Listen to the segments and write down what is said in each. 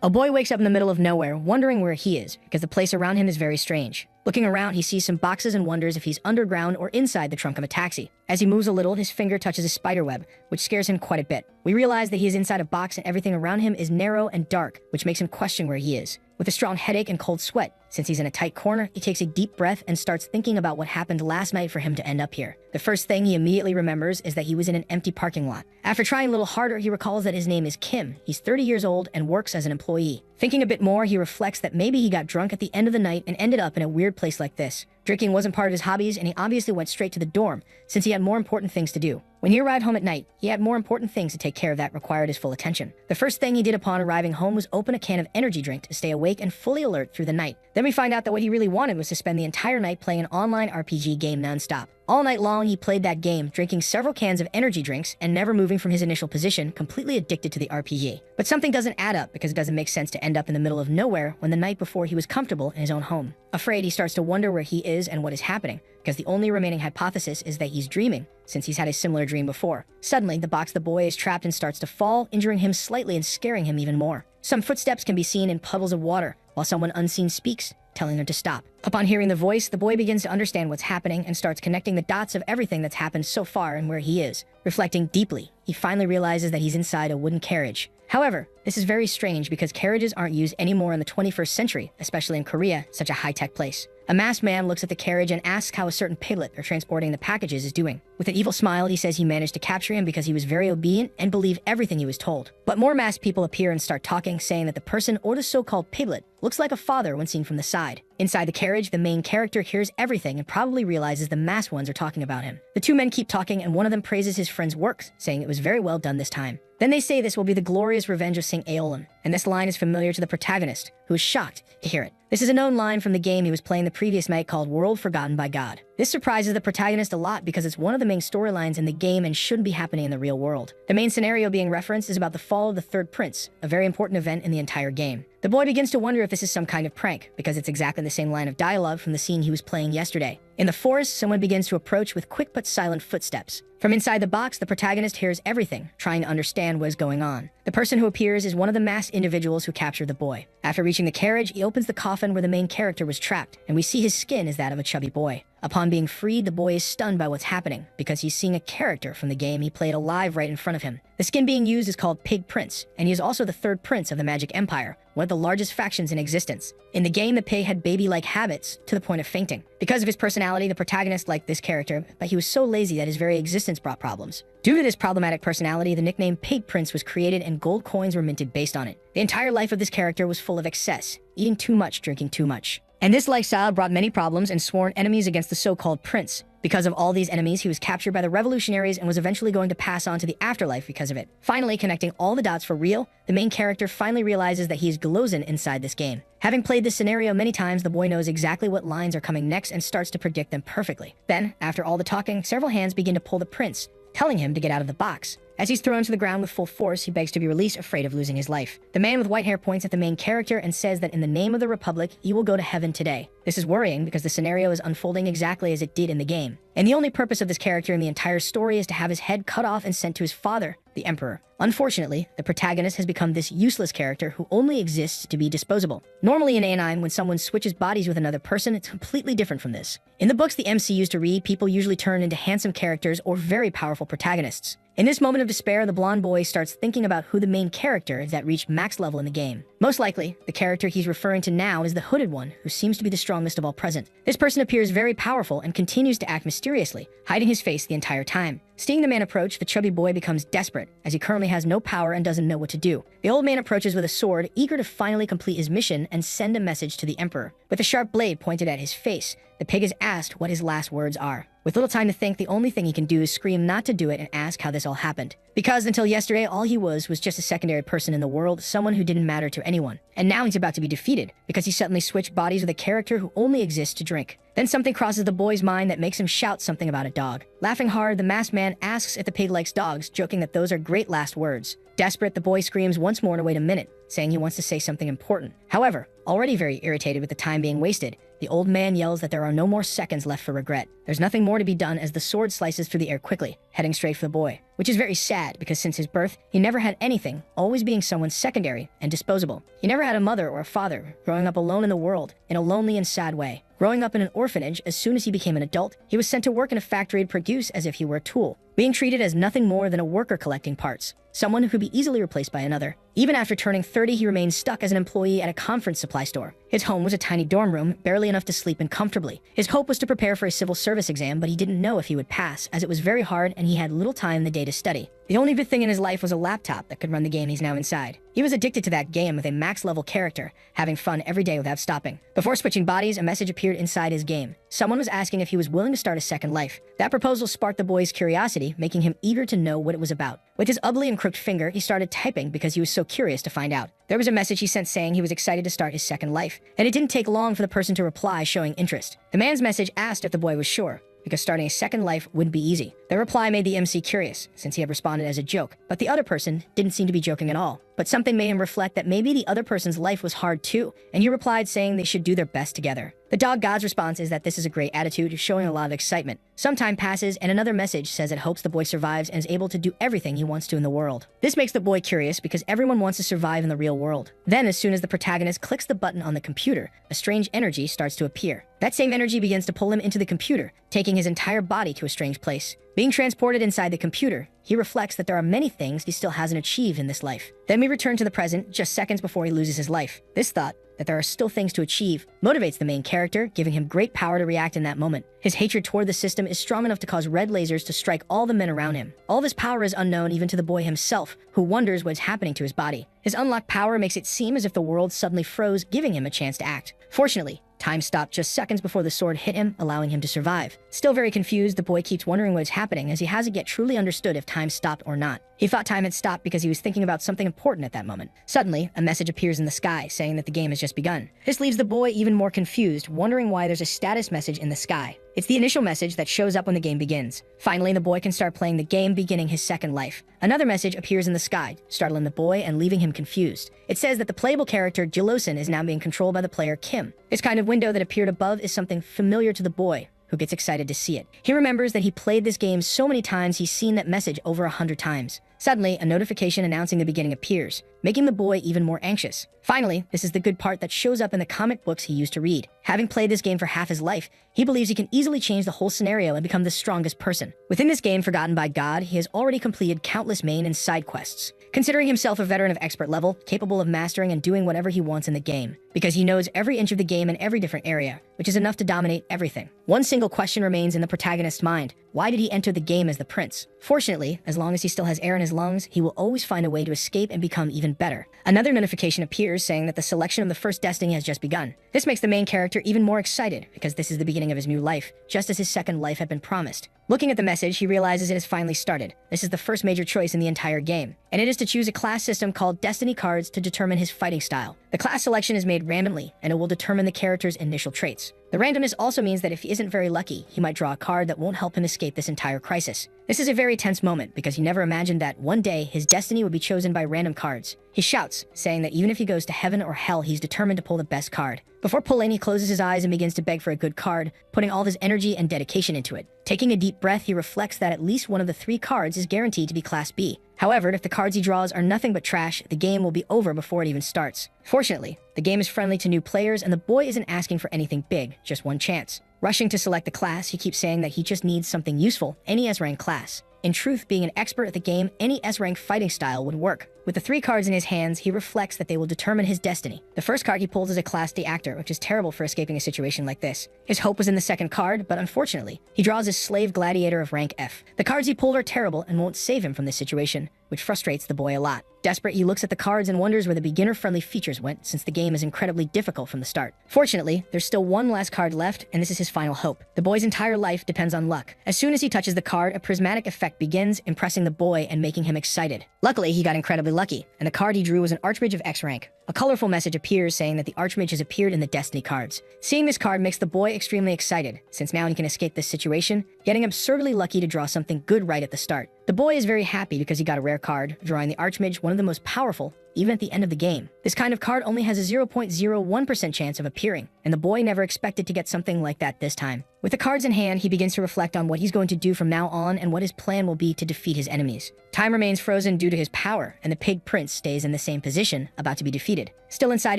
A boy wakes up in the middle of nowhere, wondering where he is, because the place around him is very strange. Looking around, he sees some boxes and wonders if he's underground or inside the trunk of a taxi. As he moves a little, his finger touches a spider web, which scares him quite a bit. We realize that he is inside a box and everything around him is narrow and dark, which makes him question where he is. With a strong headache and cold sweat, since he's in a tight corner, he takes a deep breath and starts thinking about what happened last night for him to end up here. The first thing he immediately remembers is that he was in an empty parking lot. After trying a little harder, he recalls that his name is Kim. He's 30 years old and works as an employee. Thinking a bit more, he reflects that maybe he got drunk at the end of the night and ended up in a weird place like this. Drinking wasn't part of his hobbies, and he obviously went straight to the dorm, since he had more important things to do. When he arrived home at night, he had more important things to take care of that required his full attention. The first thing he did upon arriving home was open a can of energy drink to stay awake and fully alert through the night. Then we find out that what he really wanted was to spend the entire night playing an online RPG game non-stop. All night long, he played that game, drinking several cans of energy drinks and never moving from his initial position, completely addicted to the RPG. But something doesn't add up because it doesn't make sense to end up in the middle of nowhere when the night before he was comfortable in his own home. Afraid, he starts to wonder where he is and what is happening, because the only remaining hypothesis is that he's dreaming, since he's had a similar dream before. Suddenly, the box the boy is trapped in starts to fall, injuring him slightly and scaring him even more. Some footsteps can be seen in puddles of water, while someone unseen speaks, telling him to stop. Upon hearing the voice, the boy begins to understand what's happening and starts connecting the dots of everything that's happened so far and where he is. Reflecting deeply, he finally realizes that he's inside a wooden carriage. However, this is very strange because carriages aren't used anymore in the 21st century, especially in Korea, such a high-tech place. A masked man looks at the carriage and asks how a certain piglet they're transporting the packages is doing. With an evil smile, he says he managed to capture him because he was very obedient and believed everything he was told. But more masked people appear and start talking, saying that the person or the so-called piglet looks like a father when seen from the side. Inside the carriage, the main character hears everything and probably realizes the masked ones are talking about him. The two men keep talking and one of them praises his friend's work, saying it was very well done this time. Then they say this will be the glorious revenge of St. Aeolum, and this line is familiar to the protagonist, who is shocked to hear it. This is a known line from the game he was playing the previous night called World Forgotten by God. This surprises the protagonist a lot because it's one of the main storylines in the game and shouldn't be happening in the real world. The main scenario being referenced is about the fall of the Third Prince, a very important event in the entire game. The boy begins to wonder if this is some kind of prank, because it's exactly the same line of dialogue from the scene he was playing yesterday. In the forest, someone begins to approach with quick but silent footsteps. From inside the box, the protagonist hears everything, trying to understand what is going on. The person who appears is one of the masked individuals who captured the boy. After reaching the carriage, he opens the coffin where the main character was trapped, and we see his skin is that of a chubby boy. Upon being freed, the boy is stunned by what's happening, because he's seeing a character from the game he played alive right in front of him. The skin being used is called Pig Prince, and he is also the third prince of the Magic Empire, one of the largest factions in existence. In the game, the pig had baby-like habits to the point of fainting. Because of his personality, the protagonist liked this character, but he was so lazy that his very existence brought problems. Due to this problematic personality, the nickname Pig Prince was created and gold coins were minted based on it. The entire life of this character was full of excess, eating too much, drinking too much. And this lifestyle brought many problems and sworn enemies against the so-called prince. Because of all these enemies, he was captured by the revolutionaries and was eventually going to pass on to the afterlife because of it. Finally, connecting all the dots for real, the main character finally realizes that he is Glozin inside this game. Having played this scenario many times, the boy knows exactly what lines are coming next and starts to predict them perfectly. Then, after all the talking, several hands begin to pull the prince, telling him to get out of the box. As he's thrown to the ground with full force, he begs to be released, afraid of losing his life. The man with white hair points at the main character and says that in the name of the Republic, you will go to heaven today. This is worrying because the scenario is unfolding exactly as it did in the game. And the only purpose of this character in the entire story is to have his head cut off and sent to his father, the Emperor. Unfortunately, the protagonist has become this useless character who only exists to be disposable. Normally in anime, when someone switches bodies with another person, it's completely different from this. In the books the MC used to read, people usually turn into handsome characters or very powerful protagonists. In this moment of despair, the blonde boy starts thinking about who the main character is that reached max level in the game. Most likely, the character he's referring to now is the hooded one, who seems to be the strongest of all present. This person appears very powerful and continues to act mysteriously, hiding his face the entire time. Seeing the man approach, the chubby boy becomes desperate, as he currently has no power and doesn't know what to do. The old man approaches with a sword, eager to finally complete his mission and send a message to the Emperor. With a sharp blade pointed at his face, the pig is asked what his last words are. With little time to think, the only thing he can do is scream not to do it and ask how this all happened. Because until yesterday, all he was just a secondary person in the world, someone who didn't matter to anyone. And now he's about to be defeated, because he suddenly switched bodies with a character who only exists to drink. Then something crosses the boy's mind that makes him shout something about a dog. Laughing hard, the masked man asks if the pig likes dogs, joking that those are great last words. Desperate, the boy screams once more to wait a minute, saying he wants to say something important. However, already very irritated with the time being wasted, the old man yells that there are no more seconds left for regret. There's nothing more to be done as the sword slices through the air quickly, heading straight for the boy. which is very sad because since his birth, he never had anything, always being someone secondary and disposable. He never had a mother or a father, growing up alone in the world in a lonely and sad way. Growing up in an orphanage, as soon as he became an adult, he was sent to work in a factory to produce as if he were a tool, being treated as nothing more than a worker collecting parts, someone who could be easily replaced by another. Even after turning 30, he remained stuck as an employee at a conference supply store. His home was a tiny dorm room, barely enough to sleep in comfortably. His hope was to prepare for a civil service exam, but he didn't know if he would pass, as it was very hard and he had little time in the day to study. The only good thing in his life was a laptop that could run the game he's now inside. He was addicted to that game with a max-level character, having fun every day without stopping. Before switching bodies, a message appeared inside his game. Someone was asking if he was willing to start a second life. That proposal sparked the boy's curiosity, making him eager to know what it was about. With his ugly and crooked finger, he started typing because he was so curious to find out. There was a message he sent saying he was excited to start his second life, and it didn't take long for the person to reply showing interest. The man's message asked if the boy was sure, because starting a second life wouldn't be easy. The reply made the MC curious, since he had responded as a joke, but the other person didn't seem to be joking at all. But something made him reflect that maybe the other person's life was hard too, and he replied saying they should do their best together. The dog god's response is that this is a great attitude, showing a lot of excitement. Some time passes, and another message says it hopes the boy survives and is able to do everything he wants to in the world. This makes the boy curious because everyone wants to survive in the real world. Then, as soon as the protagonist clicks the button on the computer, a strange energy starts to appear. That same energy begins to pull him into the computer, taking his entire body to a strange place. Being transported inside the computer, he reflects that there are many things he still hasn't achieved in this life. Then we return to the present, just seconds before he loses his life. This thought, that there are still things to achieve, motivates the main character, giving him great power to react in that moment. His hatred toward the system is strong enough to cause red lasers to strike all the men around him. All of his power is unknown even to the boy himself, who wonders what is happening to his body. His unlocked power makes it seem as if the world suddenly froze, giving him a chance to act. Fortunately, time stopped just seconds before the sword hit him, allowing him to survive. Still very confused, the boy keeps wondering what is happening as he hasn't yet truly understood if time stopped or not. He thought time had stopped because he was thinking about something important at that moment. Suddenly, a message appears in the sky saying that the game has just begun. This leaves the boy even more confused, wondering why there's a status message in the sky. It's the initial message that shows up when the game begins. Finally, the boy can start playing the game, beginning his second life. Another message appears in the sky, startling the boy and leaving him confused. It says that the playable character Jilosin is now being controlled by the player Kim. This kind of window that appeared above is something familiar to the boy, who gets excited to see it. He remembers that he played this game so many times he's seen that message over 100 times. Suddenly, a notification announcing the beginning appears, making the boy even more anxious. Finally, this is the good part that shows up in the comic books he used to read. Having played this game for half his life, he believes he can easily change the whole scenario and become the strongest person. Within this game forgotten by God, he has already completed countless main and side quests, considering himself a veteran of expert level, capable of mastering and doing whatever he wants in the game, because he knows every inch of the game in every different area, which is enough to dominate everything. One single question remains in the protagonist's mind. Why did he enter the game as the prince? Fortunately, as long as he still has air in his lungs, he will always find a way to escape and become even better. Another notification appears saying that the selection of the first destiny has just begun. This makes the main character even more excited because this is the beginning of his new life, just as his second life had been promised. Looking at the message, he realizes it has finally started. This is the first major choice in the entire game, and it is to choose a class system called Destiny Cards to determine his fighting style. The class selection is made randomly, and it will determine the character's initial traits. The randomness also means that if he isn't very lucky, he might draw a card that won't help him escape this entire crisis. This is a very tense moment because he never imagined that one day his destiny would be chosen by random cards. He shouts, saying that even if he goes to heaven or hell, he's determined to pull the best card. Before pulling, he closes his eyes and begins to beg for a good card, putting all of his energy and dedication into it. Taking a deep breath, he reflects that at least one of the 3 cards is guaranteed to be Class B. However, if the cards he draws are nothing but trash, the game will be over before it even starts. Fortunately, the game is friendly to new players and the boy isn't asking for anything big, just one chance. Rushing to select the class, he keeps saying that he just needs something useful, any S-rank class. In truth, being an expert at the game, any S-rank fighting style would work. With the 3 cards in his hands, he reflects that they will determine his destiny. The first card he pulls is a Class D actor, which is terrible for escaping a situation like this. His hope was in the second card, but unfortunately, he draws his slave gladiator of rank F. The cards he pulled are terrible and won't save him from this situation, which frustrates the boy a lot. Desperate, he looks at the cards and wonders where the beginner-friendly features went, since the game is incredibly difficult from the start. Fortunately, there's still one last card left, and this is his final hope. The boy's entire life depends on luck. As soon as he touches the card, a prismatic effect begins, impressing the boy and making him excited. Luckily, he got incredibly lucky, and the card he drew was an Archmage of X rank. A colorful message appears saying that the Archmage has appeared in the Destiny cards. Seeing this card makes the boy extremely excited, since now he can escape this situation, getting absurdly lucky to draw something good right at the start. The boy is very happy because he got a rare card, drawing the Archmage, one of the most powerful, even at the end of the game. This kind of card only has a 0.01% chance of appearing, and the boy never expected to get something like that this time. With the cards in hand, he begins to reflect on what he's going to do from now on and what his plan will be to defeat his enemies. Time remains frozen due to his power, and the pig prince stays in the same position, about to be defeated. Still inside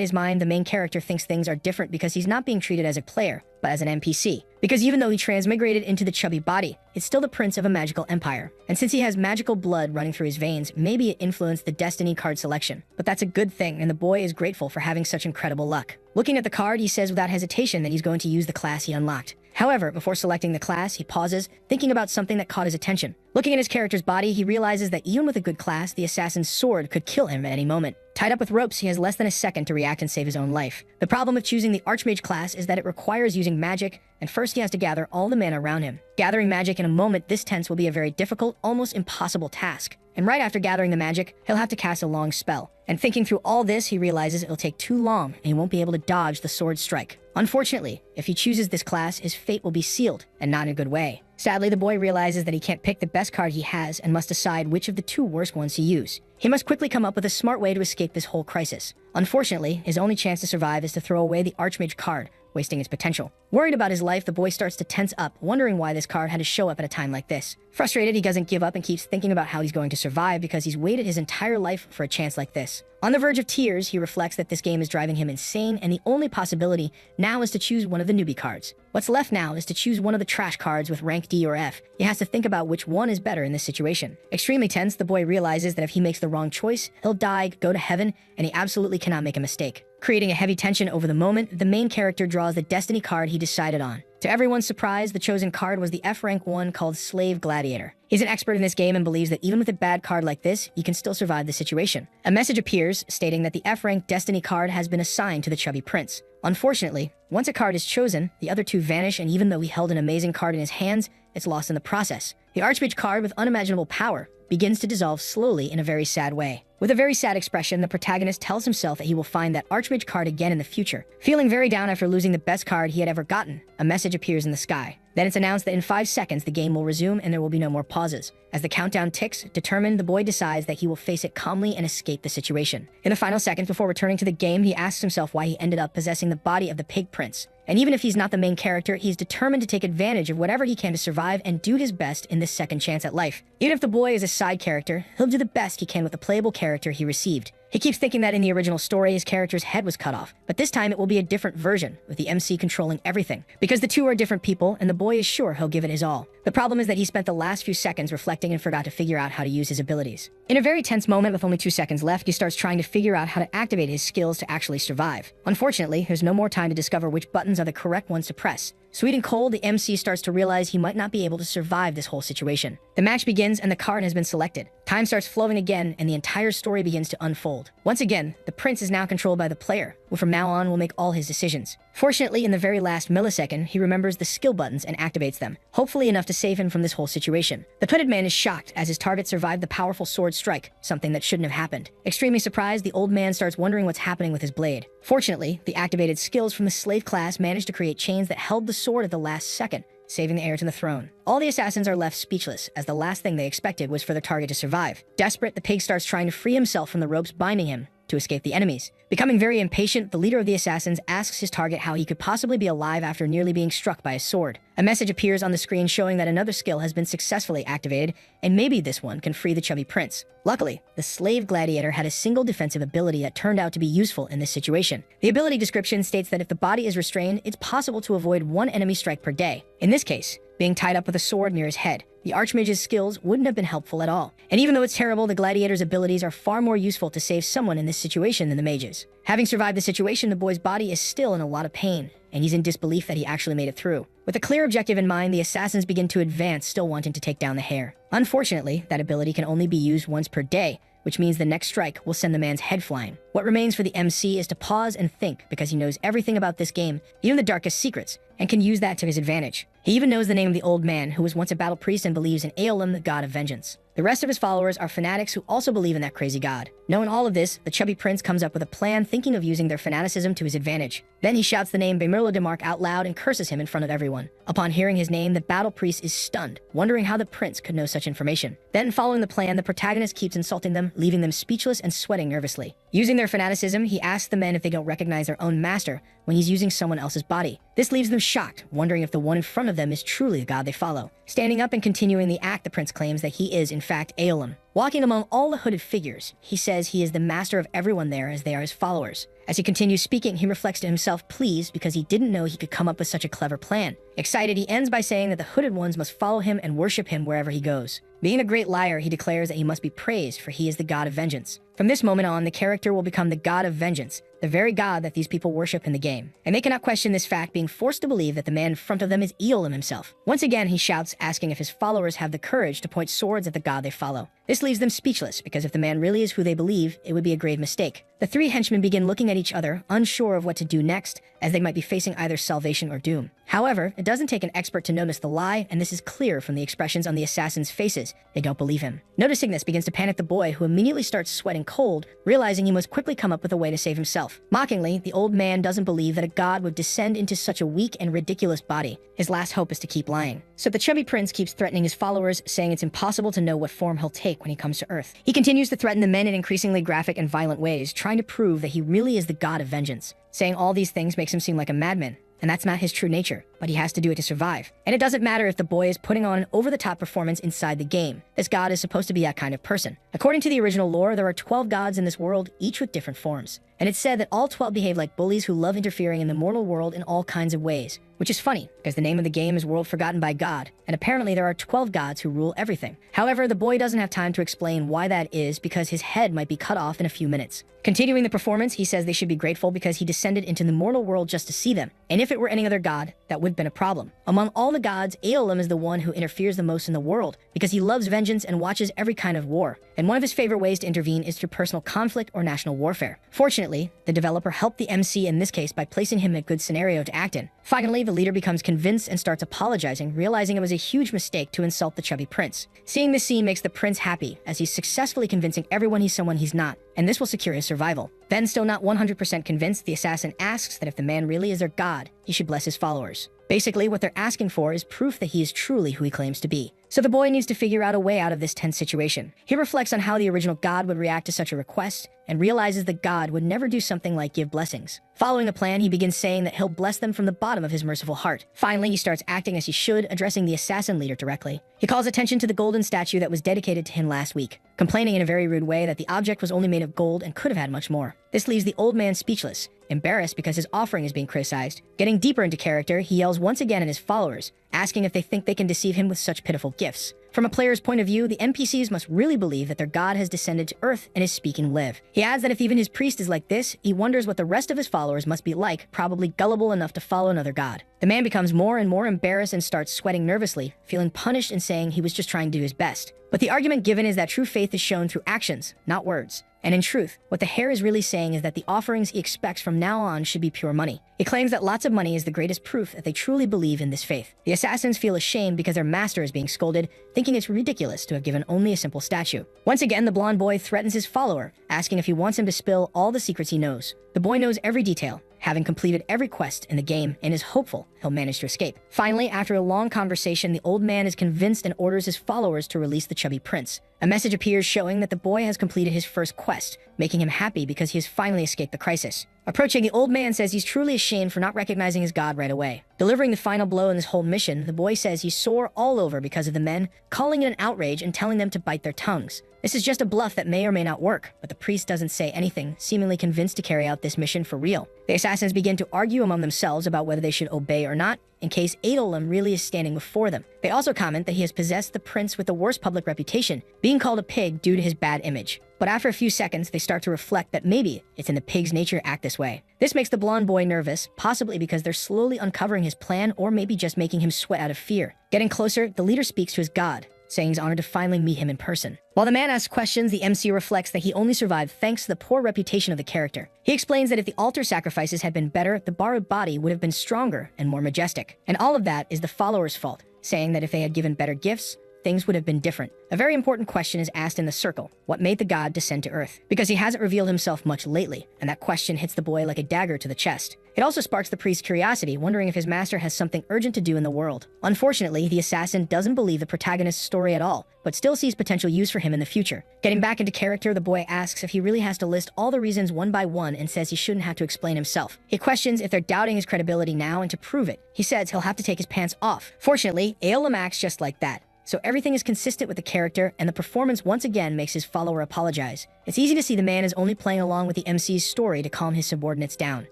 his mind, the main character thinks things are different because he's not being treated as a player, but as an NPC. Because even though he transmigrated into the chubby body, it's still the prince of a magical empire. And since he has magical blood running through his veins, maybe it influenced the destiny card selection. But that's a good thing, and the boy is grateful for having such incredible luck. Looking at the card, he says without hesitation that he's going to use the class he unlocked. However, before selecting the class, he pauses, thinking about something that caught his attention. Looking at his character's body, he realizes that even with a good class, the assassin's sword could kill him at any moment. Tied up with ropes, he has less than a second to react and save his own life. The problem with choosing the Archmage class is that it requires using magic, and first he has to gather all the mana around him. Gathering magic in a moment this tense will be a very difficult, almost impossible task. And right after gathering the magic, he'll have to cast a long spell. And thinking through all this, he realizes it'll take too long and he won't be able to dodge the sword strike. Unfortunately, if he chooses this class, his fate will be sealed, and not in a good way. Sadly, the boy realizes that he can't pick the best card he has and must decide which of the two worst ones to use. He must quickly come up with a smart way to escape this whole crisis. Unfortunately, his only chance to survive is to throw away the Archmage card, wasting its potential. Worried about his life, the boy starts to tense up, wondering why this card had to show up at a time like this. Frustrated, he doesn't give up and keeps thinking about how he's going to survive because he's waited his entire life for a chance like this. On the verge of tears, he reflects that this game is driving him insane, and the only possibility now is to choose one of the newbie cards. What's left now is to choose one of the trash cards with rank D or F. He has to think about which one is better in this situation. Extremely tense, the boy realizes that if he makes the wrong choice, he'll die, go to heaven, and he absolutely cannot make a mistake. Creating a heavy tension over the moment, the main character draws the destiny card he decided on. To everyone's surprise, the chosen card was the F-rank one called Slave Gladiator. He's an expert in this game and believes that even with a bad card like this, he can still survive the situation. A message appears stating that the F-rank destiny card has been assigned to the chubby prince. Unfortunately, once a card is chosen, the other two vanish, and even though he held an amazing card in his hands, it's lost in the process. The Archmage card with unimaginable power begins to dissolve slowly in a very sad way. With a very sad expression, the protagonist tells himself that he will find that Archmage card again in the future. Feeling very down after losing the best card he had ever gotten, a message appears in the sky. Then it's announced that in 5 seconds the game will resume and there will be no more pauses. As the countdown ticks, determined, the boy decides that he will face it calmly and escape the situation. In the final seconds before returning to the game, he asks himself why he ended up possessing the body of the pig prince. And even if he's not the main character, he's determined to take advantage of whatever he can to survive and do his best in this second chance at life. Even if the boy is a side character, he'll do the best he can with the playable character he received. He keeps thinking that in the original story, his character's head was cut off, but this time it will be a different version, with the MC controlling everything. Because the two are different people, and the boy is sure he'll give it his all. The problem is that he spent the last few seconds reflecting and forgot to figure out how to use his abilities. In a very tense moment with only 2 seconds left, he starts trying to figure out how to activate his skills to actually survive. Unfortunately, there's no more time to discover which buttons are the correct ones to press. Sweet and cold, the MC starts to realize he might not be able to survive this whole situation. The match begins and the card has been selected. Time starts flowing again and the entire story begins to unfold. Once again, the prince is now controlled by the player, who from now on will make all his decisions. Fortunately, in the very last millisecond, he remembers the skill buttons and activates them, hopefully enough to save him from this whole situation. The hooded man is shocked as his target survived the powerful sword strike, something that shouldn't have happened. Extremely surprised, the old man starts wondering what's happening with his blade. Fortunately, the activated skills from the slave class managed to create chains that held the sword at the last second, saving the heir to the throne. All the assassins are left speechless, as the last thing they expected was for their target to survive. Desperate, the pig starts trying to free himself from the ropes binding him to escape the enemies. Becoming very impatient, the leader of the assassins asks his target how he could possibly be alive after nearly being struck by a sword. A message appears on the screen showing that another skill has been successfully activated, and maybe this one can free the chubby prince. Luckily, the slave gladiator had a single defensive ability that turned out to be useful in this situation. The ability description states that if the body is restrained, it's possible to avoid 1 enemy strike per day. In this case, being tied up with a sword near his head, the Archmage's skills wouldn't have been helpful at all. And even though it's terrible, the gladiator's abilities are far more useful to save someone in this situation than the mage's. Having survived the situation, the boy's body is still in a lot of pain, and he's in disbelief that he actually made it through. With a clear objective in mind, the assassins begin to advance, still wanting to take down the heir. Unfortunately, that ability can only be used once per day, which means the next strike will send the man's head flying. What remains for the MC is to pause and think, because he knows everything about this game, even the darkest secrets, and can use that to his advantage. He even knows the name of the old man, who was once a battle priest and believes in Yahello, the god of vengeance. The rest of his followers are fanatics who also believe in that crazy god. Knowing all of this, the chubby prince comes up with a plan, thinking of using their fanaticism to his advantage. Then he shouts the name Bemerla Demark out loud and curses him in front of everyone. Upon hearing his name, the battle priest is stunned, wondering how the prince could know such information. Then, following the plan, the protagonist keeps insulting them, leaving them speechless and sweating nervously. Using their fanaticism, he asks the men if they don't recognize their own master when he's using someone else's body. This leaves them shocked, wondering if the one in front of them is truly the god they follow. Standing up and continuing the act, the prince claims that he is, in fact, Aeolum. Walking among all the hooded figures, he says he is the master of everyone there as they are his followers. As he continues speaking, he reflects to himself pleased because he didn't know he could come up with such a clever plan. Excited, he ends by saying that the hooded ones must follow him and worship him wherever he goes. Being a great liar, he declares that he must be praised, for he is the god of vengeance. From this moment on, the character will become the god of vengeance, the very god that these people worship in the game. And they cannot question this fact, being forced to believe that the man in front of them is Aeolum himself. Once again, he shouts, asking if his followers have the courage to point swords at the god they follow. This leaves them speechless, because if the man really is who they believe, it would be a grave mistake. The three henchmen begin looking at each other, unsure of what to do next, as they might be facing either salvation or doom. However, it doesn't take an expert to notice the lie, and this is clear from the expressions on the assassins' faces. They don't believe him. Noticing this begins to panic the boy, who immediately starts sweating cold, realizing he must quickly come up with a way to save himself. Mockingly, the old man doesn't believe that a god would descend into such a weak and ridiculous body. His last hope is to keep lying. So the chubby prince keeps threatening his followers, saying it's impossible to know what form he'll take when he comes to Earth. He continues to threaten the men in increasingly graphic and violent ways, trying to prove that he really is the god of vengeance. Saying all these things makes him seem like a madman, and that's not his true nature, but he has to do it to survive. And it doesn't matter if the boy is putting on an over-the-top performance inside the game. This god is supposed to be that kind of person. According to the original lore, there are 12 gods in this world, each with different forms. And it's said that all 12 behave like bullies who love interfering in the mortal world in all kinds of ways. Which is funny, because the name of the game is World Forgotten by God, and apparently there are 12 gods who rule everything. However, the boy doesn't have time to explain why that is, because his head might be cut off in a few minutes. Continuing the performance, he says they should be grateful because he descended into the mortal world just to see them, and if it were any other god, that would have been a problem. Among all the gods, Aeolum is the one who interferes the most in the world, because he loves vengeance and watches every kind of war, and one of his favorite ways to intervene is through personal conflict or national warfare. Fortunately, the developer helped the MC in this case by placing him in a good scenario to act in. Finally, the leader becomes convinced and starts apologizing, realizing it was a huge mistake to insult the chubby prince. Seeing this scene makes the prince happy, as he's successfully convincing everyone he's someone he's not, and this will secure his survival. Then, still not 100% convinced, the assassin asks that if the man really is their god, he should bless his followers. Basically, what they're asking for is proof that he is truly who he claims to be. So the boy needs to figure out a way out of this tense situation. He reflects on how the original god would react to such a request, and realizes the god would never do something like give blessings. Following the plan, he begins saying that he'll bless them from the bottom of his merciful heart. Finally, he starts acting as he should, addressing the assassin leader directly. He calls attention to the golden statue that was dedicated to him last week, complaining in a very rude way that the object was only made of gold and could have had much more. This leaves the old man speechless, embarrassed because his offering is being criticized. Getting deeper into character, he yells once again at his followers, asking if they think they can deceive him with such pitiful gifts. From a player's point of view, the NPCs must really believe that their god has descended to Earth and is speaking live. He adds that if even his priest is like this, he wonders what the rest of his followers must be like, probably gullible enough to follow another god. The man becomes more and more embarrassed and starts sweating nervously, feeling punished and saying he was just trying to do his best. But the argument given is that true faith is shown through actions, not words. And in truth, what the hare is really saying is that the offerings he expects from now on should be pure money. He claims that lots of money is the greatest proof that they truly believe in this faith. The assassins feel ashamed because their master is being scolded, thinking it's ridiculous to have given only a simple statue. Once again, the blonde boy threatens his follower, asking if he wants him to spill all the secrets he knows. The boy knows every detail, having completed every quest in the game, and is hopeful he'll manage to escape. Finally, after a long conversation, the old man is convinced and orders his followers to release the chubby prince. A message appears showing that the boy has completed his first quest, making him happy because he has finally escaped the crisis. Approaching, the old man says he's truly ashamed for not recognizing his god right away. Delivering the final blow in this whole mission, the boy says he's sore all over because of the men, calling it an outrage and telling them to bite their tongues. This is just a bluff that may or may not work, but the priest doesn't say anything, seemingly convinced to carry out this mission for real. The assassins begin to argue among themselves about whether they should obey or not, in case Aeolum really is standing before them. They also comment that he has possessed the prince with the worst public reputation, being called a pig due to his bad image. But after a few seconds, they start to reflect that maybe it's in the pig's nature to act this way. This makes the blonde boy nervous, possibly because they're slowly uncovering his plan or maybe just making him sweat out of fear. Getting closer, the leader speaks to his god, saying he's honored to finally meet him in person. While the man asks questions, the MC reflects that he only survived thanks to the poor reputation of the character. He explains that if the altar sacrifices had been better, the borrowed body would have been stronger and more majestic. And all of that is the followers' fault, saying that if they had given better gifts, things would have been different. A very important question is asked in the circle: what made the god descend to Earth? Because he hasn't revealed himself much lately, and that question hits the boy like a dagger to the chest. It also sparks the priest's curiosity, wondering if his master has something urgent to do in the world. Unfortunately, the assassin doesn't believe the protagonist's story at all, but still sees potential use for him in the future. Getting back into character, the boy asks if he really has to list all the reasons one by one and says he shouldn't have to explain himself. He questions if they're doubting his credibility now, and to prove it, he says he'll have to take his pants off. Fortunately, Yahello acts just like that. So everything is consistent with the character, and the performance once again makes his follower apologize. It's easy to see the man is only playing along with the MC's story to calm his subordinates down.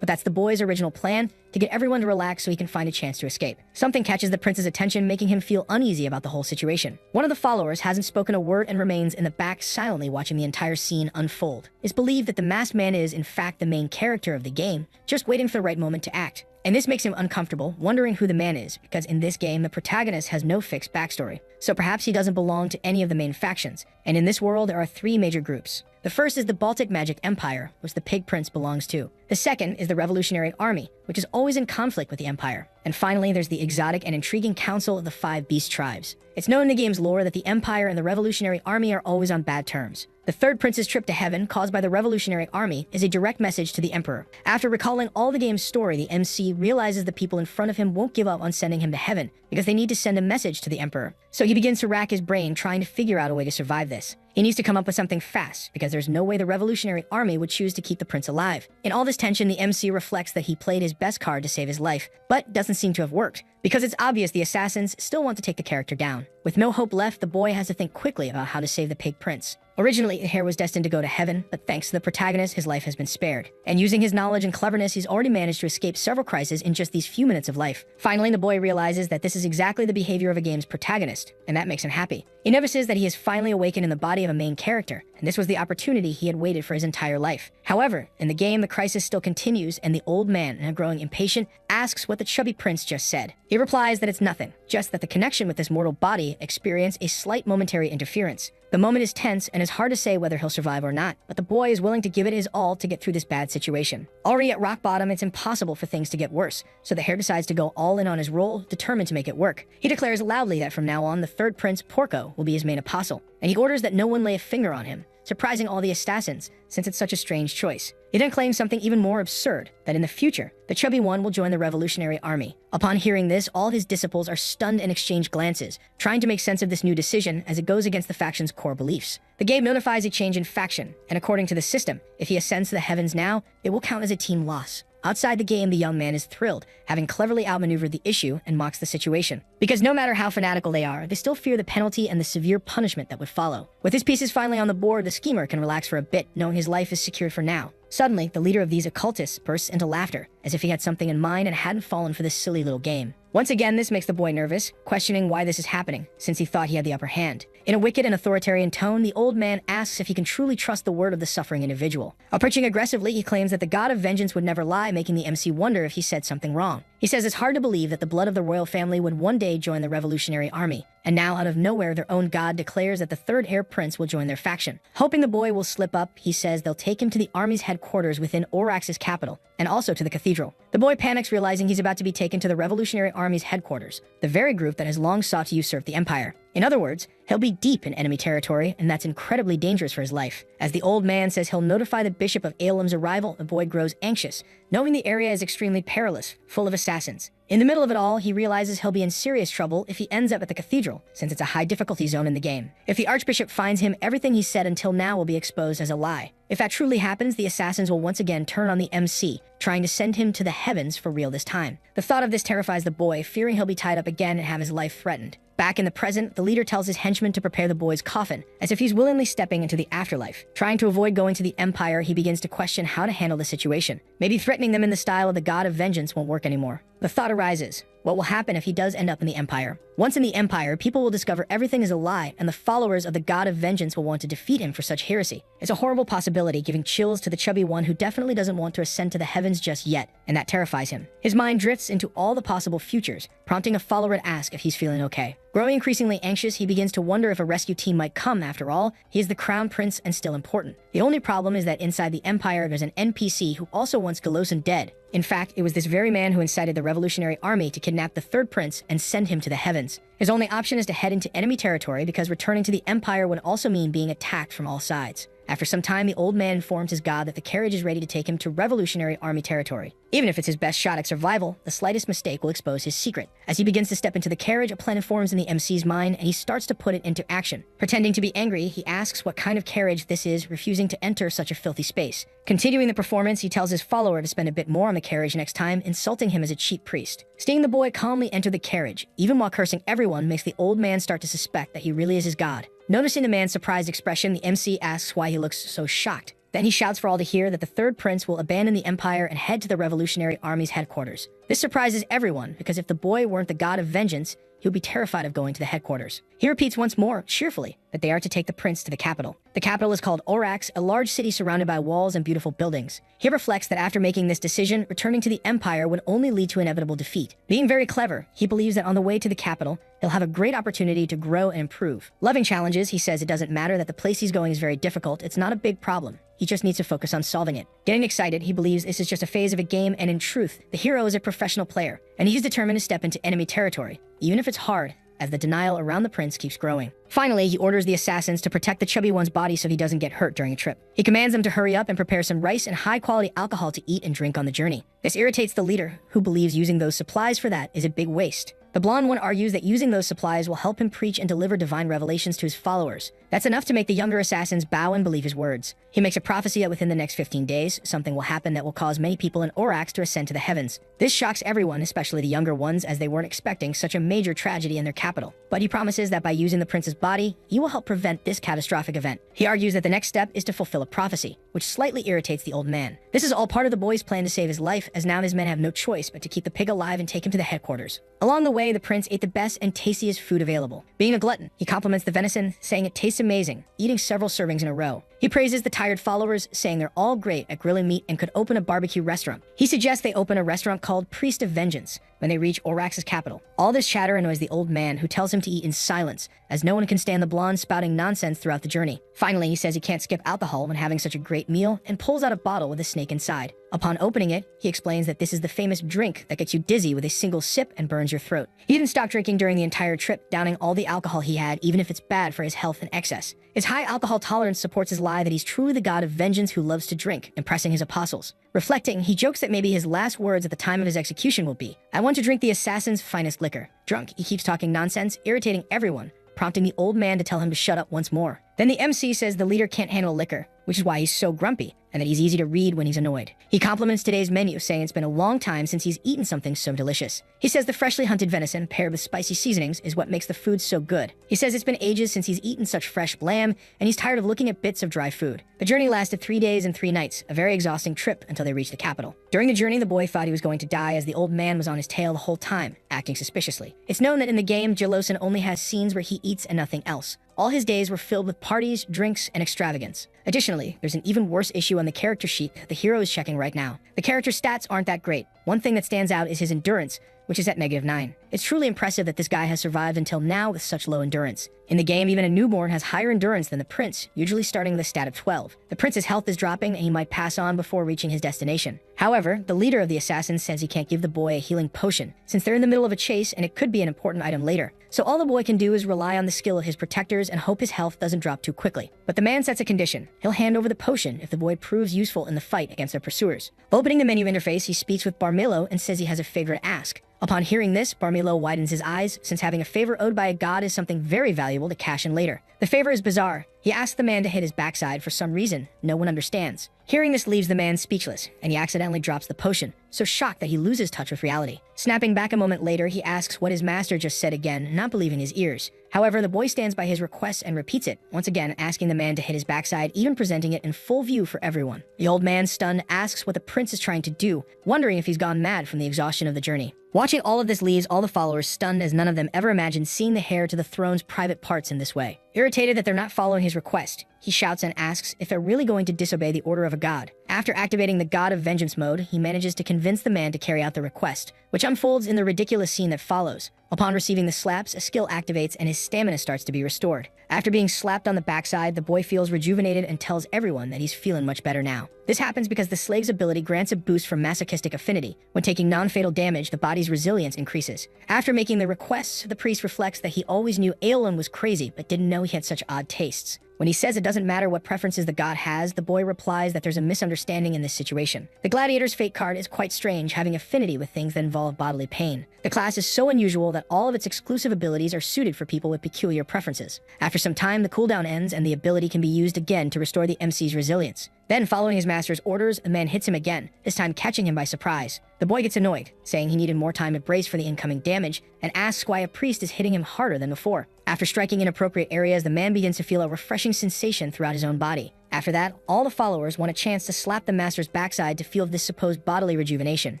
But that's the boy's original plan, to get everyone to relax so he can find a chance to escape. Something catches the prince's attention, making him feel uneasy about the whole situation. One of the followers hasn't spoken a word and remains in the back silently watching the entire scene unfold. It's believed that the masked man is, in fact, the main character of the game, just waiting for the right moment to act. And this makes him uncomfortable, wondering who the man is, because in this game, the protagonist has no fixed backstory. So perhaps he doesn't belong to any of the main factions. And in this world, there are 3 major groups. The first is the Baltic Magic Empire, which the Pig Prince belongs to. The second is the Revolutionary Army, which is always in conflict with the Empire. And finally, there's the exotic and intriguing Council of the 5 Beast Tribes. It's known in the game's lore that the Empire and the Revolutionary Army are always on bad terms. The third prince's trip to heaven, caused by the Revolutionary Army, is a direct message to the Emperor. After recalling all the game's story, the MC realizes the people in front of him won't give up on sending him to heaven, because they need to send a message to the Emperor. So he begins to rack his brain, trying to figure out a way to survive this. He needs to come up with something fast, because there's no way the Revolutionary Army would choose to keep the prince alive. In all this tension, the MC reflects that he played his best card to save his life, but doesn't seem to have worked, because it's obvious the assassins still want to take the character down. With no hope left, the boy has to think quickly about how to save the Pig Prince. Originally, the heir was destined to go to heaven, but thanks to the protagonist, his life has been spared. And using his knowledge and cleverness, he's already managed to escape several crises in just these few minutes of life. Finally, the boy realizes that this is exactly the behavior of a game's protagonist, and that makes him happy. He notices that he has finally awakened in the body of a main character, and this was the opportunity he had waited for his entire life. However, in the game, the crisis still continues, and the old man, now growing impatient, asks what the chubby prince just said. He replies that it's nothing, just that the connection with this mortal body experienced a slight momentary interference. The moment is tense, and it's hard to say whether he'll survive or not, but the boy is willing to give it his all to get through this bad situation. Already at rock bottom, it's impossible for things to get worse, so the heir decides to go all in on his role, determined to make it work. He declares loudly that from now on, the third prince, Porco, will be his main apostle, and he orders that no one lay a finger on him, surprising all the assassins, since it's such a strange choice. He then claims something even more absurd, that in the future, the chubby one will join the Revolutionary Army. Upon hearing this, all his disciples are stunned and exchange glances, trying to make sense of this new decision as it goes against the faction's core beliefs. The game notifies a change in faction, and according to the system, if he ascends to the heavens now, it will count as a team loss. Outside the game, the young man is thrilled, having cleverly outmaneuvered the issue, and mocks the situation. Because no matter how fanatical they are, they still fear the penalty and the severe punishment that would follow. With his pieces finally on the board, the schemer can relax for a bit, knowing his life is secured for now. Suddenly, the leader of these occultists bursts into laughter, as if he had something in mind and hadn't fallen for this silly little game. Once again, this makes the boy nervous, questioning why this is happening, since he thought he had the upper hand. In a wicked and authoritarian tone, the old man asks if he can truly trust the word of the suffering individual. Approaching aggressively, he claims that the god of vengeance would never lie, making the MC wonder if he said something wrong. He says it's hard to believe that the blood of the royal family would one day join the Revolutionary Army. And now, out of nowhere, their own god declares that the third heir prince will join their faction. Hoping the boy will slip up, he says they'll take him to the army's headquarters within Orax's capital, and also to the cathedral. The boy panics, realizing he's about to be taken to the Revolutionary Army's headquarters, the very group that has long sought to usurp the empire. In other words, he'll be deep in enemy territory, and that's incredibly dangerous for his life. As the old man says he'll notify the bishop of Yahello's arrival, the boy grows anxious, knowing the area is extremely perilous, full of assassins. In the middle of it all, he realizes he'll be in serious trouble if he ends up at the cathedral, since it's a high difficulty zone in the game. If the archbishop finds him, everything he said until now will be exposed as a lie. If that truly happens, the assassins will once again turn on the MC, trying to send him to the heavens for real this time. The thought of this terrifies the boy, fearing he'll be tied up again and have his life threatened. Back in the present, the leader tells his henchmen to prepare the boy's coffin, as if he's willingly stepping into the afterlife. Trying to avoid going to the Empire, he begins to question how to handle the situation. Maybe threatening them in the style of the god of vengeance won't work anymore. The thought arises: what will happen if he does end up in the Empire? Once in the Empire, people will discover everything is a lie, and the followers of the god of vengeance will want to defeat him for such heresy. It's a horrible possibility, giving chills to the chubby one who definitely doesn't want to ascend to the heavens just yet, and that terrifies him. His mind drifts into all the possible futures, prompting a follower to ask if he's feeling okay. Growing increasingly anxious, he begins to wonder if a rescue team might come. After all, he is the crown prince and still important. The only problem is that inside the Empire, there's an NPC who also wants Galosen dead. In fact, it was this very man who incited the Revolutionary Army to kidnap the third prince and send him to the heavens. heavens. His only option is to head into enemy territory because returning to the Empire would also mean being attacked from all sides. After some time, the old man informs his god that the carriage is ready to take him to revolutionary army territory. Even if it's his best shot at survival, the slightest mistake will expose his secret. As he begins to step into the carriage, a plan forms in the MC's mind, and he starts to put it into action. Pretending to be angry, he asks what kind of carriage this is, refusing to enter such a filthy space. Continuing the performance, he tells his follower to spend a bit more on the carriage next time, insulting him as a cheap priest. Seeing the boy calmly enter the carriage, even while cursing everyone, makes the old man start to suspect that he really is his god. Noticing the man's surprised expression, the MC asks why he looks so shocked. Then he shouts for all to hear that the third prince will abandon the empire and head to the revolutionary army's headquarters. This surprises everyone, because if the boy weren't the god of vengeance, he would be terrified of going to the headquarters. He repeats once more, cheerfully, that they are to take the prince to the capital. The capital is called Orax, a large city surrounded by walls and beautiful buildings. He reflects that after making this decision, returning to the empire would only lead to inevitable defeat. Being very clever, he believes that on the way to the capital, he'll have a great opportunity to grow and improve. Loving challenges, he says it doesn't matter that the place he's going is very difficult. It's not a big problem. He just needs to focus on solving it. Getting excited, he believes this is just a phase of a game, and in truth, the hero is a professional player, and he's determined to step into enemy territory, even if it's hard, as the denial around the prince keeps growing. Finally, he orders the assassins to protect the chubby one's body so he doesn't get hurt during a trip. He commands them to hurry up and prepare some rice and high-quality alcohol to eat and drink on the journey. This irritates the leader, who believes using those supplies for that is a big waste. The blonde one argues that using those supplies will help him preach and deliver divine revelations to his followers. That's enough to make the younger assassins bow and believe his words. He makes a prophecy that within the next 15 days, something will happen that will cause many people in Orax to ascend to the heavens. This shocks everyone, especially the younger ones, as they weren't expecting such a major tragedy in their capital. But he promises that by using the prince's body, he will help prevent this catastrophic event. He argues that the next step is to fulfill a prophecy, which slightly irritates the old man. This is all part of the boy's plan to save his life, as now his men have no choice but to keep the pig alive and take him to the headquarters. Along the way, the prince ate the best and tastiest food available. Being a glutton, he compliments the venison, saying it tastes amazing, eating several servings in a row. He praises the tired followers, saying they're all great at grilling meat and could open a barbecue restaurant. He suggests they open a restaurant called Priest of Vengeance when they reach Orax's capital. All this chatter annoys the old man, who tells him to eat in silence, as no one can stand the blonde spouting nonsense throughout the journey. Finally, he says he can't skip alcohol when having such a great meal, and pulls out a bottle with a snake inside. Upon opening it, he explains that this is the famous drink that gets you dizzy with a single sip and burns your throat. He didn't stop drinking during the entire trip, downing all the alcohol he had, even if it's bad for his health and excess. His high alcohol tolerance supports his lie that he's truly the god of vengeance who loves to drink, impressing his apostles. Reflecting, he jokes that maybe his last words at the time of his execution will be, "I want to drink the assassin's finest liquor." Drunk, he keeps talking nonsense, irritating everyone, prompting the old man to tell him to shut up once more. Then the MC says the leader can't handle liquor, which is why he's so grumpy, and that he's easy to read when he's annoyed. He compliments today's menu, saying it's been a long time since he's eaten something so delicious. He says the freshly hunted venison, paired with spicy seasonings, is what makes the food so good. He says it's been ages since he's eaten such fresh lamb, and he's tired of looking at bits of dry food. The journey lasted 3 days and 3 nights, a very exhausting trip until they reached the capital. During the journey, the boy thought he was going to die, as the old man was on his tail the whole time, acting suspiciously. It's known that in the game, Jalosin only has scenes where he eats and nothing else. All his days were filled with parties, drinks, and extravagance. Additionally, there's an even worse issue on the character sheet that the hero is checking right now. The character's stats aren't that great. One thing that stands out is his endurance, which is at -9. It's truly impressive that this guy has survived until now with such low endurance. In the game, even a newborn has higher endurance than the prince, usually starting with a stat of 12. The prince's health is dropping, and he might pass on before reaching his destination. However, the leader of the assassins says he can't give the boy a healing potion, since they're in the middle of a chase and it could be an important item later. So all the boy can do is rely on the skill of his protectors and hope his health doesn't drop too quickly. But the man sets a condition. He'll hand over the potion if the boy proves useful in the fight against their pursuers. Opening the menu interface, he speaks with Barmilo and says he has a favorite ask. Upon hearing this, Barmilo widens his eyes, since having a favor owed by a god is something very valuable to cash in later. The favor is bizarre. He asks the man to hit his backside for some reason no one understands. Hearing this leaves the man speechless, and he accidentally drops the potion, so shocked that he loses touch with reality. Snapping back a moment later, he asks what his master just said again, not believing his ears. However, the boy stands by his request and repeats it, once again asking the man to hit his backside, even presenting it in full view for everyone. The old man, stunned, asks what the prince is trying to do, wondering if he's gone mad from the exhaustion of the journey. Watching all of this leaves all the followers stunned, as none of them ever imagined seeing the heir to the throne's private parts in this way. Irritated that they're not following his request, he shouts and asks if they're really going to disobey the order of a god. After activating the God of Vengeance mode, he manages to convince the man to carry out the request, which unfolds in the ridiculous scene that follows. Upon receiving the slaps, a skill activates and his stamina starts to be restored. After being slapped on the backside, the boy feels rejuvenated and tells everyone that he's feeling much better now. This happens because the Slave's ability grants a boost from masochistic affinity. When taking non-fatal damage, the body's resilience increases. After making the request, the priest reflects that he always knew Aeolon was crazy, but didn't know he had such odd tastes. When he says it doesn't matter what preferences the god has, the boy replies that there's a misunderstanding in this situation. The Gladiator's Fate card is quite strange, having affinity with things that involve bodily pain. The class is so unusual that all of its exclusive abilities are suited for people with peculiar preferences. After some time, the cooldown ends and the ability can be used again to restore the MC's resilience. Then, following his master's orders, the man hits him again, this time catching him by surprise. The boy gets annoyed, saying he needed more time to brace for the incoming damage, and asks why a priest is hitting him harder than before. After striking inappropriate areas, the man begins to feel a refreshing sensation throughout his own body. After that, all the followers want a chance to slap the master's backside to feel this supposed bodily rejuvenation.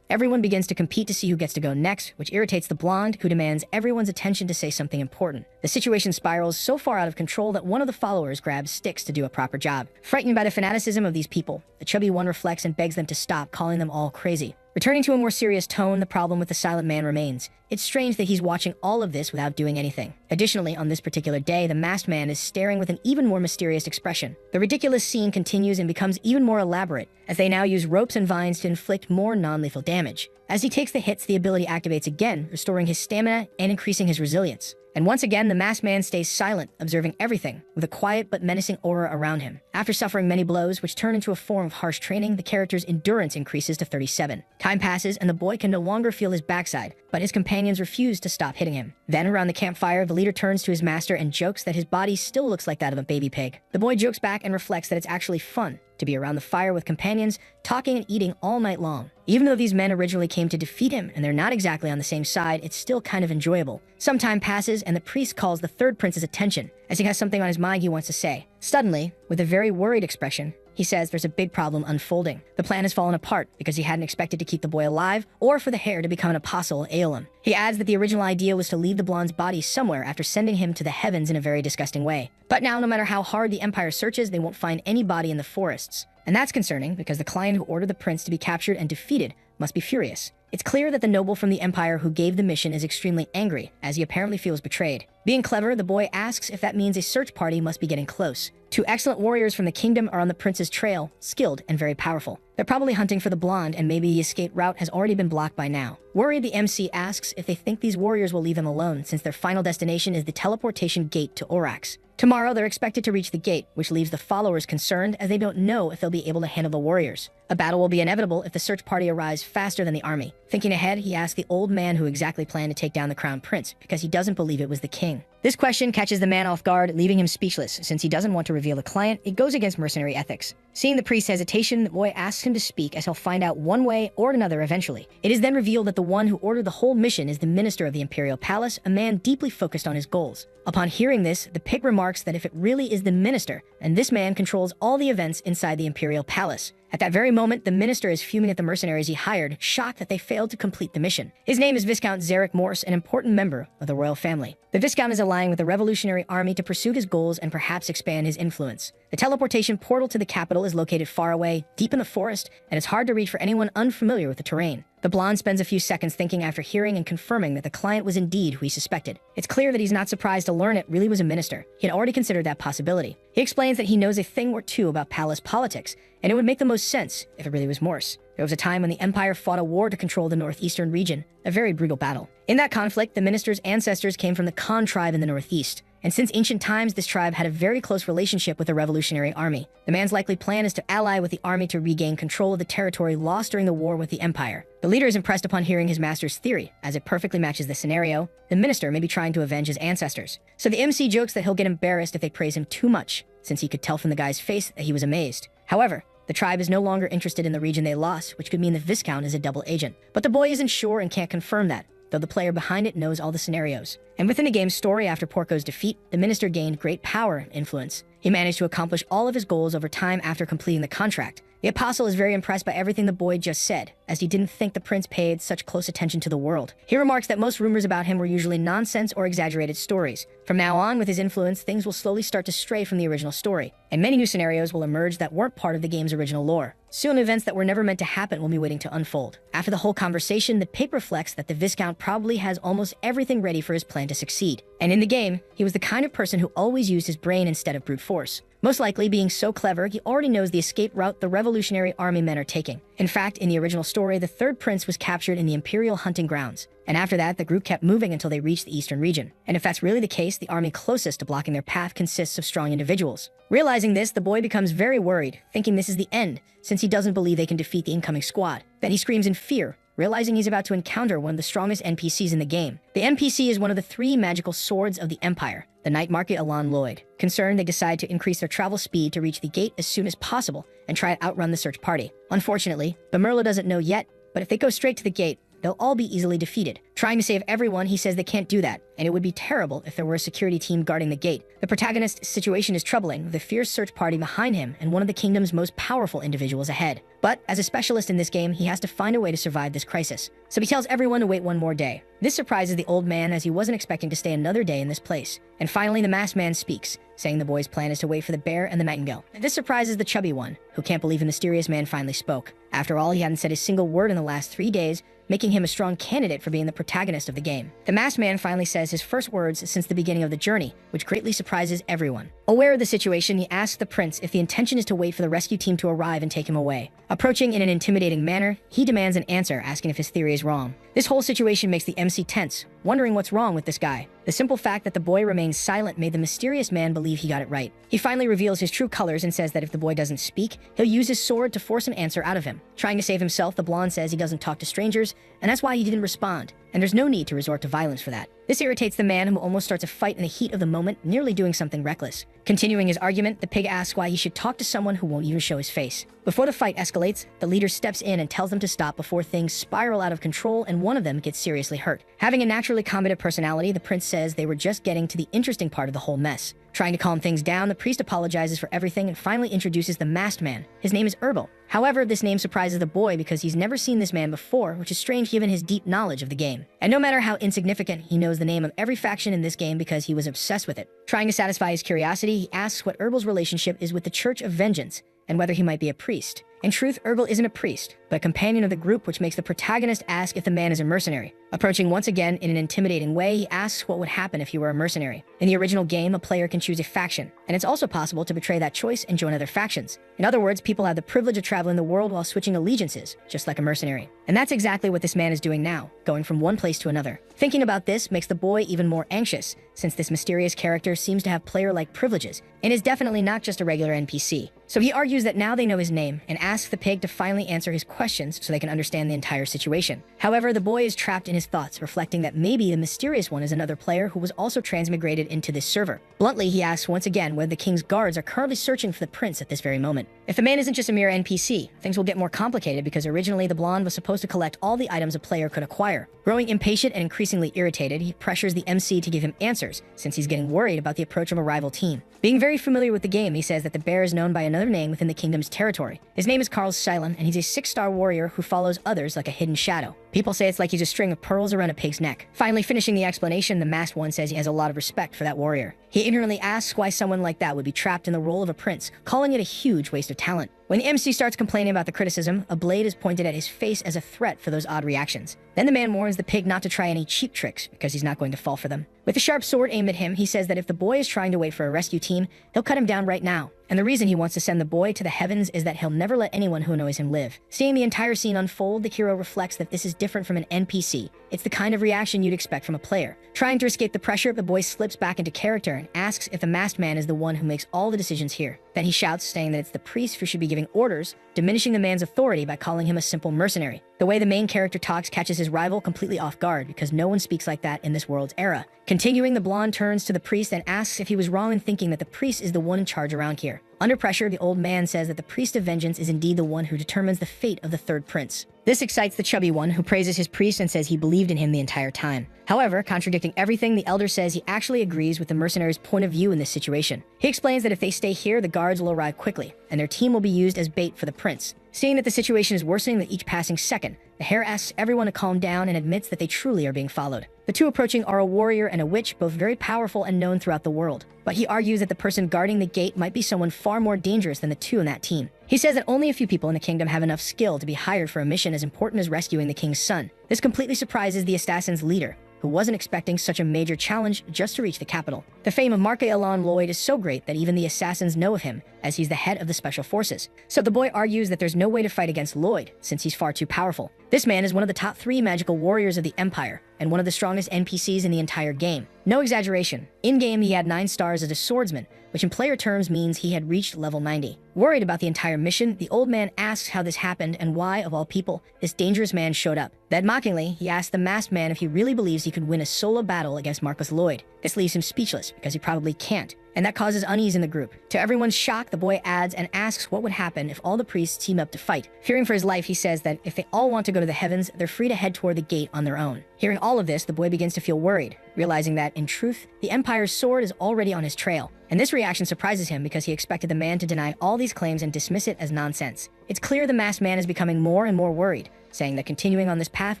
Everyone begins to compete to see who gets to go next, which irritates the blonde, who demands everyone's attention to say something important. The situation spirals so far out of control that one of the followers grabs sticks to do a proper job. Frightened by the fanaticism of these people, the chubby one reflects and begs them to stop, calling them all crazy. Returning to a more serious tone, the problem with the silent man remains. It's strange that he's watching all of this without doing anything. Additionally, on this particular day, the masked man is staring with an even more mysterious expression. The ridiculous scene continues and becomes even more elaborate, as they now use ropes and vines to inflict more non-lethal damage. As he takes the hits, the ability activates again, restoring his stamina and increasing his resilience. And once again, the masked man stays silent, observing everything, with a quiet but menacing aura around him. After suffering many blows, which turn into a form of harsh training, the character's endurance increases to 37. Time passes, and the boy can no longer feel his backside, but his companions refuse to stop hitting him. Then, around the campfire, the leader turns to his master and jokes that his body still looks like that of a baby pig. The boy jokes back and reflects that it's actually fun to be around the fire with companions, talking and eating all night long. Even though these men originally came to defeat him and they're not exactly on the same side, it's still kind of enjoyable. Some time passes and the priest calls the third prince's attention, as he has something on his mind he wants to say. Suddenly, with a very worried expression, he says there's a big problem unfolding. The plan has fallen apart because he hadn't expected to keep the boy alive or for the heir to become an apostle of Aeolon. He adds that the original idea was to leave the blonde's body somewhere after sending him to the heavens in a very disgusting way. But now, no matter how hard the Empire searches, they won't find any body in the forests. And that's concerning because the client who ordered the prince to be captured and defeated must be furious. It's clear that the noble from the Empire who gave the mission is extremely angry, as he apparently feels betrayed. Being clever, the boy asks if that means a search party must be getting close. Two excellent warriors from the kingdom are on the prince's trail, skilled and very powerful. They're probably hunting for the blonde, and maybe the escape route has already been blocked by now. Worried, the MC asks if they think these warriors will leave them alone, since their final destination is the teleportation gate to Orax. Tomorrow, they're expected to reach the gate, which leaves the followers concerned as they don't know if they'll be able to handle the warriors. A battle will be inevitable if the search party arrives faster than the army. Thinking ahead, he asks the old man who exactly planned to take down the crown prince, because he doesn't believe it was the king. This question catches the man off guard, leaving him speechless. Since he doesn't want to reveal the client, it goes against mercenary ethics. Seeing the priest's hesitation, the boy asks him to speak, as he'll find out one way or another eventually. It is then revealed that the one who ordered the whole mission is the minister of the imperial palace, a man deeply focused on his goals. Upon hearing this, the pig remarks that if it really is the minister, and this man controls all the events inside the imperial palace. At that very moment, the minister is fuming at the mercenaries he hired, shocked that they failed to complete the mission. His name is Viscount Zarek Morse, an important member of the royal family. The Viscount is allying with the revolutionary army to pursue his goals and perhaps expand his influence. The teleportation portal to the capital is located far away, deep in the forest, and it's hard to reach for anyone unfamiliar with the terrain. The blonde spends a few seconds thinking after hearing and confirming that the client was indeed who he suspected. It's clear that he's not surprised to learn it really was a minister. He had already considered that possibility. He explains that he knows a thing or two about palace politics, and it would make the most sense if it really was Morse. There was a time when the Empire fought a war to control the northeastern region, a very brutal battle. In that conflict, the minister's ancestors came from the Khan tribe in the northeast. And since ancient times, this tribe had a very close relationship with the revolutionary army. The man's likely plan is to ally with the army to regain control of the territory lost during the war with the Empire. The leader is impressed upon hearing his master's theory, as it perfectly matches the scenario. The minister may be trying to avenge his ancestors. So the MC jokes that he'll get embarrassed if they praise him too much, since he could tell from the guy's face that he was amazed. However, the tribe is no longer interested in the region they lost, which could mean the Viscount is a double agent. But the boy isn't sure and can't confirm that, though the player behind it knows all the scenarios. And within the game's story, after Porco's defeat, the minister gained great power and influence. He managed to accomplish all of his goals over time after completing the contract. The apostle is very impressed by everything the boy just said, as he didn't think the prince paid such close attention to the world. He remarks that most rumors about him were usually nonsense or exaggerated stories. From now on, with his influence, things will slowly start to stray from the original story, and many new scenarios will emerge that weren't part of the game's original lore. Soon, events that were never meant to happen will be waiting to unfold. After the whole conversation, the paper reflects that the Viscount probably has almost everything ready for his plan to succeed. And in the game, he was the kind of person who always used his brain instead of brute force. Most likely, being so clever, he already knows the escape route the Revolutionary Army men are taking. In fact, in the original story, the third prince was captured in the Imperial hunting grounds. And after that, the group kept moving until they reached the eastern region. And if that's really the case, the army closest to blocking their path consists of strong individuals. Realizing this, the boy becomes very worried, thinking this is the end, since he doesn't believe they can defeat the incoming squad. Then he screams in fear, realizing he's about to encounter one of the strongest NPCs in the game. The NPC is one of the 3 magical swords of the Empire, the night market Alon Lloyd. Concerned, they decide to increase their travel speed to reach the gate as soon as possible and try to outrun the search party. Unfortunately, Bamerla doesn't know yet, but if they go straight to the gate, they'll all be easily defeated. Trying to save everyone, he says they can't do that, and it would be terrible if there were a security team guarding the gate. The protagonist's situation is troubling, with a fierce search party behind him and one of the kingdom's most powerful individuals ahead. But as a specialist in this game, he has to find a way to survive this crisis. So he tells everyone to wait one more day. This surprises the old man, as he wasn't expecting to stay another day in this place. And finally, the masked man speaks, saying the boy's plan is to wait for the bear and the nightingale. This surprises the chubby one, who can't believe the mysterious man finally spoke. After all, he hadn't said a single word in the last 3 days, making him a strong candidate for being the protagonist of the game. The masked man finally says his first words since the beginning of the journey, which greatly surprises everyone. Aware of the situation, he asks the prince if the intention is to wait for the rescue team to arrive and take him away. Approaching in an intimidating manner, he demands an answer, asking if his theory is wrong. This whole situation makes the MC tense, wondering what's wrong with this guy. The simple fact that the boy remains silent made the mysterious man believe he got it right. He finally reveals his true colors and says that if the boy doesn't speak, he'll use his sword to force an answer out of him. Trying to save himself, the blonde says he doesn't talk to strangers, and that's why he didn't respond, and there's no need to resort to violence for that. This irritates the man, who almost starts a fight in the heat of the moment, nearly doing something reckless. Continuing his argument, the pig asks why he should talk to someone who won't even show his face. Before the fight escalates, the leader steps in and tells them to stop before things spiral out of control and one of them gets seriously hurt. Having a naturally combative personality, the prince says they were just getting to the interesting part of the whole mess. Trying to calm things down, the priest apologizes for everything and finally introduces the masked man. His name is Herbal. However, this name surprises the boy because he's never seen this man before, which is strange given his deep knowledge of the game. And no matter how insignificant, he knows the name of every faction in this game because he was obsessed with it. Trying to satisfy his curiosity, he asks what Herbal's relationship is with the Church of Vengeance, and whether he might be a priest. In truth, Herbal isn't a priest, but a companion of the group, which makes the protagonist ask if the man is a mercenary. Approaching once again in an intimidating way, he asks what would happen if he were a mercenary. In the original game, a player can choose a faction, and it's also possible to betray that choice and join other factions. In other words, people have the privilege of traveling the world while switching allegiances, just like a mercenary. And that's exactly what this man is doing now, going from one place to another. Thinking about this makes the boy even more anxious, since this mysterious character seems to have player-like privileges, and is definitely not just a regular NPC. So he argues that now they know his name, and asks the pig to finally answer his questions so they can understand the entire situation. However, the boy is trapped in his thoughts, reflecting that maybe the mysterious one is another player who was also transmigrated into this server. Bluntly, he asks once again whether the king's guards are currently searching for the prince at this very moment. If the man isn't just a mere NPC, things will get more complicated because originally the blonde was supposed to collect all the items a player could acquire. Growing impatient and increasingly irritated, he pressures the MC to give him answers, since he's getting worried about the approach of a rival team. Being very familiar with the game, he says that the bear is known by another name within the kingdom's territory. His name is Carl Silent, and he's a 6-star warrior who follows others like a hidden shadow. People say it's like he's a string of pearls around a pig's neck. Finally finishing the explanation, the masked one says he has a lot of respect for that warrior. He ignorantly asks why someone like that would be trapped in the role of a prince, calling it a huge waste of talent. When the MC starts complaining about the criticism, a blade is pointed at his face as a threat for those odd reactions. Then the man warns the pig not to try any cheap tricks, because he's not going to fall for them. With a sharp sword aimed at him, he says that if the boy is trying to wait for a rescue team, he'll cut him down right now. And the reason he wants to send the boy to the heavens is that he'll never let anyone who annoys him live. Seeing the entire scene unfold, the hero reflects that this is different from an NPC. It's the kind of reaction you'd expect from a player. Trying to escape the pressure, the boy slips back into character and asks if the masked man is the one who makes all the decisions here. Then he shouts, saying that it's the priest who should be giving orders, diminishing the man's authority by calling him a simple mercenary. The way the main character talks catches his rival completely off guard, because no one speaks like that in this world's era. Continuing, the blonde turns to the priest and asks if he was wrong in thinking that the priest is the one in charge around here. Under pressure, the old man says that the priest of vengeance is indeed the one who determines the fate of the third prince. This excites the chubby one, who praises his priest and says he believed in him the entire time. However, contradicting everything, the elder says he actually agrees with the mercenary's point of view in this situation. He explains that if they stay here, the guards will arrive quickly, and their team will be used as bait for the prince. Seeing that the situation is worsening with each passing second, the hare asks everyone to calm down and admits that they truly are being followed. The two approaching are a warrior and a witch, both very powerful and known throughout the world. But he argues that the person guarding the gate might be someone far more dangerous than the two in that team. He says that only a few people in the kingdom have enough skill to be hired for a mission as important as rescuing the king's son. This completely surprises the assassin's leader, who wasn't expecting such a major challenge just to reach the capital. The fame of Marque Alon Lloyd is so great that even the assassins know of him, as he's the head of the special forces. So the boy argues that there's no way to fight against Lloyd, since he's far too powerful. This man is one of the top 3 magical warriors of the Empire, and one of the strongest NPCs in the entire game. No exaggeration. In-game, he had 9 stars as a swordsman, which in player terms means he had reached level 90. Worried about the entire mission, the old man asks how this happened and why, of all people, this dangerous man showed up. Then mockingly, he asks the masked man if he really believes he could win a solo battle against Marcus Lloyd. This leaves him speechless, because he probably can't, and that causes unease in the group. To everyone's shock, the boy adds and asks what would happen if all the priests team up to fight. Fearing for his life, he says that if they all want to go to the heavens, they're free to head toward the gate on their own. Hearing all of this, the boy begins to feel worried, realizing that, in truth, the Empire's sword is already on his trail. And this reaction surprises him because he expected the man to deny all these claims and dismiss it as nonsense. It's clear the masked man is becoming more and more worried, saying that continuing on this path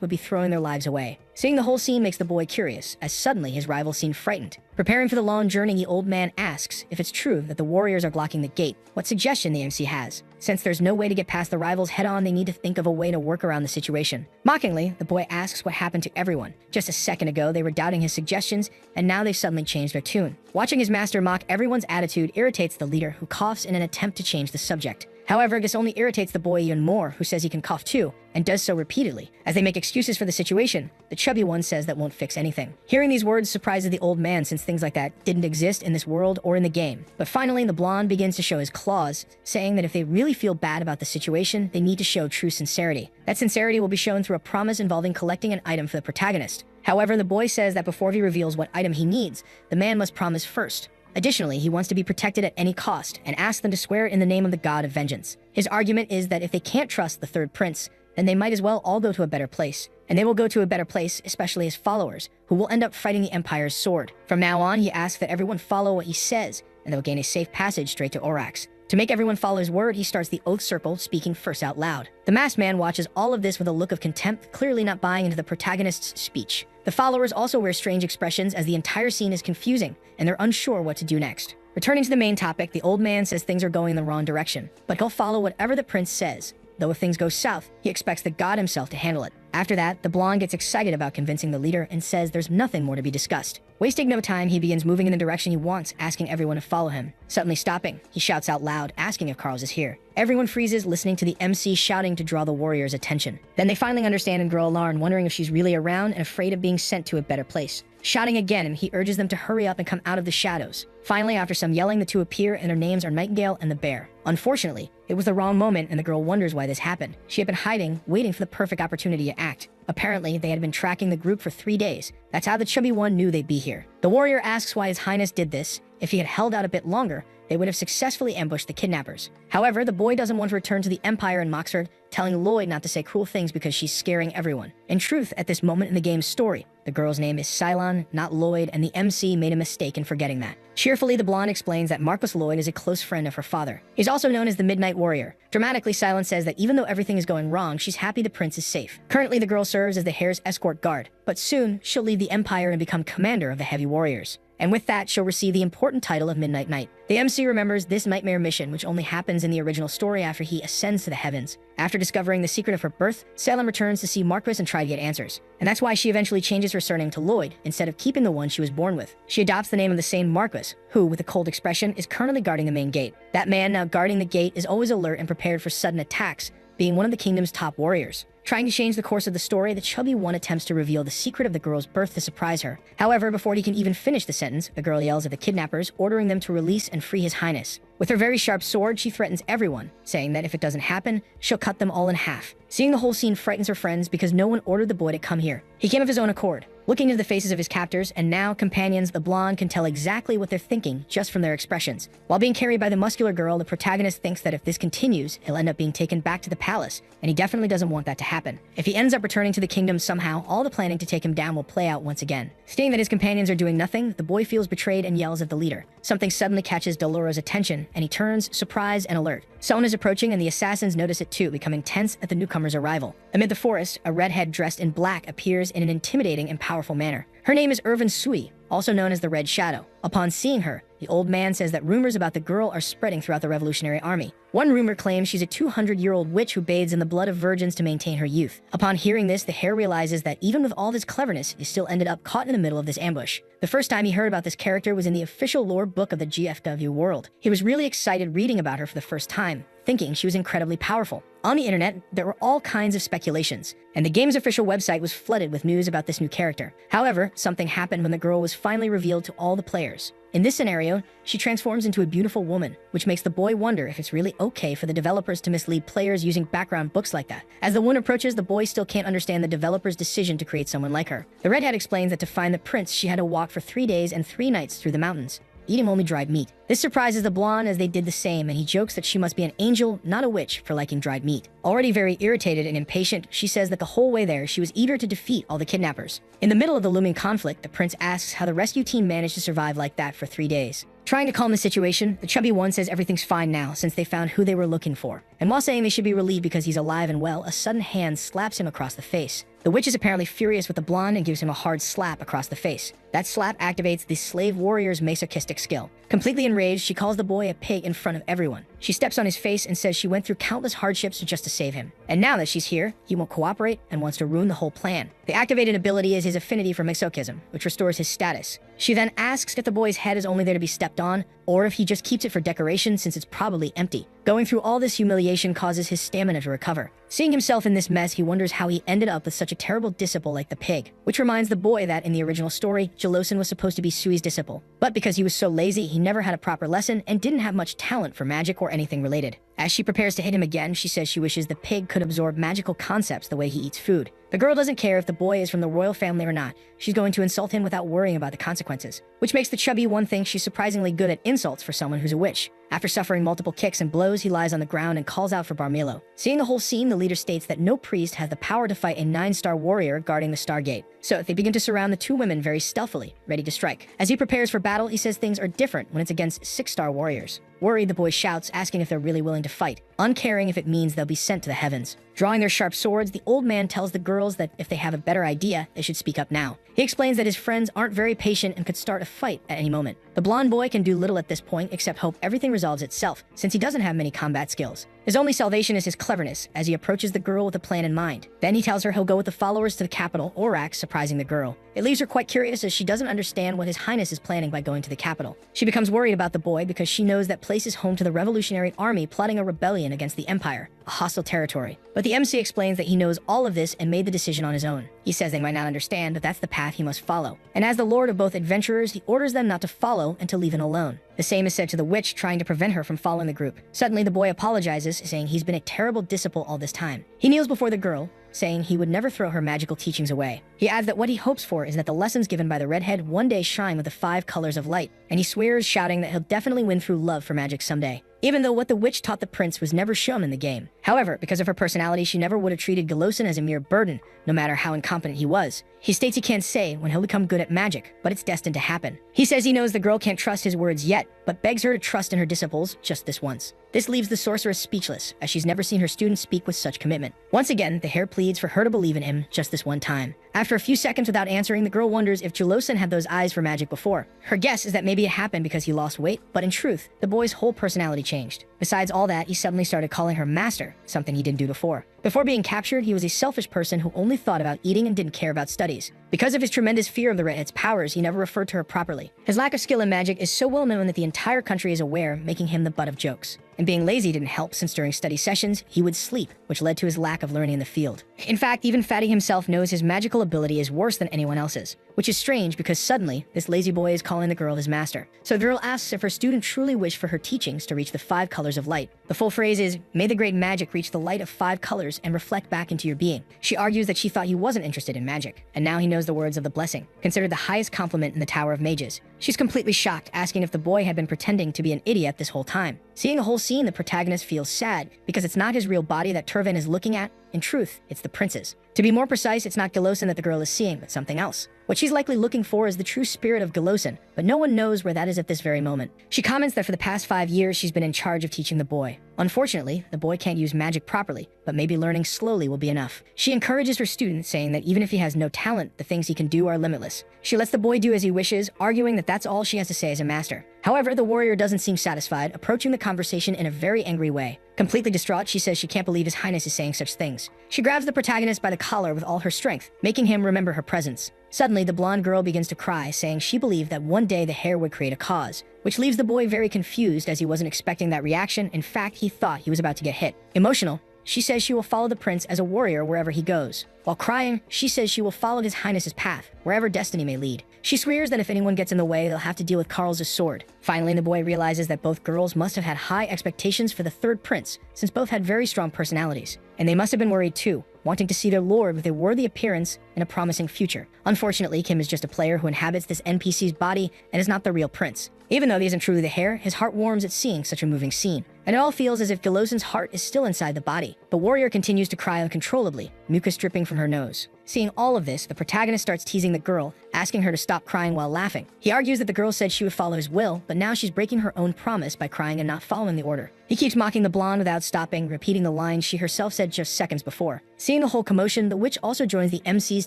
would be throwing their lives away. Seeing the whole scene makes the boy curious, as suddenly his rivals seem frightened. Preparing for the long journey, the old man asks if it's true that the warriors are blocking the gate, what suggestion the MC has. Since there's no way to get past the rivals head-on, they need to think of a way to work around the situation. Mockingly, the boy asks what happened to everyone. Just a second ago, they were doubting his suggestions, and now they've suddenly changed their tune. Watching his master mock everyone's attitude irritates the leader, who coughs in an attempt to change the subject. However, this only irritates the boy even more, who says he can cough too, and does so repeatedly. As they make excuses for the situation, the chubby one says that won't fix anything. Hearing these words surprises the old man, since things like that didn't exist in this world or in the game. But finally, the blonde begins to show his claws, saying that if they really feel bad about the situation, they need to show true sincerity. That sincerity will be shown through a promise involving collecting an item for the protagonist. However, the boy says that before he reveals what item he needs, the man must promise first. Additionally, he wants to be protected at any cost, and asks them to swear in the name of the god of vengeance. His argument is that if they can't trust the third prince, then they might as well all go to a better place. And they will go to a better place, especially his followers, who will end up fighting the Empire's sword. From now on, he asks that everyone follow what he says, and they'll gain a safe passage straight to Orax. To make everyone follow his word, he starts the oath circle, speaking first out loud. The masked man watches all of this with a look of contempt, clearly not buying into the protagonist's speech. The followers also wear strange expressions, as the entire scene is confusing, and they're unsure what to do next. Returning to the main topic, the old man says things are going in the wrong direction, but he'll follow whatever the prince says. Though if things go south, he expects the god himself to handle it. After that, the blonde gets excited about convincing the leader and says there's nothing more to be discussed. Wasting no time, he begins moving in the direction he wants, asking everyone to follow him. Suddenly stopping, he shouts out loud, asking if Carls is here. Everyone freezes, listening to the MC shouting to draw the warriors' attention. Then they finally understand and grow alarmed, wondering if she's really around and afraid of being sent to a better place. Shouting again, he urges them to hurry up and come out of the shadows. Finally, after some yelling, the two appear, and their names are Nightingale and the Bear. Unfortunately, it was the wrong moment, and the girl wonders why this happened. She had been hiding, waiting for the perfect opportunity to act. Apparently, they had been tracking the group for 3 days. That's how the chubby one knew they'd be here. The warrior asks why His Highness did this. If he had held out a bit longer, they would have successfully ambushed the kidnappers. However, the boy doesn't want to return to the Empire in Moxford, telling Lloyd not to say cruel things because she's scaring everyone. In truth, at this moment in the game's story, the girl's name is Cylon, not Lloyd, and the MC made a mistake in forgetting that. Cheerfully, the blonde explains that Marcus Lloyd is a close friend of her father. He's also known as the Midnight Warrior. Dramatically, Cylon says that even though everything is going wrong, she's happy the prince is safe. Currently, the girl serves as the Hare's escort guard, but soon she'll leave the Empire and become commander of the Heavy Warriors. And with that, she'll receive the important title of Midnight Knight. The MC remembers this nightmare mission, which only happens in the original story after he ascends to the heavens. After discovering the secret of her birth, Salem returns to see Marquis and try to get answers. And that's why she eventually changes her surname to Lloyd, instead of keeping the one she was born with. She adopts the name of the same Marquis, who, with a cold expression, is currently guarding the main gate. That man now guarding the gate is always alert and prepared for sudden attacks, being one of the kingdom's top warriors. Trying to change the course of the story, the chubby one attempts to reveal the secret of the girl's birth to surprise her. However, before he can even finish the sentence, the girl yells at the kidnappers, ordering them to release and free His Highness. With her very sharp sword, she threatens everyone, saying that if it doesn't happen, she'll cut them all in half. Seeing the whole scene frightens her friends because no one ordered the boy to come here. He came of his own accord. looking into the faces of his captors and now companions. The blonde can tell exactly what they're thinking just from their expressions. While being carried by the muscular girl, the protagonist thinks that if this continues, he'll end up being taken back to the palace, and he definitely doesn't want that to happen. If he ends up returning to the kingdom somehow, all the planning to take him down will play out once again. Seeing that his companions are doing nothing, the boy feels betrayed and yells at the leader. Something suddenly catches Doloro's attention, and he turns, surprised and alert. Someone is approaching, and the assassins notice it too, becoming tense at the newcomer's arrival. Amid the forest, a redhead dressed in black appears in an intimidating and powerful manner. Her name is Irvin Sui, also known as the Red Shadow. Upon seeing her, the old man says that rumors about the girl are spreading throughout the Revolutionary Army. One rumor claims she's a 200-year-old witch who bathes in the blood of virgins to maintain her youth. Upon hearing this, the hare realizes that even with all his cleverness, he still ended up caught in the middle of this ambush. The first time he heard about this character was in the official lore book of the GFW world. He was really excited reading about her for the first time, thinking she was incredibly powerful. On the internet, there were all kinds of speculations, and the game's official website was flooded with news about this new character. However, something happened when the girl was finally revealed to all the players. In this scenario, she transforms into a beautiful woman, which makes the boy wonder if it's really okay for the developers to mislead players using background books like that. As the woman approaches, the boy still can't understand the developer's decision to create someone like her. The redhead explains that to find the prince, she had to walk for 3 days and 3 nights through the mountains, eating only dried meat. This surprises the blonde as they did the same, and he jokes that she must be an angel, not a witch, for liking dried meat. Already very irritated and impatient, she says that the whole way there, she was eager to defeat all the kidnappers. In the middle of the looming conflict, the prince asks how the rescue team managed to survive like that for 3 days. Trying to calm the situation, the chubby one says everything's fine now since they found who they were looking for. And while saying they should be relieved because he's alive and well, a sudden hand slaps him across the face. The witch is apparently furious with the blonde and gives him a hard slap across the face. That slap activates the slave warrior's masochistic skill. Completely enraged, she calls the boy a pig in front of everyone. She steps on his face and says she went through countless hardships just to save him. And now that she's here, he won't cooperate and wants to ruin the whole plan. The activated ability is his affinity for masochism, which restores his status. She then asks if the boy's head is only there to be stepped on, or if he just keeps it for decoration since it's probably empty. Going through all this humiliation causes his stamina to recover. Seeing himself in this mess, he wonders how he ended up with such a terrible disciple like the pig, which reminds the boy that in the original story, Jalosin was supposed to be Sui's disciple. But because he was so lazy, he never had a proper lesson and didn't have much talent for magic or anything related. As she prepares to hit him again, she says she wishes the pig could absorb magical concepts the way he eats food. The girl doesn't care if the boy is from the royal family or not. She's going to insult him without worrying about the consequences, which makes the chubby one think she's surprisingly good at insults for someone who's a witch. After suffering multiple kicks and blows, he lies on the ground and calls out for Barmelo. Seeing the whole scene, the leader states that no priest has the power to fight a 9-star warrior guarding the Stargate. So they begin to surround the two women very stealthily, ready to strike. As he prepares for battle, he says things are different when it's against 6-star warriors. Worried, the boy shouts, asking if they're really willing to fight, uncaring if it means they'll be sent to the heavens. Drawing their sharp swords, the old man tells the girls that if they have a better idea, they should speak up now. He explains that his friends aren't very patient and could start a fight at any moment. The blonde boy can do little at this point except hope everything resolves itself, since he doesn't have many combat skills. His only salvation is his cleverness, as he approaches the girl with a plan in mind. Then he tells her he'll go with the followers to the capital, Orax, surprising the girl. It leaves her quite curious as she doesn't understand what His Highness is planning by going to the capital. She becomes worried about the boy because she knows that place is home to the Revolutionary Army plotting a rebellion against the Empire, a hostile territory. But the MC explains that he knows all of this and made the decision on his own. He says they might not understand, but that's the path he must follow. And as the lord of both adventurers, he orders them not to follow and to leave him alone. The same is said to the witch, trying to prevent her from following the group. Suddenly, the boy apologizes, saying he's been a terrible disciple all this time. He kneels before the girl, saying he would never throw her magical teachings away. He adds that what he hopes for is that the lessons given by the redhead one day shine with the 5 colors of light, and he swears, shouting that he'll definitely win through love for magic someday, even though what the witch taught the prince was never shown in the game. However, because of her personality, she never would have treated Galosin as a mere burden, no matter how incompetent he was. He states he can't say when he'll become good at magic, but it's destined to happen. He says he knows the girl can't trust his words yet, but begs her to trust in her disciples just this once. This leaves the sorceress speechless, as she's never seen her students speak with such commitment. Once again, the hare pleads for her to believe in him just this one time. After a few seconds without answering, the girl wonders if Jalosin had those eyes for magic before. Her guess is that maybe it happened because he lost weight, but in truth, the boy's whole personality changed. Besides all that, he suddenly started calling her master, something he didn't do before. Before being captured, he was a selfish person who only thought about eating and didn't care about studies. Because of his tremendous fear of the redhead's powers, he never referred to her properly. His lack of skill in magic is so well known that the entire country is aware, making him the butt of jokes. And being lazy didn't help, since during study sessions, he would sleep, which led to his lack of learning in the field. In fact, even Fatty himself knows his magical ability is worse than anyone else's, which is strange because suddenly, this lazy boy is calling the girl his master. So the girl asks if her student truly wished for her teachings to reach the 5 colors of light, The full phrase is, "May the great magic reach the light of 5 colors and reflect back into your being." She argues that she thought he wasn't interested in magic, and now he knows the words of the blessing, considered the highest compliment in the Tower of Mages. She's completely shocked, asking if the boy had been pretending to be an idiot this whole time. Seeing the whole scene, the protagonist feels sad because it's not his real body that Turvan is looking at. In truth, it's the prince's. To be more precise, it's not Galosen that the girl is seeing, but something else. What she's likely looking for is the true spirit of Galosen, but no one knows where that is at this very moment. She comments that for the past 5 years, she's been in charge of teaching the boy. Unfortunately, the boy can't use magic properly, but maybe learning slowly will be enough. She encourages her student, saying that even if he has no talent, the things he can do are limitless. She lets the boy do as he wishes, arguing that that's all she has to say as a master. However, the warrior doesn't seem satisfied, approaching the conversation in a very angry way. Completely distraught, she says she can't believe His Highness is saying such things. She grabs the protagonist by the collar with all her strength, making him remember her presence. Suddenly, the blonde girl begins to cry, saying she believed that one day the hair would create a cause, which leaves the boy very confused as he wasn't expecting that reaction. In fact, he thought he was about to get hit. Emotional, she says she will follow the prince as a warrior wherever he goes. While crying, she says she will follow His Highness's path, wherever destiny may lead. She swears that if anyone gets in the way, they'll have to deal with Carl's sword. Finally, the boy realizes that both girls must have had high expectations for the third prince, since both had very strong personalities. And they must have been worried too, wanting to see their lord with a worthy appearance and a promising future. Unfortunately, Kim is just a player who inhabits this NPC's body and is not the real prince. Even though he isn't truly the heir, his heart warms at seeing such a moving scene. And it all feels as if Galosen's heart is still inside the body. The warrior continues to cry uncontrollably, mucus dripping from her nose. Seeing all of this, the protagonist starts teasing the girl, asking her to stop crying while laughing. He argues that the girl said she would follow his will, but now she's breaking her own promise by crying and not following the order. He keeps mocking the blonde without stopping, repeating the line she herself said just seconds before. Seeing the whole commotion, the witch also joins the MC's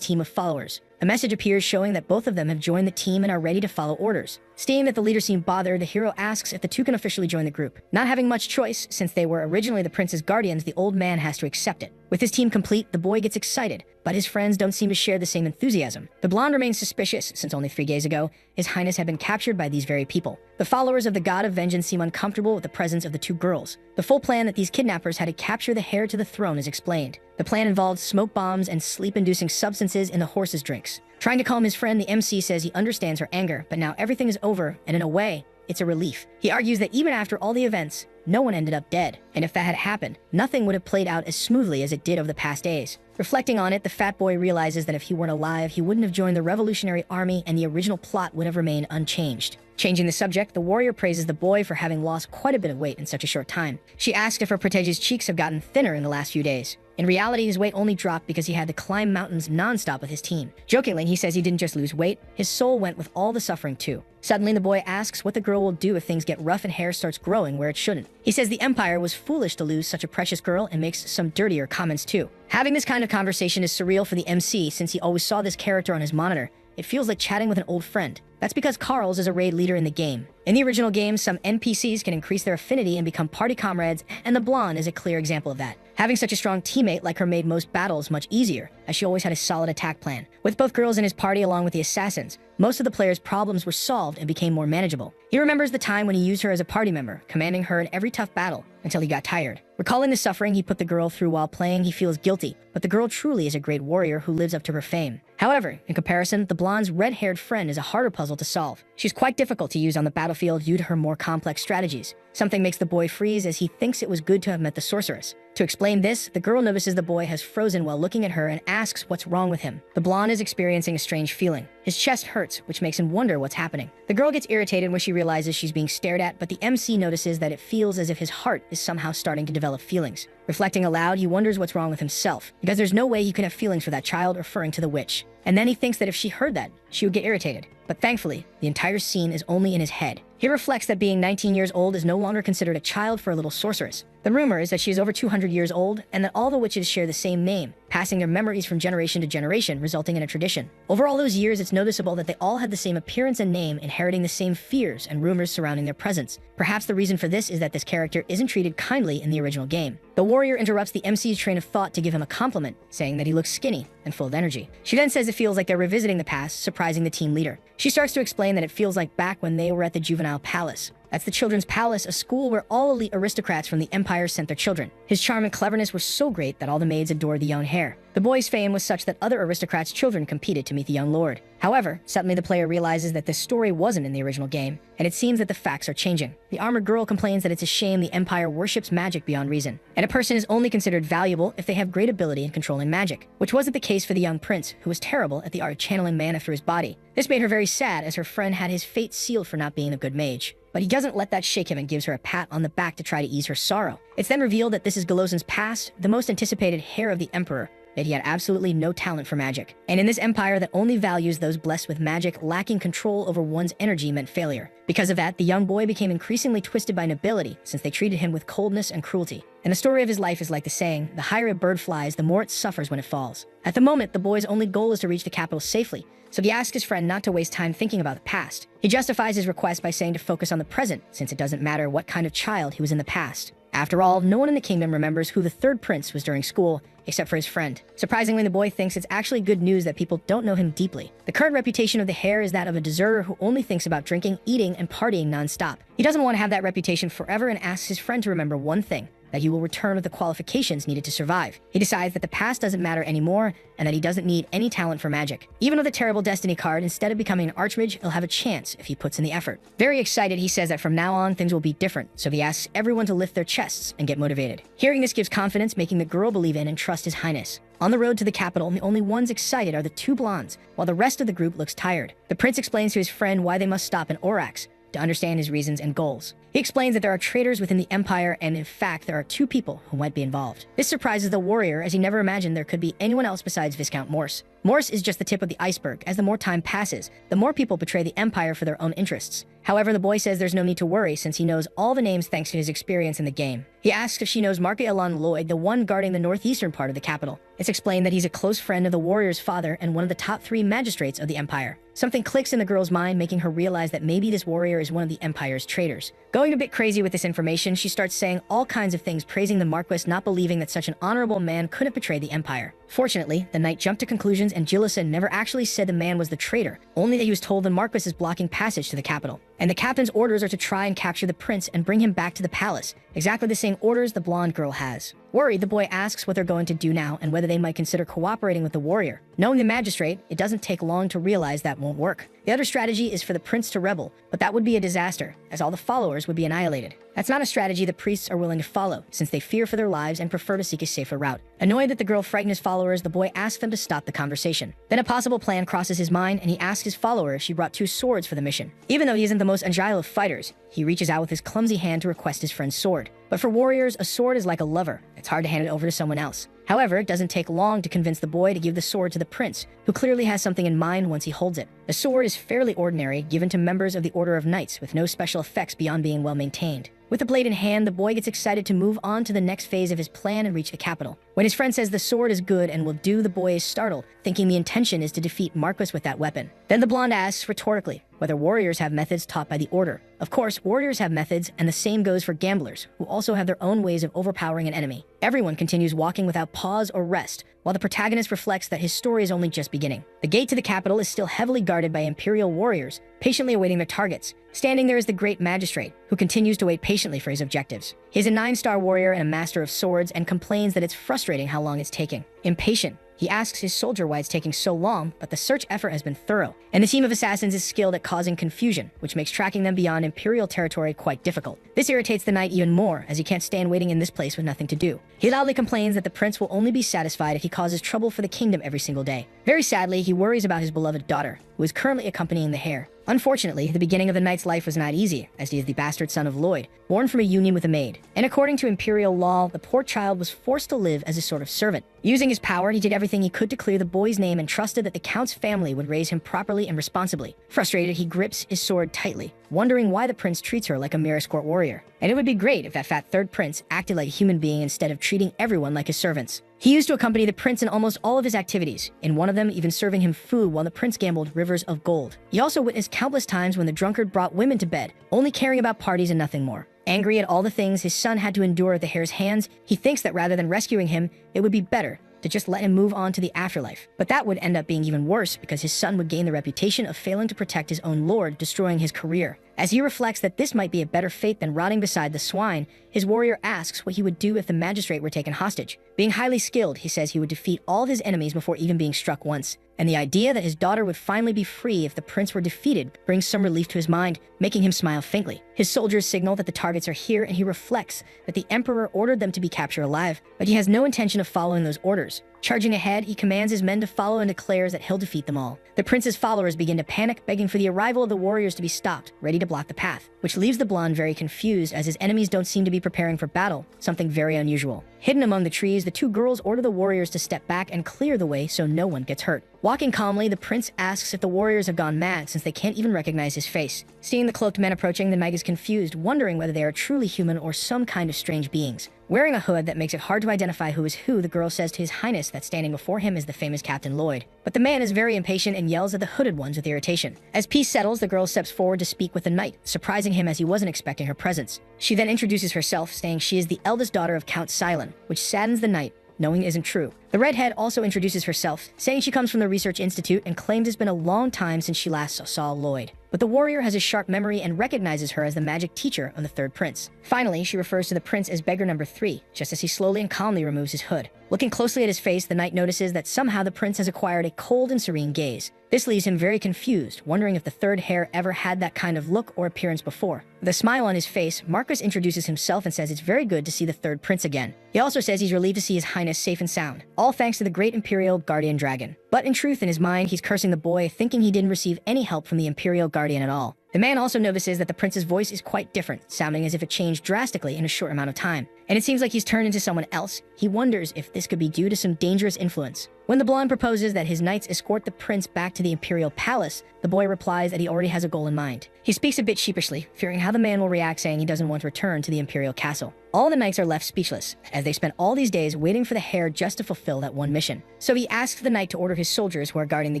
team of followers. A message appears showing that both of them have joined the team and are ready to follow orders. Seeing that the leader seemed bothered, the hero asks if the two can officially join the group. Not having much choice, since they were originally the prince's guardians, the old man has to accept it. With his team complete, the boy gets excited, but his friends don't seem to share the same enthusiasm. The blonde remains suspicious, since only 3 days ago, His Highness had been captured by these very people. The followers of the god of vengeance seem uncomfortable with the presence of the 2 girls. The full plan that these kidnappers had to capture the heir to the throne is explained. The plan involved smoke bombs and sleep-inducing substances in the horses' drinks. Trying to calm his friend, the MC says he understands her anger, but now everything is over, and in a way, it's a relief. He argues that even after all the events, no one ended up dead, and if that had happened, nothing would have played out as smoothly as it did over the past days. Reflecting on it, the fat boy realizes that if he weren't alive, he wouldn't have joined the revolutionary army and the original plot would have remained unchanged. Changing the subject, the warrior praises the boy for having lost quite a bit of weight in such a short time. She asks if her protege's cheeks have gotten thinner in the last few days. In reality, his weight only dropped because he had to climb mountains non-stop with his team. Jokingly, he says he didn't just lose weight, his soul went with all the suffering too. Suddenly, the boy asks what the girl will do if things get rough and hair starts growing where it shouldn't. He says the Empire was foolish to lose such a precious girl and makes some dirtier comments too. Having this kind of conversation is surreal for the MC since he always saw this character on his monitor. It feels like chatting with an old friend. That's because Carl's is a raid leader in the game. In the original game, some NPCs can increase their affinity and become party comrades, and the blonde is a clear example of that. Having such a strong teammate like her made most battles much easier, as she always had a solid attack plan. With both girls in his party along with the assassins, most of the players' problems were solved and became more manageable. He remembers the time when he used her as a party member, commanding her in every tough battle, until he got tired. Recalling the suffering he put the girl through while playing, he feels guilty, but the girl truly is a great warrior who lives up to her fame. However, in comparison, the blonde's red-haired friend is a harder puzzle to solve. She's quite difficult to use on the battlefield due to her more complex strategies. Something makes the boy freeze as he thinks it was good to have met the sorceress. To explain this, the girl notices the boy has frozen while looking at her and asks what's wrong with him. The blonde is experiencing a strange feeling. His chest hurts, which makes him wonder what's happening. The girl gets irritated when she realizes she's being stared at, but the MC notices that it feels as if his heart is somehow starting to develop feelings. Reflecting aloud, he wonders what's wrong with himself, because there's no way he could have feelings for that child, referring to the witch. And then he thinks that if she heard that, she would get irritated. But thankfully, the entire scene is only in his head. He reflects that being 19 years old is no longer considered a child for a little sorceress. The rumor is that she is over 200 years old and that all the witches share the same name, passing their memories from generation to generation, resulting in a tradition. Over all those years, it's noticeable that they all had the same appearance and name, inheriting the same fears and rumors surrounding their presence. Perhaps the reason for this is that this character isn't treated kindly in the original game. The warrior interrupts the MC's train of thought to give him a compliment, saying that he looks skinny and full of energy. She then says it feels like they're revisiting the past, surprising the team leader. She starts to explain that it feels like back when they were at the juvenile palace. That's the Children's Palace, a school where all elite aristocrats from the empire sent their children. His charm and cleverness were so great that all the maids adored the young heir. The boy's fame was such that other aristocrats' children competed to meet the young lord. However, suddenly the player realizes that this story wasn't in the original game, and it seems that the facts are changing. The armored girl complains that it's a shame the empire worships magic beyond reason, and a person is only considered valuable if they have great ability in controlling magic, which wasn't the case for the young prince, who was terrible at the art of channeling mana through his body. This made her very sad, as her friend had his fate sealed for not being a good mage. But he doesn't let that shake him and gives her a pat on the back to try to ease her sorrow. It's then revealed that this is Galosen's past, the most anticipated heir of the emperor, that he had absolutely no talent for magic. And in this empire that only values those blessed with magic, lacking control over one's energy meant failure. Because of that, the young boy became increasingly twisted by nobility, since they treated him with coldness and cruelty. And the story of his life is like the saying, the higher a bird flies, the more it suffers when it falls. At the moment, the boy's only goal is to reach the capital safely, so he asks his friend not to waste time thinking about the past. He justifies his request by saying to focus on the present, since it doesn't matter what kind of child he was in the past. After all, no one in the kingdom remembers who the third prince was during school, except for his friend. Surprisingly, the boy thinks it's actually good news that people don't know him deeply. The current reputation of the heir is that of a deserter who only thinks about drinking, eating, and partying non-stop. He doesn't want to have that reputation forever and asks his friend to remember one thing, that he will return with the qualifications needed to survive. He decides that the past doesn't matter anymore, and that he doesn't need any talent for magic. Even with a terrible destiny card, instead of becoming an archmage, he'll have a chance if he puts in the effort. Very excited, he says that from now on, things will be different, so he asks everyone to lift their chests and get motivated. Hearing this gives confidence, making the girl believe in and trust his highness. On the road to the capital, the only ones excited are the two blondes, while the rest of the group looks tired. The prince explains to his friend why they must stop in Orax, to understand his reasons and goals. He explains that there are traitors within the empire, and in fact, there are two people who might be involved. This surprises the warrior, as he never imagined there could be anyone else besides Viscount Morse. Morse is just the tip of the iceberg, as the more time passes, the more people betray the empire for their own interests. However, the boy says there's no need to worry, since he knows all the names thanks to his experience in the game. He asks if she knows Marca Elan Lloyd, the one guarding the northeastern part of the capital. It's explained that he's a close friend of the warrior's father and one of the top 3 magistrates of the empire. Something clicks in the girl's mind, making her realize that maybe this warrior is one of the empire's traitors. Going a bit crazy with this information, she starts saying all kinds of things praising the Marquis, not believing that such an honorable man could have betrayed the empire. Fortunately, the knight jumped to conclusions, and Gillison never actually said the man was the traitor, only that he was told the Marquis is blocking passage to the capital. And the captain's orders are to try and capture the prince and bring him back to the palace, exactly the same orders the blonde girl has. Worried, the boy asks what they're going to do now and whether they might consider cooperating with the warrior. Knowing the magistrate, it doesn't take long to realize that won't work. The other strategy is for the prince to rebel, but that would be a disaster, as all the followers would be annihilated. That's not a strategy the priests are willing to follow, since they fear for their lives and prefer to seek a safer route. Annoyed that the girl frightened his followers, the boy asks them to stop the conversation. Then a possible plan crosses his mind, and he asks his follower if she brought 2 swords for the mission. Even though he isn't the most agile of fighters, he reaches out with his clumsy hand to request his friend's sword. But for warriors, a sword is like a lover. It's hard to hand it over to someone else. However, it doesn't take long to convince the boy to give the sword to the prince, who clearly has something in mind once he holds it. The sword is fairly ordinary, given to members of the Order of Knights, with no special effects beyond being well maintained. With the blade in hand, the boy gets excited to move on to the next phase of his plan and reach the capital. When his friend says the sword is good and will do, the boy is startled, thinking the intention is to defeat Marquis with that weapon. Then the blonde asks rhetorically whether warriors have methods taught by the Order. Of course, warriors have methods, and the same goes for gamblers, who also have their own ways of overpowering an enemy. Everyone continues walking without pause or rest, while the protagonist reflects that his story is only just beginning. The gate to the capital is still heavily guarded by Imperial warriors, patiently awaiting their targets. Standing there is the great magistrate, who continues to wait patiently for his objectives. He is a 9-star warrior and a master of swords, and complains that it's frustrating how long it's taking. Impatient, he asks his soldier why it's taking so long, but the search effort has been thorough, and the team of assassins is skilled at causing confusion, which makes tracking them beyond Imperial territory quite difficult. This irritates the knight even more, as he can't stand waiting in this place with nothing to do. He loudly complains that the prince will only be satisfied if he causes trouble for the kingdom every single day. Very sadly, he worries about his beloved daughter, who is currently accompanying the heir. Unfortunately, the beginning of the knight's life was not easy, as he is the bastard son of Lloyd, born from a union with a maid. And according to Imperial law, the poor child was forced to live as a sort of servant. Using his power, he did everything he could to clear the boy's name and trusted that the count's family would raise him properly and responsibly. Frustrated, he grips his sword tightly, wondering why the prince treats her like a mere escort warrior. And it would be great if that fat third prince acted like a human being instead of treating everyone like his servants. He used to accompany the prince in almost all of his activities, in one of them even serving him food while the prince gambled rivers of gold. He also witnessed countless times when the drunkard brought women to bed, only caring about parties and nothing more. Angry at all the things his son had to endure at the heir's hands, he thinks that rather than rescuing him, it would be better to just let him move on to the afterlife. But that would end up being even worse, because his son would gain the reputation of failing to protect his own lord, destroying his career. As he reflects that this might be a better fate than rotting beside the swine, his warrior asks what he would do if the magistrate were taken hostage. Being highly skilled, he says he would defeat all of his enemies before even being struck once. And the idea that his daughter would finally be free if the prince were defeated brings some relief to his mind, making him smile faintly. His soldiers signal that the targets are here, and he reflects that the emperor ordered them to be captured alive, but he has no intention of following those orders. Charging ahead, he commands his men to follow and declares that he'll defeat them all. The prince's followers begin to panic, begging for the arrival of the warriors to be stopped, ready to block the path, which leaves the blonde very confused as his enemies don't seem to be preparing for battle, something very unusual. Hidden among the trees, the two girls order the warriors to step back and clear the way so no one gets hurt. Walking calmly, the prince asks if the warriors have gone mad since they can't even recognize his face. Seeing the cloaked men approaching, the mag is confused, wondering whether they are truly human or some kind of strange beings. Wearing a hood that makes it hard to identify who is who, the girl says to his highness that standing before him is the famous Captain Lloyd. But the man is very impatient and yells at the hooded ones with irritation. As peace settles, the girl steps forward to speak with the knight, surprising him as he wasn't expecting her presence. She then introduces herself, saying she is the eldest daughter of Count Silent, which saddens the knight, knowing it isn't true. The redhead also introduces herself, saying she comes from the Research Institute and claims it's been a long time since she last saw Lloyd. But the warrior has a sharp memory and recognizes her as the magic teacher of the third prince. Finally, she refers to the prince as beggar number 3, just as he slowly and calmly removes his hood. Looking closely at his face, the knight notices that somehow the prince has acquired a cold and serene gaze. This leaves him very confused, wondering if the third heir ever had that kind of look or appearance before. With a smile on his face, Marcus introduces himself and says it's very good to see the third prince again. He also says he's relieved to see his highness safe and sound, all thanks to the great Imperial Guardian Dragon. But in truth, in his mind, he's cursing the boy, thinking he didn't receive any help from the Imperial Guardian at all. The man also notices that the prince's voice is quite different, sounding as if it changed drastically in a short amount of time. And it seems like he's turned into someone else. He wonders if this could be due to some dangerous influence. When the blonde proposes that his knights escort the prince back to the Imperial Palace, the boy replies that he already has a goal in mind. He speaks a bit sheepishly, fearing how the man will react, saying he doesn't want to return to the Imperial Castle. All the knights are left speechless, as they spent all these days waiting for the heir just to fulfill that one mission. So he asks the knight to order his soldiers who are guarding the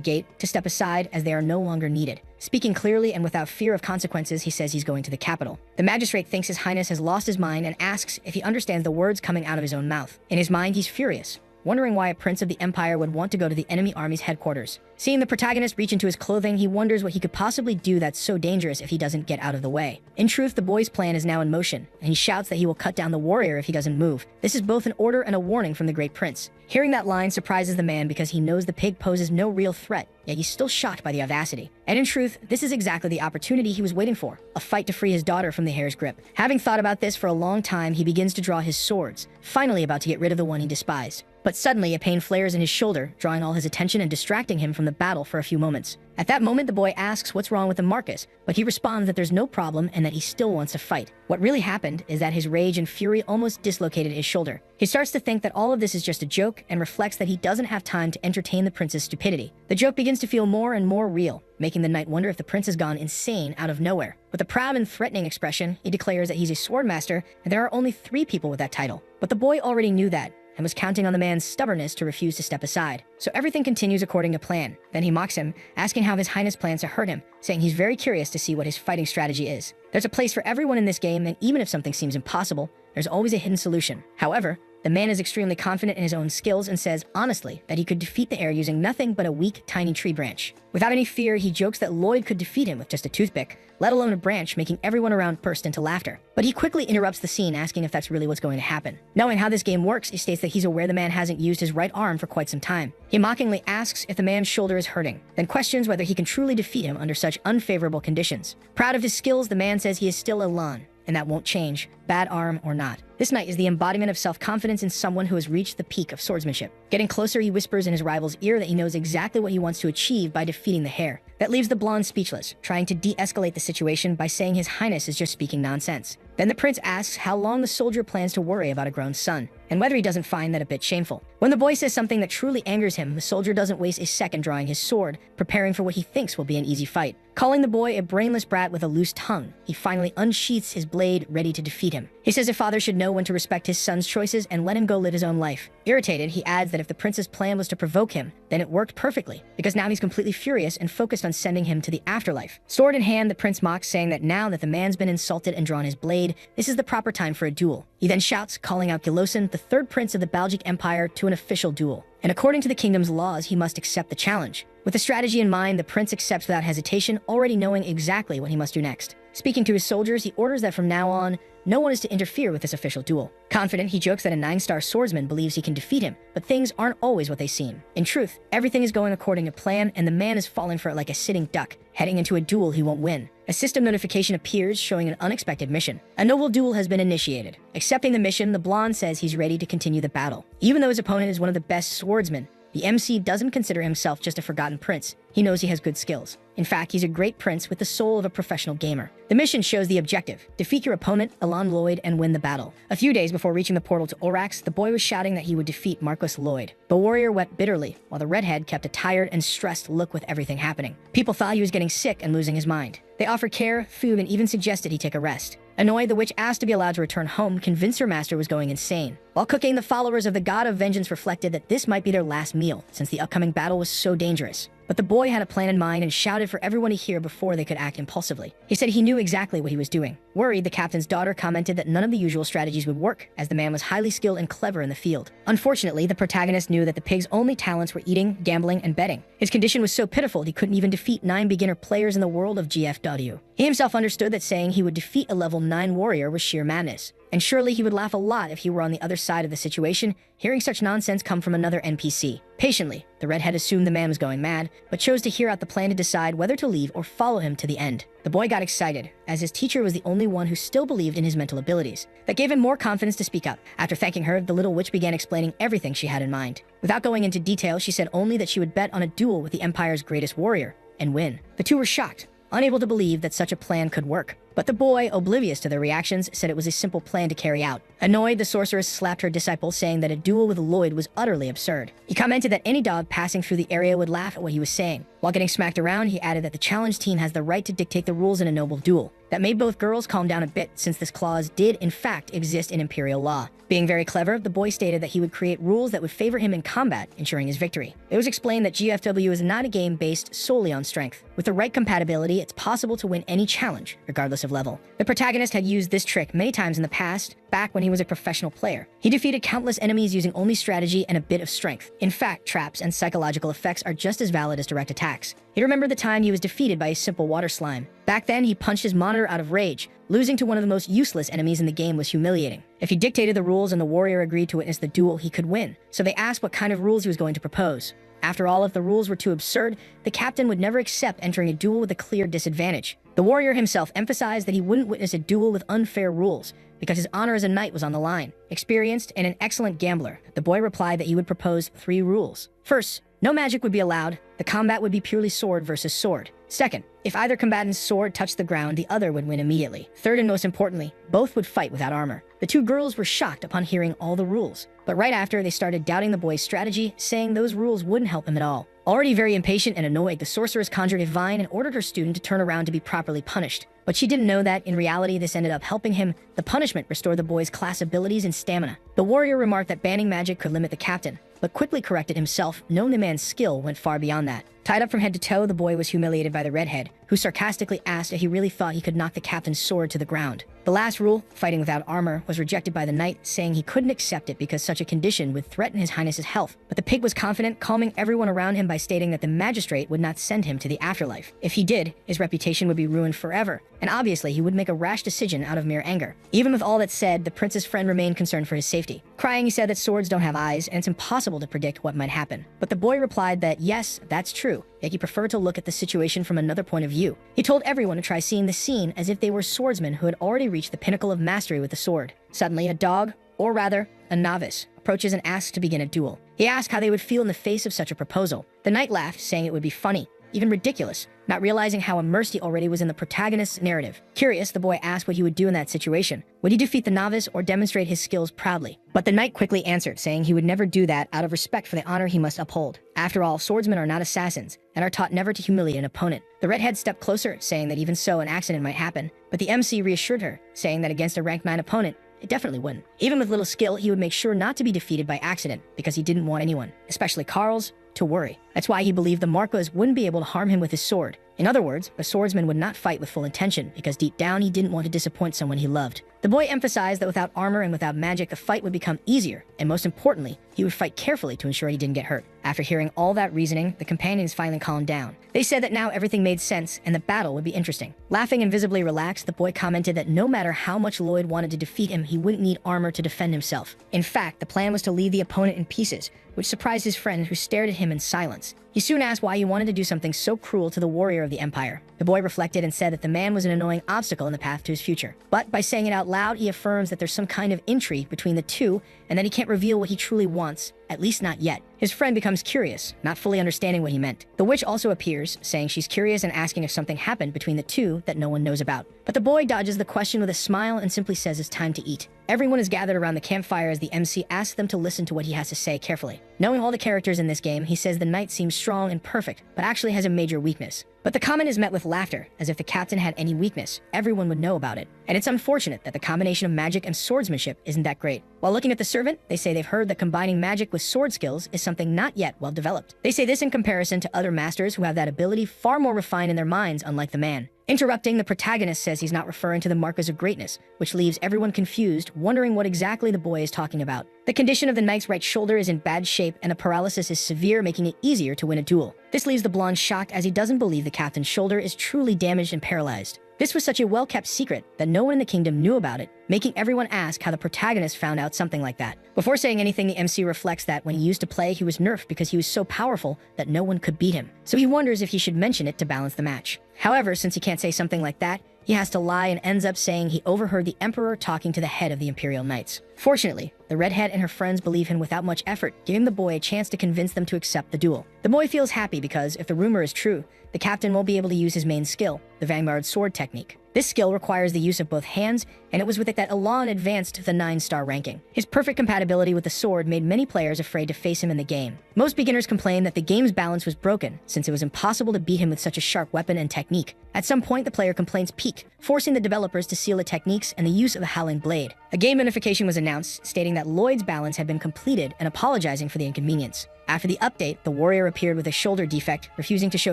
gate to step aside as they are no longer needed. Speaking clearly and without fear of consequences, he says he's going to the capital. The magistrate thinks his highness has lost his mind and asks if he understands the words coming out of his own mouth. In his mind, he's furious, wondering why a prince of the empire would want to go to the enemy army's headquarters. Seeing the protagonist reach into his clothing, he wonders what he could possibly do that's so dangerous if he doesn't get out of the way. In truth, the boy's plan is now in motion, and he shouts that he will cut down the warrior if he doesn't move. This is both an order and a warning from the great prince. Hearing that line surprises the man because he knows the pig poses no real threat, yet he's still shocked by the audacity. And in truth, this is exactly the opportunity he was waiting for, a fight to free his daughter from the heir's grip. Having thought about this for a long time, he begins to draw his swords, finally about to get rid of the one he despised. But suddenly, a pain flares in his shoulder, drawing all his attention and distracting him from the battle for a few moments. At that moment, the boy asks what's wrong with the Marcus, but he responds that there's no problem and that he still wants to fight. What really happened is that his rage and fury almost dislocated his shoulder. He starts to think that all of this is just a joke and reflects that he doesn't have time to entertain the prince's stupidity. The joke begins to feel more and more real, making the knight wonder if the prince has gone insane out of nowhere. With a proud and threatening expression, he declares that he's a swordmaster and there are only 3 people with that title. But the boy already knew that, and was counting on the man's stubbornness to refuse to step aside. So everything continues according to plan. Then he mocks him, asking how his highness plans to hurt him, saying he's very curious to see what his fighting strategy is. There's a place for everyone in this game, and even if something seems impossible, there's always a hidden solution. However, the man is extremely confident in his own skills and says honestly that he could defeat the heir using nothing but a weak, tiny tree branch. Without any fear, he jokes that Lloyd could defeat him with just a toothpick, let alone a branch, making everyone around burst into laughter. But he quickly interrupts the scene, asking if that's really what's going to happen. Knowing how this game works, he states that he's aware the man hasn't used his right arm for quite some time. He mockingly asks if the man's shoulder is hurting, then questions whether he can truly defeat him under such unfavorable conditions. Proud of his skills, the man says he is still Elan, and that won't change, bad arm or not. This knight is the embodiment of self-confidence in someone who has reached the peak of swordsmanship. Getting closer, he whispers in his rival's ear that he knows exactly what he wants to achieve by defeating the heir. That leaves the blonde speechless, trying to de-escalate the situation by saying his highness is just speaking nonsense. Then the prince asks how long the soldier plans to worry about a grown son, and whether he doesn't find that a bit shameful. When the boy says something that truly angers him, the soldier doesn't waste a second drawing his sword, preparing for what he thinks will be an easy fight. Calling the boy a brainless brat with a loose tongue, he finally unsheaths his blade, ready to defeat him. He says a father should know when to respect his son's choices and let him go live his own life. Irritated, he adds that if the prince's plan was to provoke him, then it worked perfectly, because now he's completely furious and focused on sending him to the afterlife. Sword in hand, the prince mocks, saying that now that the man's been insulted and drawn his blade, this is the proper time for a duel. He then shouts, calling out Gilosin, the third prince of the Belgic Empire, to an official duel. And according to the kingdom's laws, he must accept the challenge. With the strategy in mind, the prince accepts without hesitation, already knowing exactly what he must do next. Speaking to his soldiers, he orders that from now on, no one is to interfere with this official duel. Confident, he jokes that a 9-star swordsman believes he can defeat him, but things aren't always what they seem. In truth, everything is going according to plan, and the man is falling for it like a sitting duck, heading into a duel he won't win. A system notification appears showing an unexpected mission. A noble duel has been initiated. Accepting the mission, the blonde says he's ready to continue the battle. Even though his opponent is one of the best swordsmen, the MC doesn't consider himself just a forgotten prince. He knows he has good skills. In fact, he's a great prince with the soul of a professional gamer. The mission shows the objective: defeat your opponent, Alon Lloyd, and win the battle. A few days before reaching the portal to Orax, the boy was shouting that he would defeat Marcus Lloyd. The warrior wept bitterly, while the redhead kept a tired and stressed look with everything happening. People thought he was getting sick and losing his mind. They offered care, food, and even suggested he take a rest. Annoyed, the witch asked to be allowed to return home, convinced her master was going insane. While cooking, the followers of the god of vengeance reflected that this might be their last meal, since the upcoming battle was so dangerous. But the boy had a plan in mind and shouted for everyone to hear before they could act impulsively. He said he knew exactly what he was doing. Worried, the captain's daughter commented that none of the usual strategies would work, as the man was highly skilled and clever in the field. Unfortunately, the protagonist knew that the pig's only talents were eating, gambling, and betting. His condition was so pitiful he couldn't even defeat 9 beginner players in the world of GFW. He himself understood that saying he would defeat a level 9 warrior was sheer madness. And surely he would laugh a lot if he were on the other side of the situation, hearing such nonsense come from another NPC. Patiently, the redhead assumed the man was going mad, but chose to hear out the plan to decide whether to leave or follow him to the end. The boy got excited, as his teacher was the only one who still believed in his mental abilities. That gave him more confidence to speak up. After thanking her, the little witch began explaining everything she had in mind. Without going into detail, she said only that she would bet on a duel with the Empire's greatest warrior, and win. The two were shocked, unable to believe that such a plan could work. But the boy, oblivious to their reactions, said it was a simple plan to carry out. Annoyed, the sorceress slapped her disciple, saying that a duel with Lloyd was utterly absurd. He commented that any dog passing through the area would laugh at what he was saying. While getting smacked around, he added that the challenge team has the right to dictate the rules in a noble duel. That made both girls calm down a bit, since this clause did, in fact, exist in Imperial law. Being very clever, the boy stated that he would create rules that would favor him in combat, ensuring his victory. It was explained that GFW is not a game based solely on strength. With the right compatibility, it's possible to win any challenge, regardless of level. The protagonist had used this trick many times in the past, back when he was a professional player. He defeated countless enemies using only strategy and a bit of strength. In fact, traps and psychological effects are just as valid as direct attacks. He remembered the time he was defeated by a simple water slime. Back then, he punched his monitor out of rage. Losing to one of the most useless enemies in the game was humiliating. If he dictated the rules and the warrior agreed to witness the duel, he could win. So they asked what kind of rules he was going to propose. After all, if the rules were too absurd, the captain would never accept entering a duel with a clear disadvantage. The warrior himself emphasized that he wouldn't witness a duel with unfair rules, because his honor as a knight was on the line. Experienced and an excellent gambler, the boy replied that he would propose 3 rules. First, no magic would be allowed. The combat would be purely sword versus sword. Second, if either combatant's sword touched the ground, the other would win immediately. Third, and most importantly, both would fight without armor. The 2 girls were shocked upon hearing all the rules, but right after, they started doubting the boy's strategy, saying those rules wouldn't help him at all. Already very impatient and annoyed, the sorceress conjured a vine and ordered her student to turn around to be properly punished. But she didn't know that, in reality, this ended up helping him. The punishment restored the boy's class abilities and stamina. The warrior remarked that banning magic could limit the captain, but quickly corrected himself, knowing the man's skill went far beyond that. Tied up from head to toe, the boy was humiliated by the redhead, who sarcastically asked if he really thought he could knock the captain's sword to the ground. The last rule, fighting without armor, was rejected by the knight, saying he couldn't accept it because such a condition would threaten his highness's health. But the pig was confident, calming everyone around him by stating that the magistrate would not send him to the afterlife. If he did, his reputation would be ruined forever, and obviously he would make a rash decision out of mere anger. Even with all that said, the prince's friend remained concerned for his safety. Crying, he said that swords don't have eyes, and it's impossible to predict what might happen. But the boy replied that yes, that's true, yet he preferred to look at the situation from another point of view. He told everyone to try seeing the scene as if they were swordsmen who had already reached the pinnacle of mastery with the sword. Suddenly, a dog, or rather, a novice, approaches and asks to begin a duel. He asked how they would feel in the face of such a proposal. The knight laughed, saying it would be funny, even ridiculous, not realizing how immersed he already was in the protagonist's narrative. Curious, the boy asked what he would do in that situation. Would he defeat the novice or demonstrate his skills proudly? But the knight quickly answered, saying he would never do that out of respect for the honor he must uphold. After all, swordsmen are not assassins, and are taught never to humiliate an opponent. The redhead stepped closer, saying that even so, an accident might happen, but the MC reassured her, saying that against a rank 9 opponent, it definitely wouldn't. Even with little skill, he would make sure not to be defeated by accident, because he didn't want anyone, especially Carl's, to worry. That's why he believed the Marcos wouldn't be able to harm him with his sword. In other words, a swordsman would not fight with full intention, because deep down he didn't want to disappoint someone he loved. The boy emphasized that without armor and without magic, the fight would become easier, and most importantly, he would fight carefully to ensure he didn't get hurt. After hearing all that reasoning, the companions finally calmed down. They said that now everything made sense and the battle would be interesting. Laughing and visibly relaxed, the boy commented that no matter how much Lloyd wanted to defeat him, he wouldn't need armor to defend himself. In fact, the plan was to leave the opponent in pieces, which surprised his friend, who stared at him in silence. He soon asked why he wanted to do something so cruel to the warrior of the Empire. The boy reflected and said that the man was an annoying obstacle in the path to his future. But by saying it out loud, he affirms that there's some kind of intrigue between the two and that he can't reveal what he truly wants, at least not yet. His friend becomes curious, not fully understanding what he meant. The witch also appears, saying she's curious and asking if something happened between the two that no one knows about. But the boy dodges the question with a smile and simply says it's time to eat. Everyone is gathered around the campfire as the MC asks them to listen to what he has to say carefully. Knowing all the characters in this game, he says the knight seems strong and perfect, but actually has a major weakness. But the comment is met with laughter, as if the captain had any weakness, everyone would know about it. And it's unfortunate that the combination of magic and swordsmanship isn't that great. While looking at the servant, they say they've heard that combining magic with sword skills is something not yet well developed. They say this in comparison to other masters who have that ability far more refined in their minds, unlike the man. Interrupting, the protagonist says he's not referring to the markers of greatness, which leaves everyone confused, wondering what exactly the boy is talking about. The condition of the knight's right shoulder is in bad shape and the paralysis is severe, making it easier to win a duel. This leaves the blonde shocked, as he doesn't believe the captain's shoulder is truly damaged and paralyzed. This was such a well-kept secret that no one in the kingdom knew about it, making everyone ask how the protagonist found out something like that. Before saying anything, the MC reflects that when he used to play, he was nerfed because he was so powerful that no one could beat him. So he wonders if he should mention it to balance the match. However, since he can't say something like that, he has to lie and ends up saying he overheard the Emperor talking to the head of the Imperial Knights. Fortunately, the redhead and her friends believe him without much effort, giving the boy a chance to convince them to accept the duel. The boy feels happy because, if the rumor is true, the captain won't be able to use his main skill, the Vanguard sword technique. This skill requires the use of both hands, and it was with it that Elan advanced to the 9-star ranking. His perfect compatibility with the sword made many players afraid to face him in the game. Most beginners complained that the game's balance was broken, since it was impossible to beat him with such a sharp weapon and technique. At some point, the player complaints peaked, forcing the developers to seal the techniques and the use of the Howling Blade. A game unification was announced, stating that Lloyd's balance had been completed and apologizing for the inconvenience. After the update, the warrior appeared with a shoulder defect, refusing to show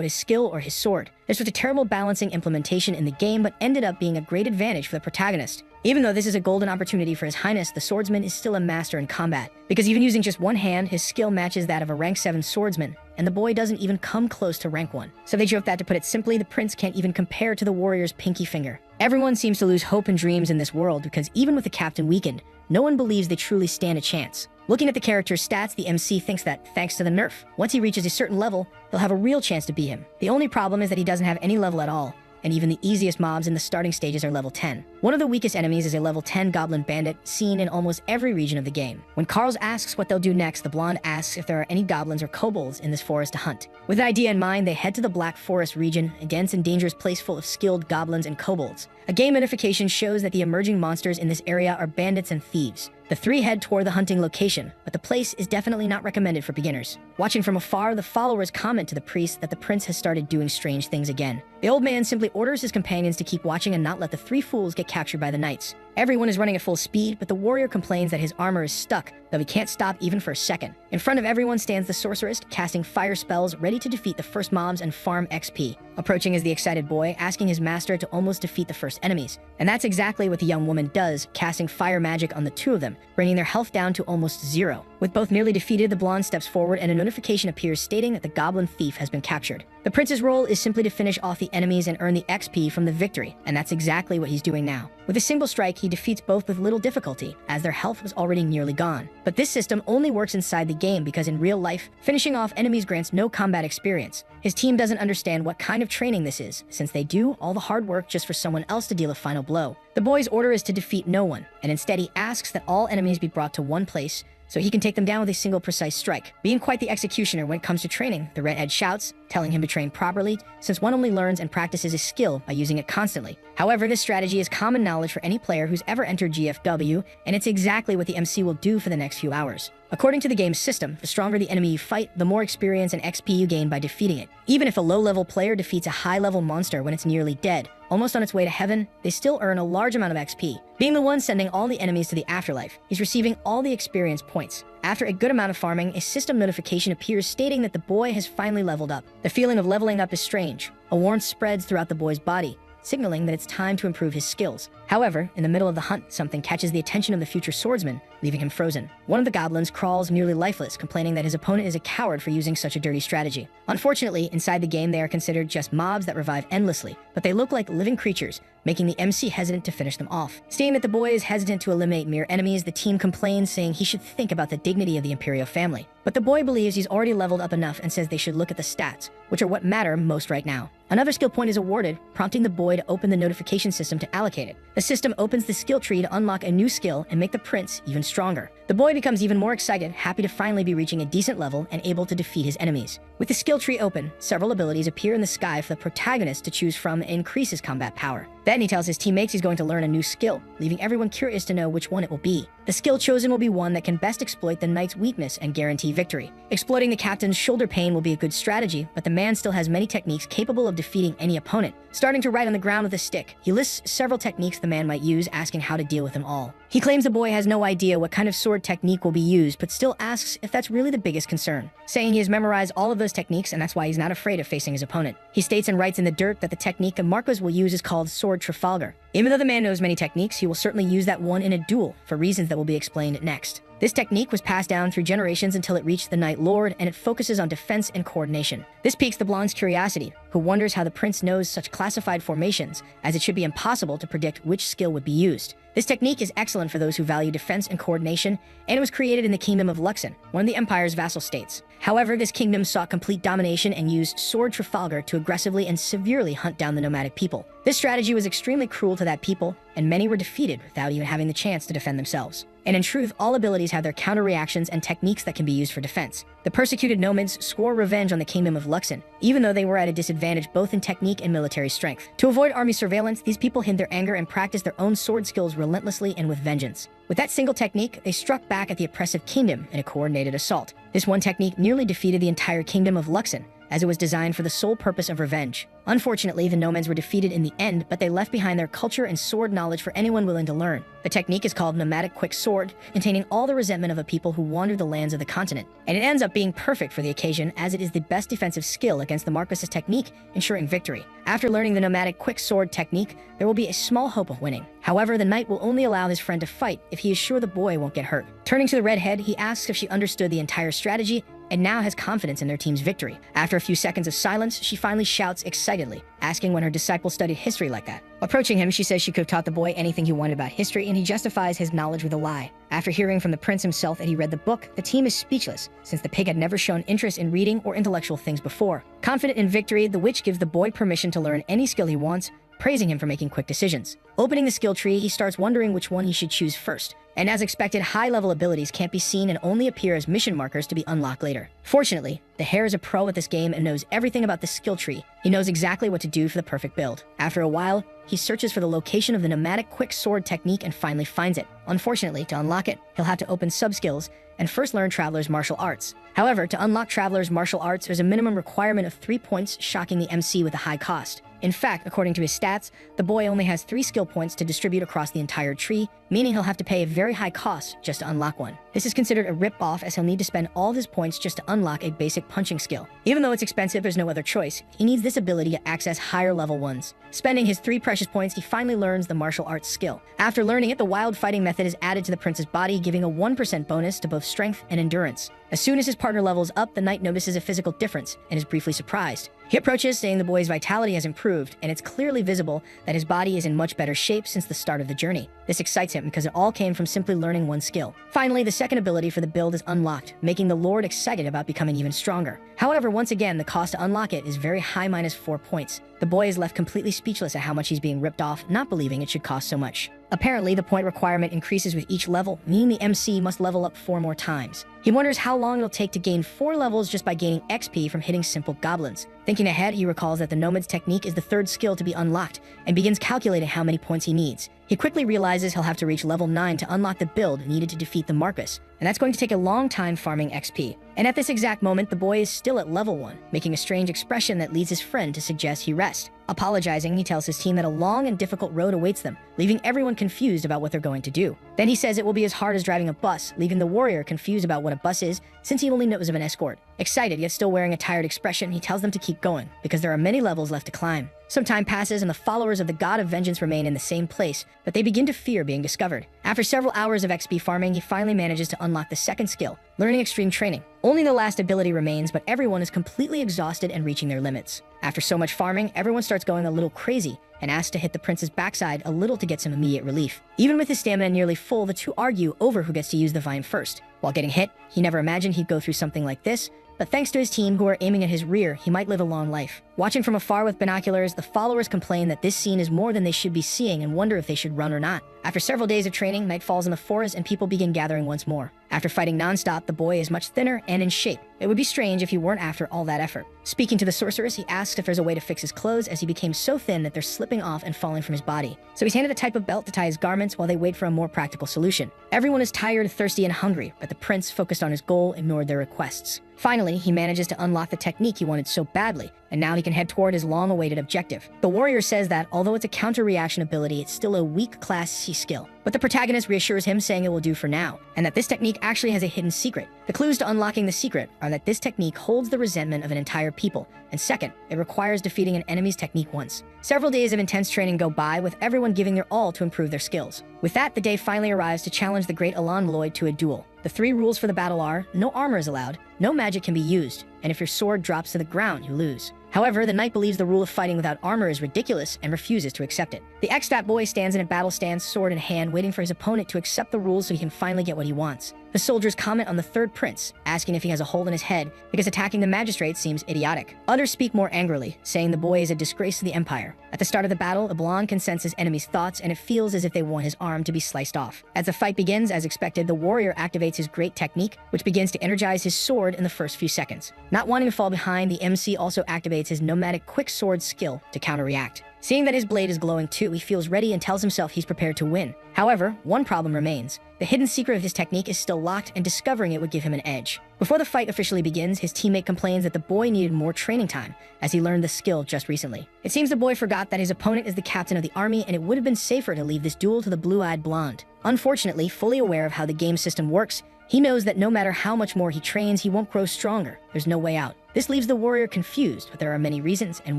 his skill or his sword. This was a terrible balancing implementation in the game, but ended up being a great advantage for the protagonist. Even though this is a golden opportunity for His Highness, the swordsman is still a master in combat, because even using just one hand, his skill matches that of a rank 7 swordsman, and the boy doesn't even come close to rank 1. So they joke that, to put it simply, the prince can't even compare to the warrior's pinky finger. Everyone seems to lose hope and dreams in this world, because even with the captain weakened, no one believes they truly stand a chance. Looking at the character's stats, the MC thinks that, thanks to the nerf, once he reaches a certain level, he'll have a real chance to beat him. The only problem is that he doesn't have any level at all, and even the easiest mobs in the starting stages are level 10. One of the weakest enemies is a level 10 goblin bandit, seen in almost every region of the game. When Carls asks what they'll do next, the blonde asks if there are any goblins or kobolds in this forest to hunt. With the idea in mind, they head to the Black Forest region, a dense and dangerous place full of skilled goblins and kobolds. A game notification shows that the emerging monsters in this area are bandits and thieves. The three head toward the hunting location, but the place is definitely not recommended for beginners. Watching from afar, the followers comment to the priest that the prince has started doing strange things again. The old man simply orders his companions to keep watching and not let the three fools get captured by the knights. Everyone is running at full speed, but the warrior complains that his armor is stuck, though he can't stop even for a second. In front of everyone stands the sorceress, casting fire spells, ready to defeat the first mobs and farm XP. Approaching is the excited boy, asking his master to almost defeat the first enemies. And that's exactly what the young woman does, casting fire magic on the two of them, bringing their health down to almost 0. With both nearly defeated, the blonde steps forward and a notification appears stating that the goblin thief has been captured. The prince's role is simply to finish off the enemies and earn the XP from the victory, and that's exactly what he's doing now. With a single strike, he defeats both with little difficulty, as their health was already nearly gone. But this system only works inside the game, because in real life, finishing off enemies grants no combat experience. His team doesn't understand what kind of training this is, since they do all the hard work just for someone else to deal a final blow. The boy's order is to defeat no one, and instead he asks that all enemies be brought to one place, so he can take them down with a single precise strike. Being quite the executioner when it comes to training, the redhead shouts, telling him to train properly, since one only learns and practices his skill by using it constantly. However, this strategy is common knowledge for any player who's ever entered GFW, and it's exactly what the MC will do for the next few hours. According to the game's system, the stronger the enemy you fight, the more experience and XP you gain by defeating it. Even if a low-level player defeats a high-level monster when it's nearly dead, almost on its way to heaven, they still earn a large amount of XP. Being the one sending all the enemies to the afterlife, he's receiving all the experience points. After a good amount of farming, a system notification appears stating that the boy has finally leveled up. The feeling of leveling up is strange. A warmth spreads throughout the boy's body, signaling that it's time to improve his skills. However, in the middle of the hunt, something catches the attention of the future swordsman, leaving him frozen. One of the goblins crawls nearly lifeless, complaining that his opponent is a coward for using such a dirty strategy. Unfortunately, inside the game they are considered just mobs that revive endlessly, but they look like living creatures, making the MC hesitant to finish them off. Seeing that the boy is hesitant to eliminate mere enemies, the team complains, saying he should think about the dignity of the Imperial family. But the boy believes he's already leveled up enough and says they should look at the stats, which are what matter most right now. Another skill point is awarded, prompting the boy to open the notification system to allocate it. The system opens the skill tree to unlock a new skill and make the prince even stronger. The boy becomes even more excited, happy to finally be reaching a decent level and able to defeat his enemies. With the skill tree open, several abilities appear in the sky for the protagonist to choose from and increase his combat power. Then he tells his teammates he's going to learn a new skill, leaving everyone curious to know which one it will be. The skill chosen will be one that can best exploit the knight's weakness and guarantee victory. Exploiting the captain's shoulder pain will be a good strategy, but the man still has many techniques capable of defeating any opponent. Starting to write on the ground with a stick, he lists several techniques the man might use, asking how to deal with them all. He claims the boy has no idea what kind of sword technique will be used, but still asks if that's really the biggest concern, saying he has memorized all of those techniques and that's why he's not afraid of facing his opponent. He states and writes in the dirt that the technique the Marquis will use is called Sword Trafalgar. Even though the man knows many techniques, he will certainly use that one in a duel, for reasons that will be explained next. This technique was passed down through generations until it reached the Night Lord, and it focuses on defense and coordination. This piques the blonde's curiosity, who wonders how the prince knows such classified formations, as it should be impossible to predict which skill would be used. This technique is excellent for those who value defense and coordination, and it was created in the Kingdom of Luxon, one of the Empire's vassal states. However, this kingdom sought complete domination and used Sword Trafalgar to aggressively and severely hunt down the nomadic people. This strategy was extremely cruel to that people, and many were defeated without even having the chance to defend themselves. And in truth, all abilities have their counter-reactions and techniques that can be used for defense. The persecuted nomads swore revenge on the Kingdom of Luxon, even though they were at a disadvantage both in technique and military strength. To avoid army surveillance, these people hid their anger and practiced their own sword skills relentlessly and with vengeance. With that single technique, they struck back at the oppressive kingdom in a coordinated assault. This one technique nearly defeated the entire Kingdom of Luxon, as it was designed for the sole purpose of revenge. Unfortunately, the nomads were defeated in the end, but they left behind their culture and sword knowledge for anyone willing to learn. The technique is called Nomadic Quick Sword, containing all the resentment of a people who wandered the lands of the continent. And it ends up being perfect for the occasion, as it is the best defensive skill against the Marquis's technique, ensuring victory. After learning the Nomadic Quick Sword technique, there will be a small hope of winning. However, the knight will only allow his friend to fight if he is sure the boy won't get hurt. Turning to the redhead, he asks if she understood the entire strategy and now has confidence in their team's victory. After a few seconds of silence, she finally shouts excitedly, asking when her disciple studied history like that. Approaching him, she says she could have taught the boy anything he wanted about history, and he justifies his knowledge with a lie. After hearing from the prince himself that he read the book, the team is speechless, since the pig had never shown interest in reading or intellectual things before. Confident in victory, the witch gives the boy permission to learn any skill he wants, praising him for making quick decisions. Opening the skill tree, he starts wondering which one he should choose first. And as expected, high-level abilities can't be seen and only appear as mission markers to be unlocked later. Fortunately, the hare is a pro at this game and knows everything about the skill tree. He knows exactly what to do for the perfect build. After a while, he searches for the location of the Nomadic Quick Sword technique and finally finds it. Unfortunately, to unlock it, he'll have to open sub-skills and first learn Traveler's Martial Arts. However, to unlock Traveler's Martial Arts, there's a minimum requirement of 3 points, shocking the MC with a high cost. In fact, according to his stats, the boy only has 3 skill points to distribute across the entire tree, meaning he'll have to pay a very high cost just to unlock one. This is considered a rip-off, as he'll need to spend all of his points just to unlock a basic punching skill. Even though it's expensive, there's no other choice. He needs this ability to access higher level ones. Spending his 3 precious points, he finally learns the martial arts skill. After learning it, the wild fighting method is added to the prince's body, giving a 1% bonus to both strength and endurance. As soon as his partner levels up, the knight notices a physical difference and is briefly surprised. He approaches, saying the boy's vitality has improved, and it's clearly visible that his body is in much better shape since the start of the journey. This excites him because it all came from simply learning one skill. Finally, the second ability for the build is unlocked, making the Lord excited about becoming even stronger. However, once again, the cost to unlock it is very high, minus 4 points. The boy is left completely speechless at how much he's being ripped off, not believing it should cost so much. Apparently, the point requirement increases with each level, meaning the MC must level up 4 more times. He wonders how long it'll take to gain 4 levels just by gaining XP from hitting simple goblins. Thinking ahead, he recalls that the Nomad's technique is the 3rd skill to be unlocked, and begins calculating how many points he needs. He quickly realizes he'll have to reach level 9 to unlock the build needed to defeat the Marquis, and that's going to take a long time farming XP. And at this exact moment, the boy is still at level 1, making a strange expression that leads his friend to suggest he rest. Apologizing, he tells his team that a long and difficult road awaits them, leaving everyone confused about what they're going to do. Then he says it will be as hard as driving a bus, leaving the warrior confused about what a bus is, since he only knows of an escort. Excited, yet still wearing a tired expression, he tells them to keep going, because there are many levels left to climb. Some time passes and the followers of the God of Vengeance remain in the same place, but they begin to fear being discovered. After several hours of XP farming, he finally manages to unlock the second skill, learning extreme training. Only the last ability remains, but everyone is completely exhausted and reaching their limits. After so much farming, everyone starts going a little crazy and asks to hit the prince's backside a little to get some immediate relief. Even with his stamina nearly full, the two argue over who gets to use the vine first. While getting hit, he never imagined he'd go through something like this, but thanks to his team who are aiming at his rear, he might live a long life. Watching from afar with binoculars, the followers complain that this scene is more than they should be seeing and wonder if they should run or not. After several days of training, night falls in the forest and people begin gathering once more. After fighting non-stop, the boy is much thinner and in shape. It would be strange if he weren't after all that effort. Speaking to the sorceress, he asks if there's a way to fix his clothes as he became so thin that they're slipping off and falling from his body. So he's handed a type of belt to tie his garments while they wait for a more practical solution. Everyone is tired, thirsty, and hungry, but the prince, focused on his goal, ignored their requests. Finally, he manages to unlock the technique he wanted so badly, and now he can head toward his long-awaited objective. The warrior says that, although it's a counter-reaction ability, it's still a weak Class C skill. But the protagonist reassures him, saying it will do for now, and that this technique actually has a hidden secret. The clues to unlocking the secret are that this technique holds the resentment of an entire people, and second, it requires defeating an enemy's technique once. Several days of intense training go by, with everyone giving their all to improve their skills. With that, the day finally arrives to challenge the great Elan Lloyd to a duel. The 3 rules for the battle are: no armor is allowed, no magic can be used, and if your sword drops to the ground, you lose. However, the knight believes the rule of fighting without armor is ridiculous and refuses to accept it. The ex-fat boy stands in a battle stance, sword in hand, waiting for his opponent to accept the rules so he can finally get what he wants. The soldiers comment on the third prince, asking if he has a hole in his head because attacking the magistrate seems idiotic. Others speak more angrily, saying the boy is a disgrace to the empire. At the start of the battle, the blonde can sense his enemy's thoughts, and it feels as if they want his arm to be sliced off. As the fight begins, as expected, the warrior activates his great technique, which begins to energize his sword in the first few seconds. Not wanting to fall behind, the MC also activates his nomadic quick sword skill to counter-react. Seeing that his blade is glowing too, he feels ready and tells himself he's prepared to win. However, one problem remains. The hidden secret of his technique is still locked, and discovering it would give him an edge. Before the fight officially begins, his teammate complains that the boy needed more training time, as he learned the skill just recently. It seems the boy forgot that his opponent is the captain of the army, and it would have been safer to leave this duel to the blue-eyed blonde. Unfortunately, fully aware of how the game system works, he knows that no matter how much more he trains, he won't grow stronger. There's no way out. This leaves the warrior confused, but there are many reasons, and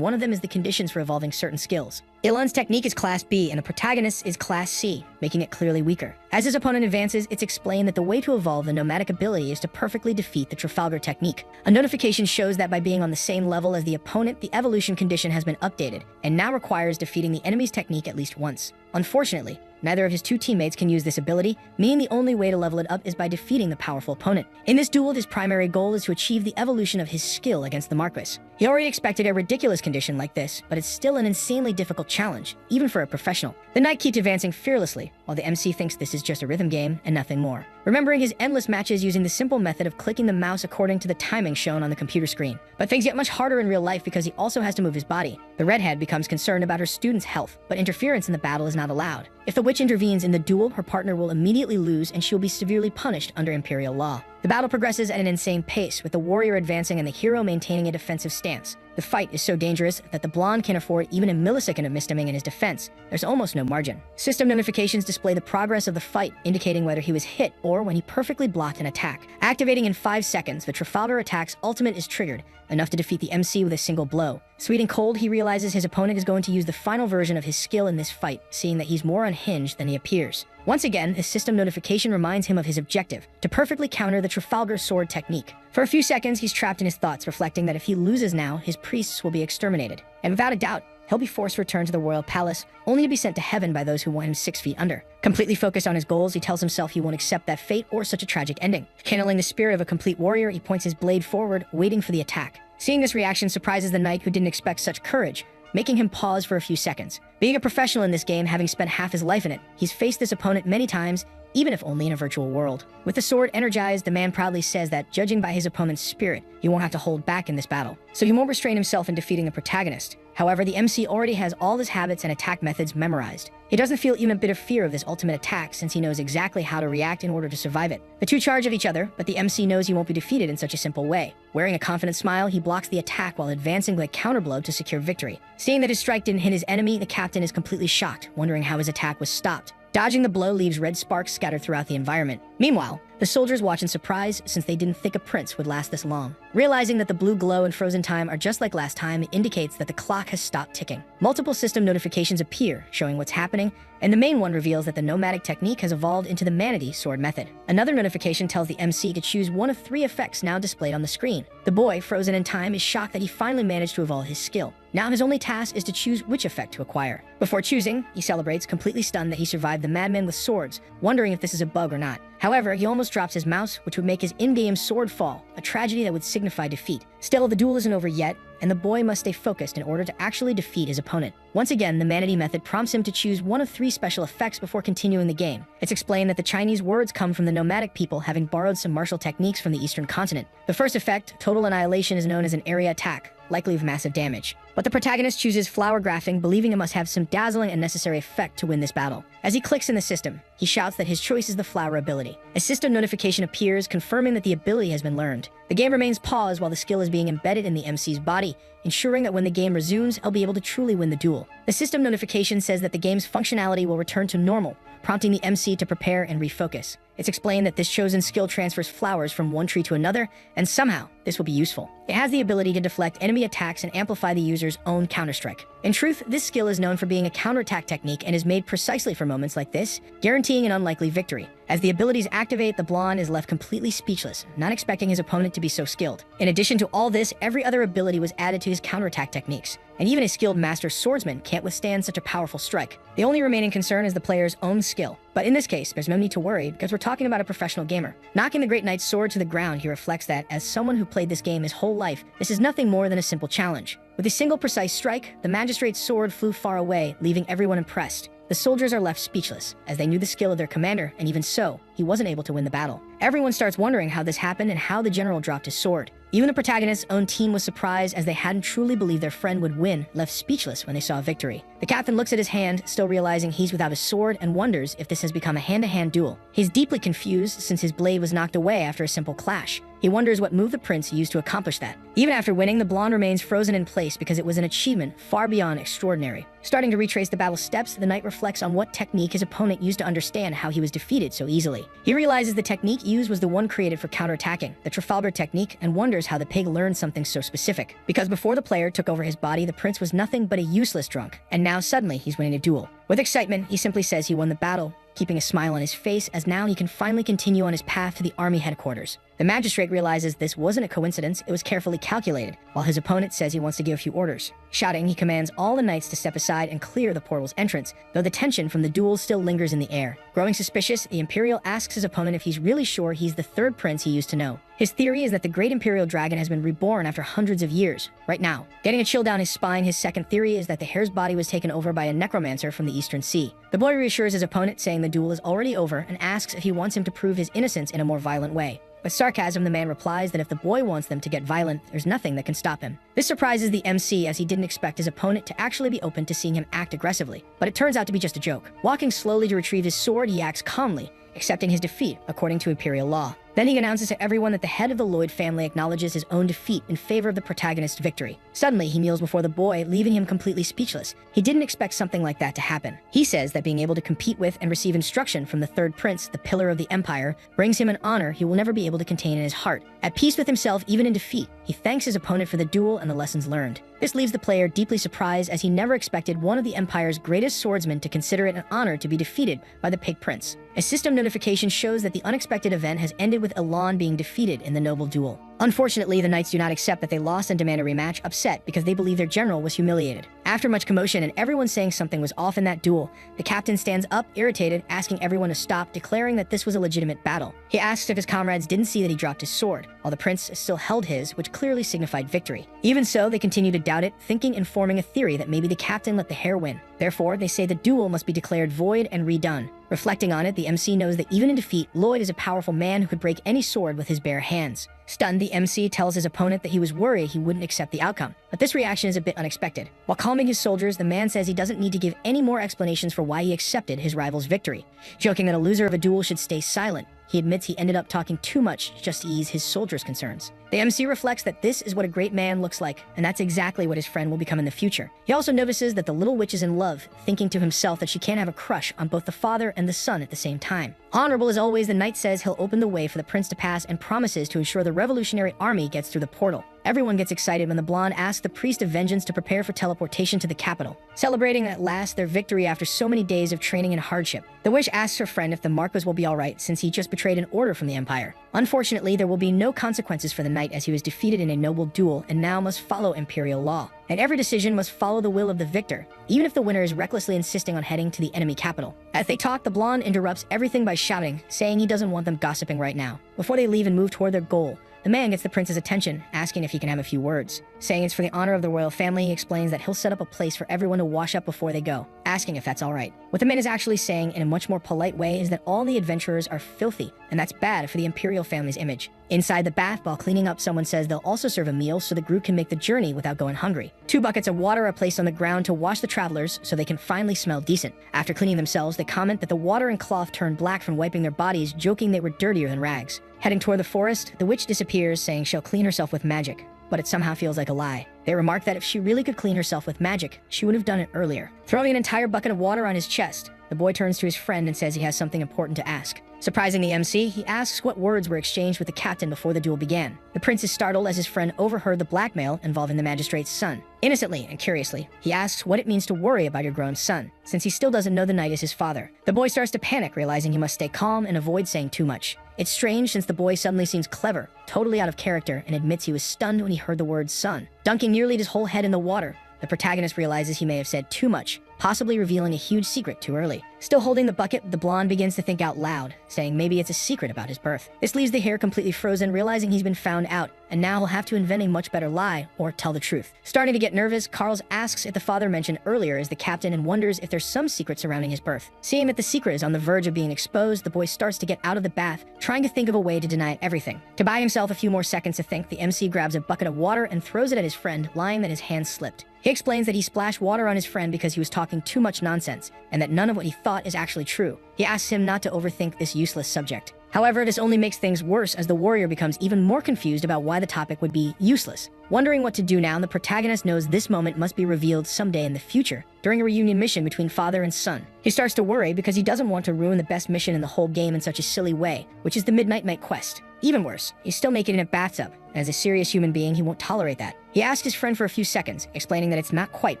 one of them is the conditions for evolving certain skills. Ilan's technique is Class B, and the protagonist is Class C, making it clearly weaker. As his opponent advances, it's explained that the way to evolve the nomadic ability is to perfectly defeat the Trafalgar technique. A notification shows that by being on the same level as the opponent, the evolution condition has been updated, and now requires defeating the enemy's technique at least once. Unfortunately, neither of his 2 teammates can use this ability, meaning the only way to level it up is by defeating the powerful opponent. In this duel, his primary goal is to achieve the evolution of his skill against the Marquis. He already expected a ridiculous condition like this, but it's still an insanely difficult challenge, even for a professional. The knight keeps advancing fearlessly, while the MC thinks this is just a rhythm game and nothing more, remembering his endless matches using the simple method of clicking the mouse according to the timing shown on the computer screen. But things get much harder in real life because he also has to move his body. The redhead becomes concerned about her student's health, but interference in the battle is not allowed. If the witch intervenes in the duel, her partner will immediately lose and she will be severely punished under imperial law. The battle progresses at an insane pace, with the warrior advancing and the hero maintaining a defensive stance. The fight is so dangerous that the blonde can't afford even a millisecond of mistiming in his defense. There's almost no margin. System notifications display the progress of the fight, indicating whether he was hit or when he perfectly blocked an attack. Activating in 5 seconds, the Trafalgar attack's ultimate is triggered, enough to defeat the MC with a single blow. Sweet and cold, he realizes his opponent is going to use the final version of his skill in this fight, seeing that he's more unhinged than he appears. Once again, his system notification reminds him of his objective, to perfectly counter the Trafalgar sword technique. For a few seconds, he's trapped in his thoughts, reflecting that if he loses now, his priests will be exterminated. And without a doubt, he'll be forced to return to the royal palace, only to be sent to heaven by those who want him 6 feet under. Completely focused on his goals, he tells himself he won't accept that fate or such a tragic ending. Channeling the spirit of a complete warrior, he points his blade forward, waiting for the attack. Seeing this reaction surprises the knight, who didn't expect such courage, making him pause for a few seconds. Being a professional in this game, having spent half his life in it, he's faced this opponent many times, even if only in a virtual world. With the sword energized, the man proudly says that, judging by his opponent's spirit, he won't have to hold back in this battle. So he won't restrain himself in defeating the protagonist. However, the MC already has all his habits and attack methods memorized. He doesn't feel even a bit of fear of this ultimate attack, since he knows exactly how to react in order to survive it. The 2 charge of each other, but the MC knows he won't be defeated in such a simple way. Wearing a confident smile, he blocks the attack while advancing with a counterblow to secure victory. Seeing that his strike didn't hit his enemy, the captain is completely shocked, wondering how his attack was stopped. Dodging the blow leaves red sparks scattered throughout the environment. Meanwhile, the soldiers watch in surprise since they didn't think a prince would last this long. Realizing that the blue glow and frozen time are just like last time indicates that the clock has stopped ticking. Multiple system notifications appear, showing what's happening, and the main one reveals that the nomadic technique has evolved into the manatee sword method. Another notification tells the MC to choose one of 3 effects now displayed on the screen. The boy, frozen in time, is shocked that he finally managed to evolve his skill. Now his only task is to choose which effect to acquire. Before choosing, he celebrates, completely stunned that he survived the madman with swords, wondering if this is a bug or not. However, he almost drops his mouse, which would make his in-game sword fall, a tragedy that would signify defeat. Still, the duel isn't over yet, and the boy must stay focused in order to actually defeat his opponent. Once again, the manatee method prompts him to choose one of 3 special effects before continuing the game. It's explained that the Chinese words come from the nomadic people having borrowed some martial techniques from the eastern continent. The first effect, total annihilation, is known as an area attack, likely of massive damage. But the protagonist chooses flower graphing, believing it must have some dazzling and necessary effect to win this battle. As he clicks in the system, he shouts that his choice is the flower ability. A system notification appears, confirming that the ability has been learned. The game remains paused while the skill is being embedded in the MC's body, ensuring that when the game resumes, he'll be able to truly win the duel. The system notification says that the game's functionality will return to normal, prompting the MC to prepare and refocus. It's explained that this chosen skill transfers flowers from one tree to another, and somehow, this will be useful. It has the ability to deflect enemy attacks and amplify the user's own counterstrike. In truth, this skill is known for being a counterattack technique and is made precisely for moments like this, guaranteeing an unlikely victory. As the abilities activate, the blonde is left completely speechless, not expecting his opponent to be so skilled. In addition to all this, every other ability was added to his counterattack techniques, and even a skilled master swordsman can't withstand such a powerful strike. The only remaining concern is the player's own skill. But in this case, there's no need to worry, because we're talking about a professional gamer. Knocking the Great Knight's sword to the ground, he reflects that, as someone who played this game his whole life, this is nothing more than a simple challenge. With a single precise strike, the magistrate's sword flew far away, leaving everyone impressed. The soldiers are left speechless, as they knew the skill of their commander, and even so, he wasn't able to win the battle. Everyone starts wondering how this happened and how the general dropped his sword. Even the protagonist's own team was surprised, as they hadn't truly believed their friend would win, left speechless when they saw victory. The captain looks at his hand, still realizing he's without a sword, and wonders if this has become a hand-to-hand duel. He's deeply confused since his blade was knocked away after a simple clash. He wonders what move the prince used to accomplish that. Even after winning, the blonde remains frozen in place because it was an achievement far beyond extraordinary. Starting to retrace the battle steps, the knight reflects on what technique his opponent used to understand how he was defeated so easily. He realizes the technique used was the one created for counterattacking, the Trafalgar technique, and wonders how the pig learned something so specific. Because before the player took over his body, the prince was nothing but a useless drunk, and now suddenly he's winning a duel. With excitement, he simply says he won the battle, keeping a smile on his face as now he can finally continue on his path to the army headquarters. The magistrate realizes this wasn't a coincidence, it was carefully calculated, while his opponent says he wants to give a few orders. Shouting, he commands all the knights to step aside and clear the portal's entrance, though the tension from the duel still lingers in the air. Growing suspicious, the Imperial asks his opponent if he's really sure he's the 3rd prince he used to know. His theory is that the great Imperial dragon has been reborn after hundreds of years, right now. Getting a chill down his spine, his second theory is that the hare's body was taken over by a necromancer from the Eastern Sea. The boy reassures his opponent, saying the duel is already over, and asks if he wants him to prove his innocence in a more violent way. With sarcasm, the man replies that if the boy wants them to get violent, there's nothing that can stop him. This surprises the MC, as he didn't expect his opponent to actually be open to seeing him act aggressively. But it turns out to be just a joke. Walking slowly to retrieve his sword, he acts calmly, accepting his defeat according to Imperial law. Then he announces to everyone that the head of the Lloyd family acknowledges his own defeat in favor of the protagonist's victory. Suddenly, he kneels before the boy, leaving him completely speechless. He didn't expect something like that to happen. He says that being able to compete with and receive instruction from the 3rd prince, the pillar of the empire, brings him an honor he will never be able to contain in his heart. At peace with himself, even in defeat, he thanks his opponent for the duel and the lessons learned. This leaves the player deeply surprised, as he never expected one of the Empire's greatest swordsmen to consider it an honor to be defeated by the Pig Prince. A system notification shows that the unexpected event has ended with Elan being defeated in the noble duel. Unfortunately, the knights do not accept that they lost and demand a rematch, upset because they believe their general was humiliated. After much commotion and everyone saying something was off in that duel, the captain stands up, irritated, asking everyone to stop, declaring that this was a legitimate battle. He asks if his comrades didn't see that he dropped his sword, while the prince still held his, which clearly signified victory. Even so, they continue to doubt it, thinking and forming a theory that maybe the captain let the hare win. Therefore, they say the duel must be declared void and redone. Reflecting on it, the MC knows that even in defeat, Lloyd is a powerful man who could break any sword with his bare hands. Stunned, the MC tells his opponent that he was worried he wouldn't accept the outcome. But this reaction is a bit unexpected. While calming his soldiers, the man says he doesn't need to give any more explanations for why he accepted his rival's victory. Joking that a loser of a duel should stay silent, he admits he ended up talking too much just to ease his soldiers' concerns. The MC reflects that this is what a great man looks like, and that's exactly what his friend will become in the future. He also notices that the little witch is in love, thinking to himself that she can't have a crush on both the father and the son at the same time. Honorable as always, the knight says he'll open the way for the prince to pass and promises to ensure the revolutionary army gets through the portal. Everyone gets excited when the blonde asks the priest of vengeance to prepare for teleportation to the capital, celebrating at last their victory after so many days of training and hardship. The witch asks her friend if the Marquis will be alright since he just betrayed an order from the Empire. Unfortunately, there will be no consequences for the knight as he was defeated in a noble duel and now must follow imperial law. And every decision must follow the will of the victor, even if the winner is recklessly insisting on heading to the enemy capital. As they talk, the blonde interrupts everything by shouting, saying he doesn't want them gossiping right now. Before they leave and move toward their goal, the man gets the prince's attention, asking if he can have a few words. Saying it's for the honor of the royal family, he explains that he'll set up a place for everyone to wash up before they go, asking if that's alright. What the man is actually saying in a much more polite way is that all the adventurers are filthy, and that's bad for the imperial family's image. Inside the bath, while cleaning up, someone says they'll also serve a meal so the group can make the journey without going hungry. 2 buckets of water are placed on the ground to wash the travelers so they can finally smell decent. After cleaning themselves, they comment that the water and cloth turned black from wiping their bodies, joking they were dirtier than rags. Heading toward the forest, the witch disappears, saying she'll clean herself with magic, but it somehow feels like a lie. They remark that if she really could clean herself with magic, she would have done it earlier. Throwing an entire bucket of water on his chest, the boy turns to his friend and says he has something important to ask. Surprising the MC, he asks what words were exchanged with the captain before the duel began. The prince is startled as his friend overheard the blackmail involving the magistrate's son. Innocently and curiously, he asks what it means to worry about your grown son, since he still doesn't know the knight is his father. The boy starts to panic, realizing he must stay calm and avoid saying too much. It's strange since the boy suddenly seems clever, totally out of character, and admits he was stunned when he heard the word son. Dunking nearly his whole head in the water, the protagonist realizes he may have said too much, possibly revealing a huge secret too early. Still holding the bucket, the blonde begins to think out loud, saying maybe it's a secret about his birth. This leaves the hair completely frozen, realizing he's been found out, and now he'll have to invent a much better lie or tell the truth. Starting to get nervous, Carls asks if the father mentioned earlier is the captain and wonders if there's some secret surrounding his birth. Seeing that the secret is on the verge of being exposed, the boy starts to get out of the bath, trying to think of a way to deny everything. To buy himself a few more seconds to think, the MC grabs a bucket of water and throws it at his friend, lying that his hand slipped. He explains that he splashed water on his friend because he was talking too much nonsense, and that none of what he thought is actually true. He asks him not to overthink this useless subject. However, this only makes things worse as the warrior becomes even more confused about why the topic would be useless. Wondering what to do now, the protagonist knows this moment must be revealed someday in the future, during a reunion mission between father and son. He starts to worry because he doesn't want to ruin the best mission in the whole game in such a silly way, which is the Midnight Night quest. Even worse, he's still naked in a bathtub, and as a serious human being, he won't tolerate that. He asks his friend for a few seconds, explaining that it's not quite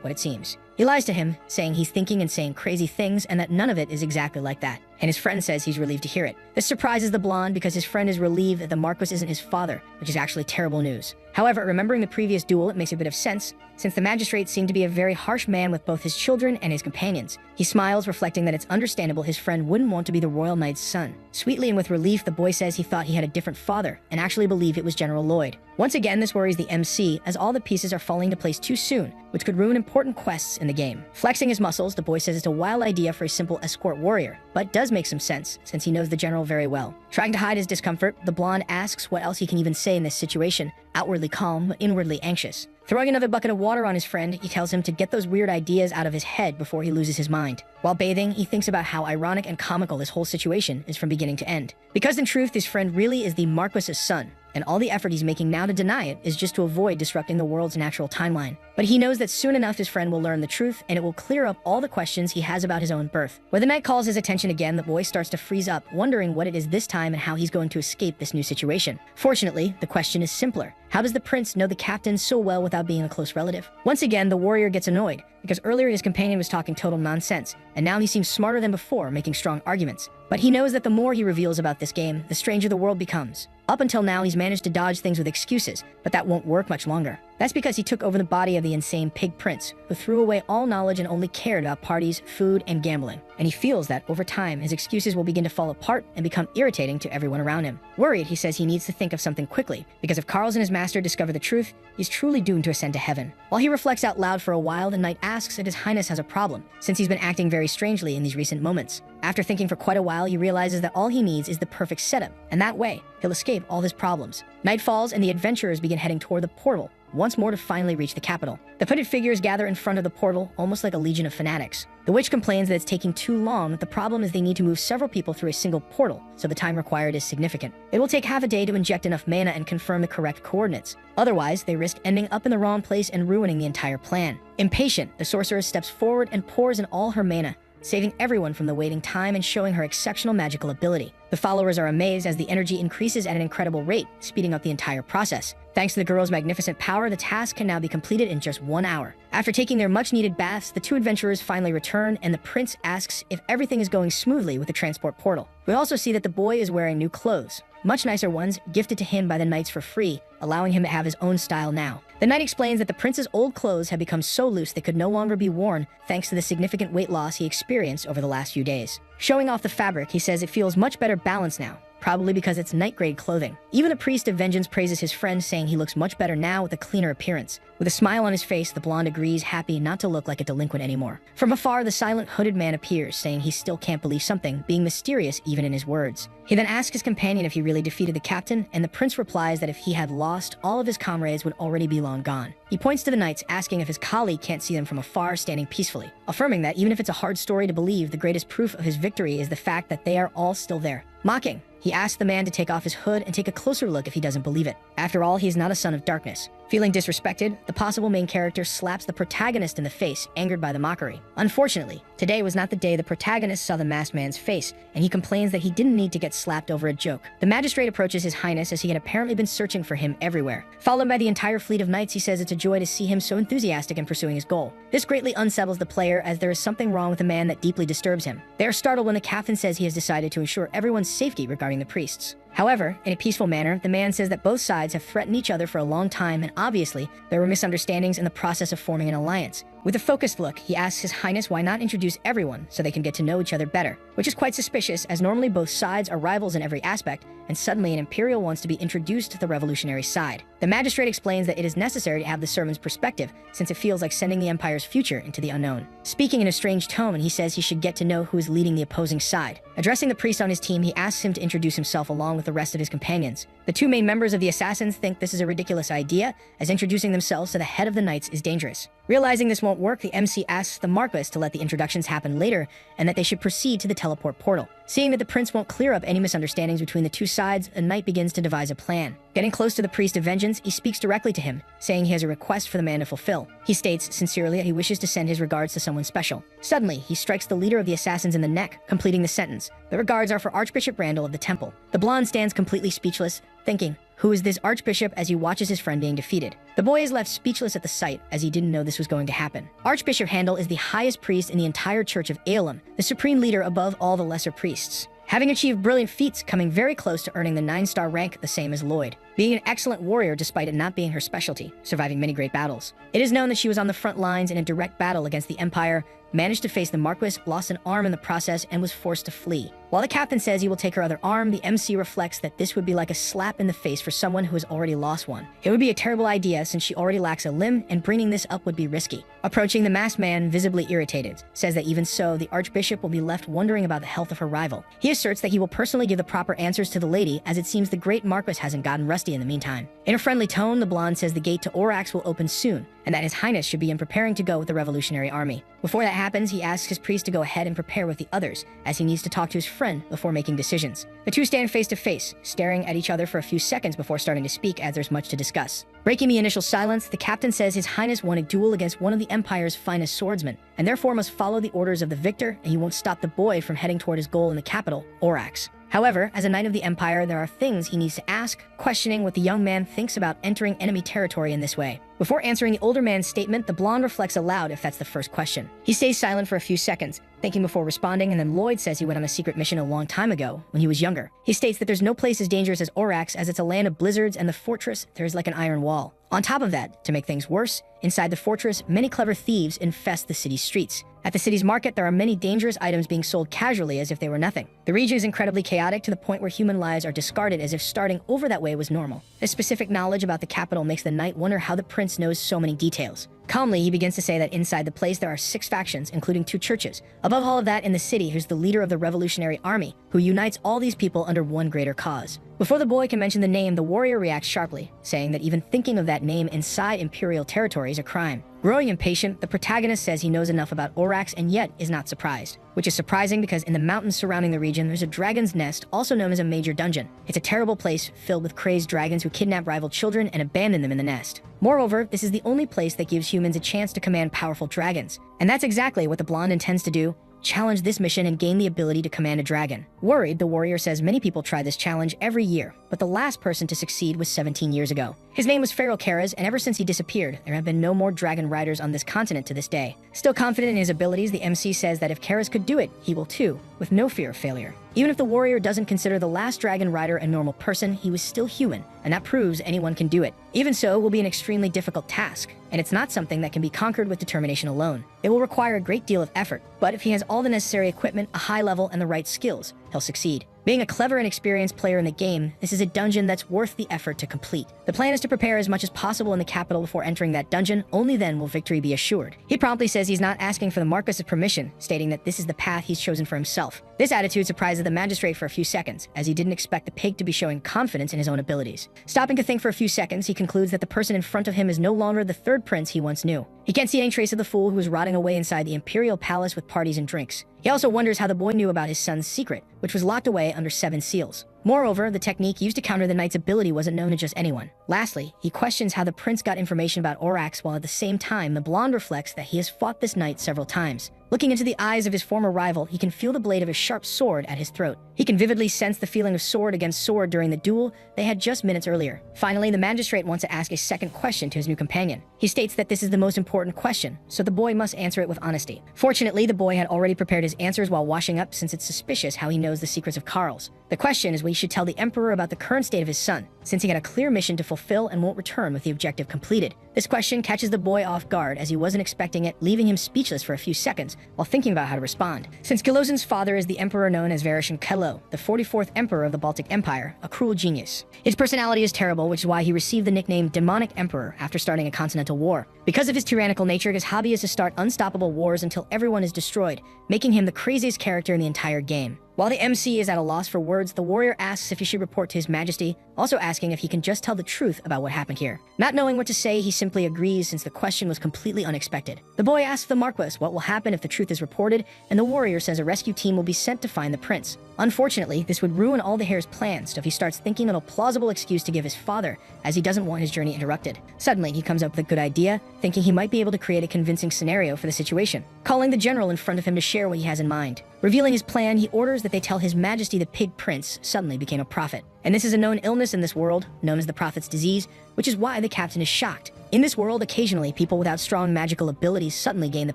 what it seems. He lies to him, saying he's thinking and saying crazy things and that none of it is exactly like that. And his friend says he's relieved to hear it. This surprises the blonde because his friend is relieved that the Marquis isn't his father, which is actually terrible news. However, remembering the previous duel, it makes a bit of sense, since the magistrate seemed to be a very harsh man with both his children and his companions. He smiles, reflecting that it's understandable his friend wouldn't want to be the royal knight's son. Sweetly and with relief, the boy says he thought he had a different father, and actually believed it was General Lloyd. Once again, this worries the MC, as all the pieces are falling into place too soon, which could ruin important quests in the game. Flexing his muscles, the boy says it's a wild idea for a simple escort warrior, but does make some sense, since he knows the general very well. Trying to hide his discomfort, the blonde asks what else he can even say in this situation, outwardly calm, but inwardly anxious. Throwing another bucket of water on his friend, he tells him to get those weird ideas out of his head before he loses his mind. While bathing, he thinks about how ironic and comical this whole situation is from beginning to end. Because in truth, his friend really is the Marquis's son, and all the effort he's making now to deny it is just to avoid disrupting the world's natural timeline. But he knows that soon enough his friend will learn the truth, and it will clear up all the questions he has about his own birth. When the knight calls his attention again, the boy starts to freeze up, wondering what it is this time and how he's going to escape this new situation. Fortunately, the question is simpler. How does the prince know the captain so well without being a close relative? Once again, the warrior gets annoyed, because earlier his companion was talking total nonsense, and now he seems smarter than before, making strong arguments. But he knows that the more he reveals about this game, the stranger the world becomes. Up until now, he's managed to dodge things with excuses, but that won't work much longer. That's because he took over the body of the insane pig prince, who threw away all knowledge and only cared about parties, food, and gambling. And he feels that, over time, his excuses will begin to fall apart and become irritating to everyone around him. Worried, he says he needs to think of something quickly, because if Carls and his master discover the truth, he's truly doomed to ascend to heaven. While he reflects out loud for a while, the knight asks if his highness has a problem, since he's been acting very strangely in these recent moments. After thinking for quite a while, he realizes that all he needs is the perfect setup, and that way, he'll escape all his problems. Night falls, and the adventurers begin heading toward the portal, once more to finally reach the capital. The hooded figures gather in front of the portal, almost like a legion of fanatics. The witch complains that it's taking too long, that the problem is they need to move several people through a single portal, so the time required is significant. It will take half a day to inject enough mana and confirm the correct coordinates. Otherwise, they risk ending up in the wrong place and ruining the entire plan. Impatient, the sorceress steps forward and pours in all her mana, saving everyone from the waiting time and showing her exceptional magical ability. The followers are amazed as the energy increases at an incredible rate, speeding up the entire process. Thanks to the girl's magnificent power, the task can now be completed in just 1 hour. After taking their much-needed baths, the two adventurers finally return, and the prince asks if everything is going smoothly with the transport portal. We also see that the boy is wearing new clothes, much nicer ones, gifted to him by the knights for free, allowing him to have his own style now. The knight explains that the prince's old clothes had become so loose they could no longer be worn thanks to the significant weight loss he experienced over the last few days. Showing off the fabric, he says it feels much better balanced now, probably because it's knight-grade clothing. Even the priest of vengeance praises his friend, saying he looks much better now with a cleaner appearance. With a smile on his face, the blonde agrees, happy not to look like a delinquent anymore. From afar, the silent hooded man appears, saying he still can't believe something, being mysterious even in his words. He then asks his companion if he really defeated the captain, and the prince replies that if he had lost, all of his comrades would already be long gone. He points to the knights, asking if his colleague can't see them from afar standing peacefully, affirming that even if it's a hard story to believe, the greatest proof of his victory is the fact that they are all still there. Mocking, he asks the man to take off his hood and take a closer look if he doesn't believe it. After all, he is not a son of darkness. Feeling disrespected, the possible main character slaps the protagonist in the face, angered by the mockery. Unfortunately, today was not the day the protagonist saw the masked man's face, and he complains that he didn't need to get slapped over a joke. The magistrate approaches his highness as he had apparently been searching for him everywhere. Followed by the entire fleet of knights, he says it's a joy to see him so enthusiastic in pursuing his goal. This greatly unsettles the player, as there is something wrong with the man that deeply disturbs him. They are startled when the captain says he has decided to ensure everyone's safety regarding the priests. However, in a peaceful manner, the man says that both sides have threatened each other for a long time, and obviously, there were misunderstandings in the process of forming an alliance. With a focused look, he asks his highness why not introduce everyone so they can get to know each other better, which is quite suspicious, as normally both sides are rivals in every aspect, and suddenly an imperial wants to be introduced to the revolutionary side. The magistrate explains that it is necessary to have the servant's perspective, since it feels like sending the empire's future into the unknown. Speaking in a strange tone, he says he should get to know who is leading the opposing side. Addressing the priest on his team, he asks him to introduce himself along with the rest of his companions. The two main members of the assassins think this is a ridiculous idea, as introducing themselves to the head of the knights is dangerous. Realizing this won't work, the MC asks the Marquis to let the introductions happen later, and that they should proceed to the teleport portal. Seeing that the prince won't clear up any misunderstandings between the two sides, a knight begins to devise a plan. Getting close to the priest of vengeance, he speaks directly to him, saying he has a request for the man to fulfill. He states sincerely that he wishes to send his regards to someone special. Suddenly, he strikes the leader of the assassins in the neck, completing the sentence. The regards are for Archbishop Randall of the temple. The blonde stands completely speechless, thinking, who is this archbishop, as he watches his friend being defeated. The boy is left speechless at the sight, as he didn't know this was going to happen. Archbishop Handel is the highest priest in the entire Church of Aelum, the supreme leader above all the lesser priests, having achieved brilliant feats, coming very close to earning the 9-star rank, the same as Lloyd. Being an excellent warrior despite it not being her specialty, surviving many great battles. It is known that she was on the front lines in a direct battle against the Empire, managed to face the Marquis, lost an arm in the process, and was forced to flee. While the captain says he will take her other arm, the MC reflects that this would be like a slap in the face for someone who has already lost one. It would be a terrible idea since she already lacks a limb, and bringing this up would be risky. Approaching the masked man, visibly irritated, says that even so, the archbishop will be left wondering about the health of her rival. He asserts that he will personally give the proper answers to the lady, as it seems the great Marquis hasn't gotten rusty in the meantime. In a friendly tone, the blonde says the gate to Orax will open soon, and that his highness should begin preparing to go with the revolutionary army. Before that happens, he asks his priest to go ahead and prepare with the others, as he needs to talk to his friend before making decisions. The two stand face to face, staring at each other for a few seconds before starting to speak, as there's much to discuss. Breaking the initial silence, the captain says his highness won a duel against one of the Empire's finest swordsmen, and therefore must follow the orders of the victor, and he won't stop the boy from heading toward his goal in the capital, Orax. However, as a knight of the Empire, there are things he needs to ask, questioning what the young man thinks about entering enemy territory in this way. Before answering the older man's statement, the blonde reflects aloud if that's the first question. He stays silent for a few seconds, thinking before responding, and then Lloyd says he went on a secret mission a long time ago, when he was younger. He states that there's no place as dangerous as Orax, as it's a land of blizzards, and the fortress, there's like an iron wall. On top of that, to make things worse, inside the fortress, many clever thieves infest the city's streets. At the city's market, there are many dangerous items being sold casually as if they were nothing. The region is incredibly chaotic, to the point where human lives are discarded as if starting over that way was normal. This specific knowledge about the capital makes the knight wonder how the prince knows so many details. Calmly, he begins to say that inside the place there are 6 factions, including 2 churches. Above all of that, in the city, who's the leader of the revolutionary army, who unites all these people under one greater cause. Before the boy can mention the name, the warrior reacts sharply, saying that even thinking of that name inside Imperial territory is a crime. Growing impatient, the protagonist says he knows enough about Orax and yet is not surprised. Which is surprising because in the mountains surrounding the region, there's a dragon's nest, also known as a major dungeon. It's a terrible place filled with crazed dragons who kidnap rival children and abandon them in the nest. Moreover, this is the only place that gives humans a chance to command powerful dragons. And that's exactly what the blonde intends to do. Challenge this mission and gain the ability to command a dragon. Worried, the warrior says many people try this challenge every year, but the last person to succeed was 17 years ago. His name was Feral Karaz, and ever since he disappeared, there have been no more dragon riders on this continent to this day. Still confident in his abilities, the MC says that if Karaz could do it, he will too, with no fear of failure. Even if the warrior doesn't consider the last dragon rider a normal person, he was still human, and that proves anyone can do it. Even so, it will be an extremely difficult task, and it's not something that can be conquered with determination alone. It will require a great deal of effort, but if he has all the necessary equipment, a high level, and the right skills, he'll succeed. Being a clever and experienced player in the game, this is a dungeon that's worth the effort to complete. The plan is to prepare as much as possible in the capital before entering that dungeon, only then will victory be assured. He promptly says he's not asking for the Marquis's permission, stating that this is the path he's chosen for himself. This attitude surprises the magistrate for a few seconds, as he didn't expect the pig to be showing confidence in his own abilities. Stopping to think for a few seconds, he concludes that the person in front of him is no longer the third prince he once knew. He can't see any trace of the fool who was rotting away inside the imperial palace with parties and drinks. He also wonders how the boy knew about his son's secret, which was locked away under 7 seals. Moreover, the technique used to counter the knight's ability wasn't known to just anyone. Lastly, he questions how the prince got information about Orax, while at the same time the blonde reflects that he has fought this knight several times. Looking into the eyes of his former rival, he can feel the blade of a sharp sword at his throat. He can vividly sense the feeling of sword against sword during the duel they had just minutes earlier. Finally, the magistrate wants to ask a second question to his new companion. He states that this is the most important question, so the boy must answer it with honesty. Fortunately, the boy had already prepared his answers while washing up, since it's suspicious how he knows the secrets of Karl's. The question is what he should tell the Emperor about the current state of his son, since he had a clear mission to fulfill and won't return with the objective completed. This question catches the boy off guard, as he wasn't expecting it, leaving him speechless for a few seconds while thinking about how to respond. Since Gilozan's father is the emperor known as Yahello, the 44th emperor of the Baltic Empire, a cruel genius. His personality is terrible, which is why he received the nickname Demonic Emperor after starting a continental war. Because of his tyrannical nature, his hobby is to start unstoppable wars until everyone is destroyed, making him the craziest character in the entire game. While the MC is at a loss for words, the warrior asks if he should report to his majesty, also asking if he can just tell the truth about what happened here. Not knowing what to say, he simply agrees since the question was completely unexpected. The boy asks the Marquis what will happen if the truth is reported, and the warrior says a rescue team will be sent to find the prince. Unfortunately, this would ruin all the heir's plans, so he starts thinking of a plausible excuse to give his father, as he doesn't want his journey interrupted. Suddenly, he comes up with a good idea, thinking he might be able to create a convincing scenario for the situation, calling the general in front of him to share what he has in mind. Revealing his plan, he orders that they tell his majesty the pig prince suddenly became a prophet. And this is a known illness in this world, known as the prophet's disease, which is why the captain is shocked. In this world, occasionally, people without strong magical abilities suddenly gain the